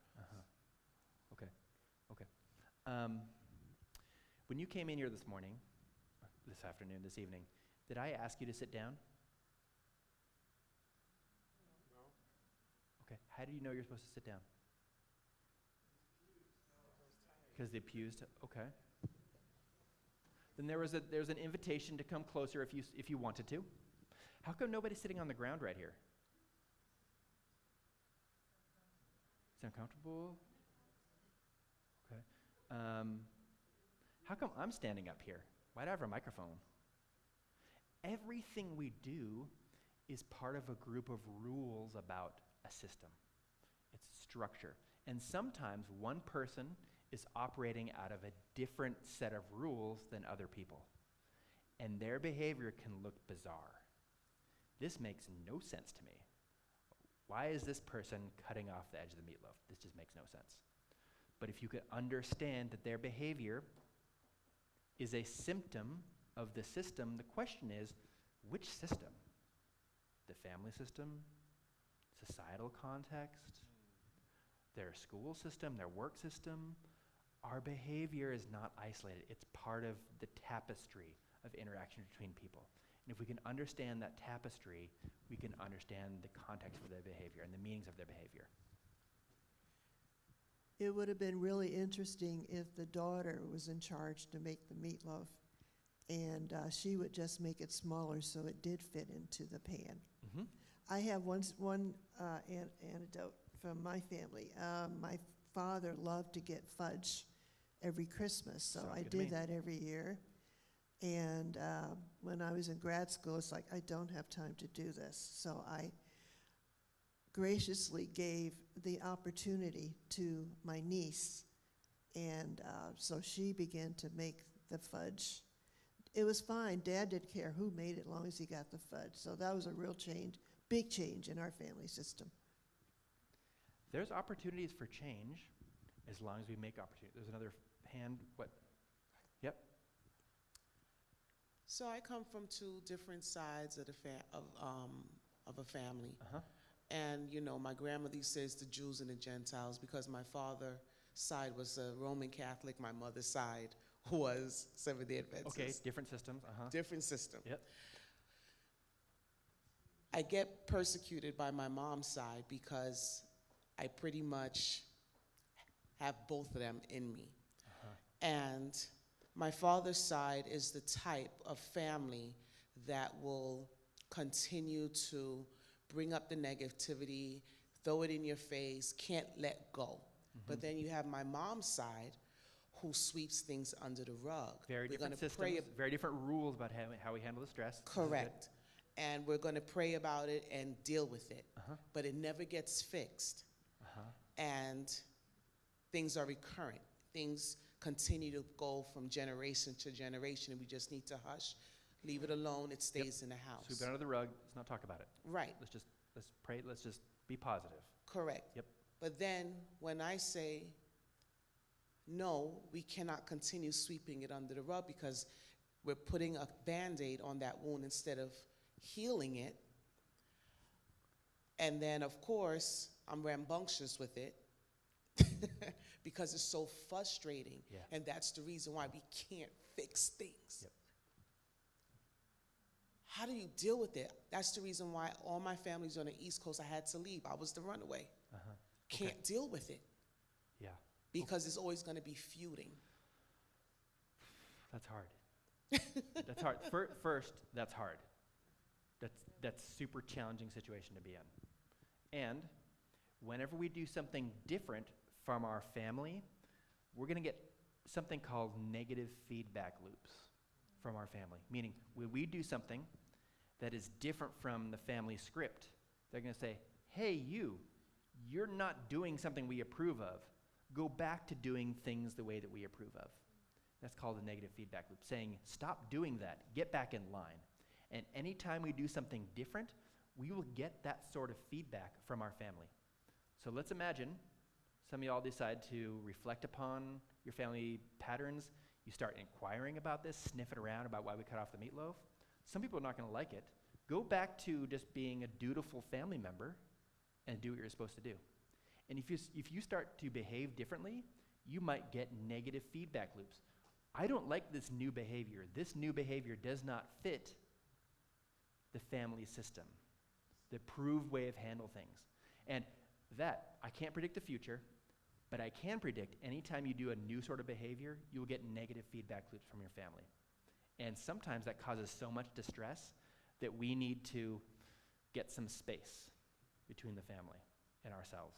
Okay. When you came in here this morning, this afternoon, this evening, did I ask you to sit down? No. Okay. How do you know you're supposed to sit down? Because the pews. Okay. Then there's an invitation to come closer if you wanted to. How come nobody's sitting on the ground right here? Is it uncomfortable? Okay. How come I'm standing up here? Why do I have a microphone? Everything we do is part of a group of rules about a system. It's structure. And sometimes one person is operating out of a different set of rules than other people. And their behavior can look bizarre. This makes no sense to me. Why is this person cutting off the edge of the meatloaf? This just makes no sense. But if you could understand that their behavior is a symptom of the system, the question is, which system? The family system? Societal context? Their school system? Their work system? Our behavior is not isolated. It's part of the tapestry of interaction between people. And if we can understand that tapestry, we can understand the context for their behavior and the meanings of their behavior. It would have been really interesting if the daughter was in charge to make the meatloaf, and she would just make it smaller so it did fit into the pan. Mm-hmm. I have one anecdote from my family. My father loved to get fudge every Christmas, so Sounds I good to me. did that every year. And when I was in grad school, it's like, I don't have time to do this. So I graciously gave the opportunity to my niece. And so she began to make the fudge. It was fine. Dad didn't care who made it as long as he got the fudge. So that was a real change, big change in our family system. There's opportunities for change as long as we make opportunities. There's another hand. What? Yep. So I come from two different sides of a family. Uh-huh. And, you know, my grandmother says the Jews and the Gentiles because my father's side was a Roman Catholic, my mother's side was Seventh-day Adventist. Okay, different systems. Uh-huh. Different system. Yep. I get persecuted by my mom's side because I pretty much have both of them in me. Uh-huh. And my father's side is the type of family that will continue to bring up the negativity, throw it in your face, can't let go. Mm-hmm. But then you have my mom's side who sweeps things under the rug. Very different systems, very different rules about how we handle the stress. Correct. And we're going to pray about it and deal with it. Uh-huh. But it never gets fixed. Uh-huh. And things are recurrent. Things continue to go from generation to generation, and we just need to hush, leave it alone, it stays in the house. Sweep it under the rug. Let's not talk about it. Right, Let's pray. Let's just be positive. correct. Yep. But then when I say, no, we cannot continue sweeping it under the rug because we're putting a Band-Aid on that wound instead of healing it. And then, of course, I'm rambunctious with it because it's so frustrating. Yeah. And that's the reason why we can't fix things. Yep. How do you deal with it? That's the reason why all my family's on the East Coast, I had to leave. I was the runaway. Uh-huh. Can't deal with it Yeah. because it's always going to be feuding. That's hard. That's hard. First, that's hard. That's super challenging situation to be in. And whenever we do something different from our family, we're going to get something called negative feedback loops from our family. Meaning, when we do something that is different from the family script, they're going to say, hey, you're not doing something we approve of. Go back to doing things the way that we approve of. That's called a negative feedback loop, saying, stop doing that, get back in line. And anytime we do something different, we will get that sort of feedback from our family. So let's imagine some of y'all decide to reflect upon your family patterns. You start inquiring about this, sniffing around about why we cut off the meatloaf. Some people are not going to like it. Go back to just being a dutiful family member and do what you're supposed to do. And if you start to behave differently, you might get negative feedback loops. I don't like this new behavior. This new behavior does not fit the family system, the approved way of handle things. And that, I can't predict the future, but I can predict anytime you do a new sort of behavior, you will get negative feedback loops from your family. And sometimes that causes so much distress that we need to get some space between the family and ourselves.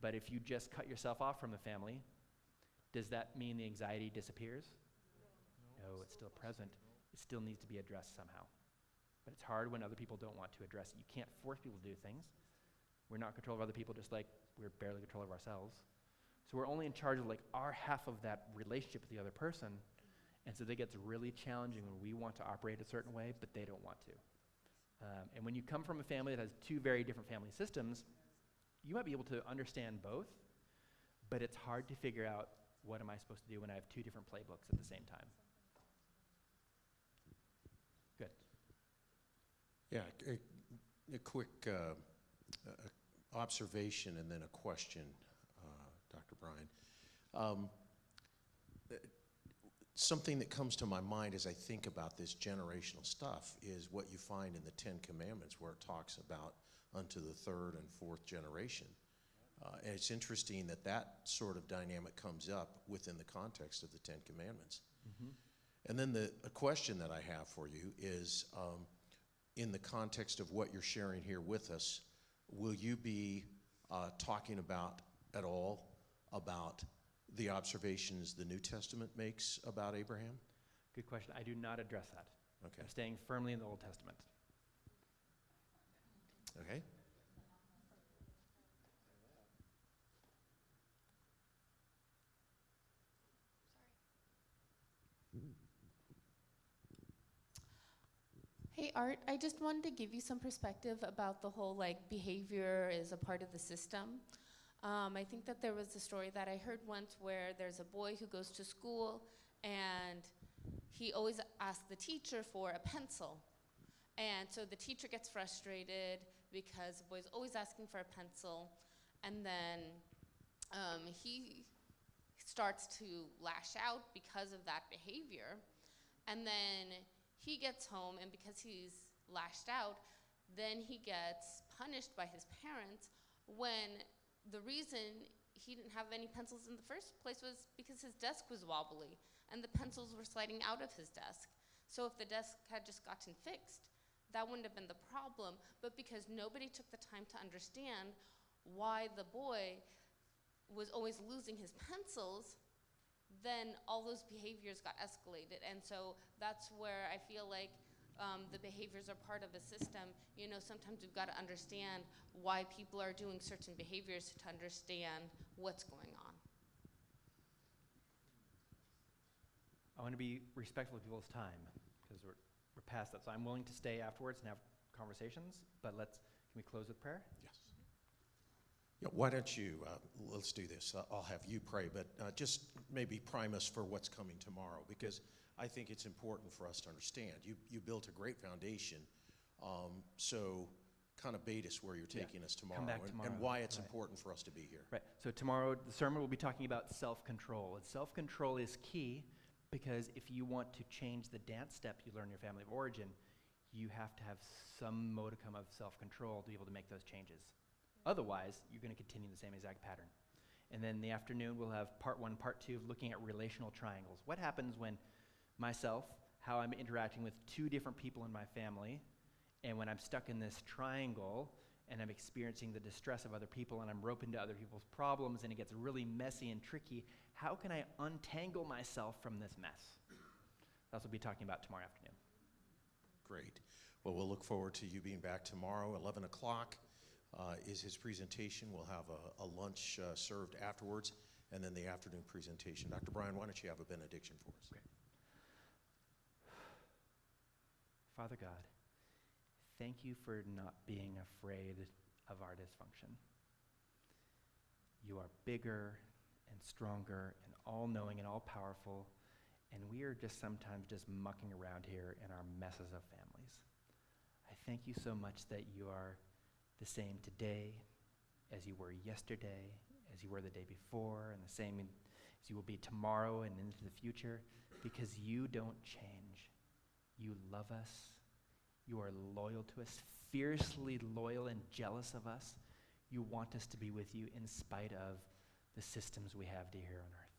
But if you just cut yourself off from the family, does that mean the anxiety disappears? No, it's still present. It still needs to be addressed somehow. But it's hard when other people don't want to address it. You can't force people to do things. We're not in control of other people, just like we're barely in control of ourselves. So we're only in charge of like our half of that relationship with the other person. And so it gets really challenging when we want to operate a certain way, but they don't want to. And when you come from a family that has two very different family systems, you might be able to understand both, but it's hard to figure out what am I supposed to do when I have two different playbooks at the same time. Good. Yeah, a quick observation and then a question, Dr. Brian. Something that comes to my mind as I think about this generational stuff is what you find in the Ten Commandments, where it talks about unto the third and fourth generation. And it's interesting that that sort of dynamic comes up within the context of the Ten Commandments. Mm-hmm. And then a question that I have for you is, in the context of what you're sharing here with us, will you be talking about at all about the observations the New Testament makes about Abraham? Good question. I do not address that. Okay. I'm staying firmly in the Old Testament. Okay. Hey, Art, I just wanted to give you some perspective about the whole behavior is a part of the system. I think that there was a story that I heard once where there's a boy who goes to school and he always asks the teacher for a pencil. And so the teacher gets frustrated because the boy's always asking for a pencil. And then he starts to lash out because of that behavior. And then he gets home, and because he's lashed out, then he gets punished by his parents when the reason he didn't have any pencils in the first place was because his desk was wobbly and the pencils were sliding out of his desk. So if the desk had just gotten fixed, that wouldn't have been the problem. But because nobody took the time to understand why the boy was always losing his pencils, then all those behaviors got escalated. And so that's where I feel like the behaviors are part of a system. You know, sometimes we've got to understand why people are doing certain behaviors to understand what's going on. I want to be respectful of people's time because we're past that. So I'm willing to stay afterwards and have conversations, but can we close with prayer? Yes. Yeah, why don't you, let's do this. I'll have you pray, but just maybe prime us for what's coming tomorrow, because I think it's important for us to understand. You built a great foundation, so kind of bait us where you're taking us tomorrow, Come back tomorrow. and why it's Right. important for us to be here. Right. So tomorrow, the sermon will be talking about self-control. And self-control is key because if you want to change the dance step you learn in your family of origin, you have to have some modicum of self-control to be able to make those changes. Otherwise, you're going to continue the same exact pattern. And then in the afternoon, we'll have part 1, part 2 of looking at relational triangles. What happens when how I'm interacting with 2 different people in my family, and when I'm stuck in this triangle, and I'm experiencing the distress of other people, and I'm roped into other people's problems, and it gets really messy and tricky, how can I untangle myself from this mess? That's what we'll be talking about tomorrow afternoon. Great. Well, we'll look forward to you being back tomorrow. 11 o'clock is his presentation. We'll have a lunch served afterwards, and then the afternoon presentation. Dr. Brian, why don't you have a benediction for us? Okay. Father God, thank you for not being afraid of our dysfunction. You are bigger and stronger and all-knowing and all-powerful, and we are just sometimes just mucking around here in our messes of families. I thank you so much that you are the same today as you were yesterday, as you were the day before, and the same as you will be tomorrow and into the future, because you don't change. You love us. You are loyal to us, fiercely loyal and jealous of us. You want us to be with you in spite of the systems we have here on earth.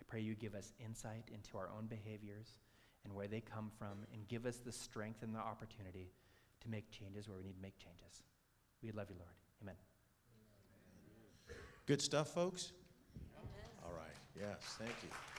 I pray you give us insight into our own behaviors and where they come from, and give us the strength and the opportunity to make changes where we need to make changes. We love you, Lord. Amen. Good stuff, folks? All right. Yes, thank you.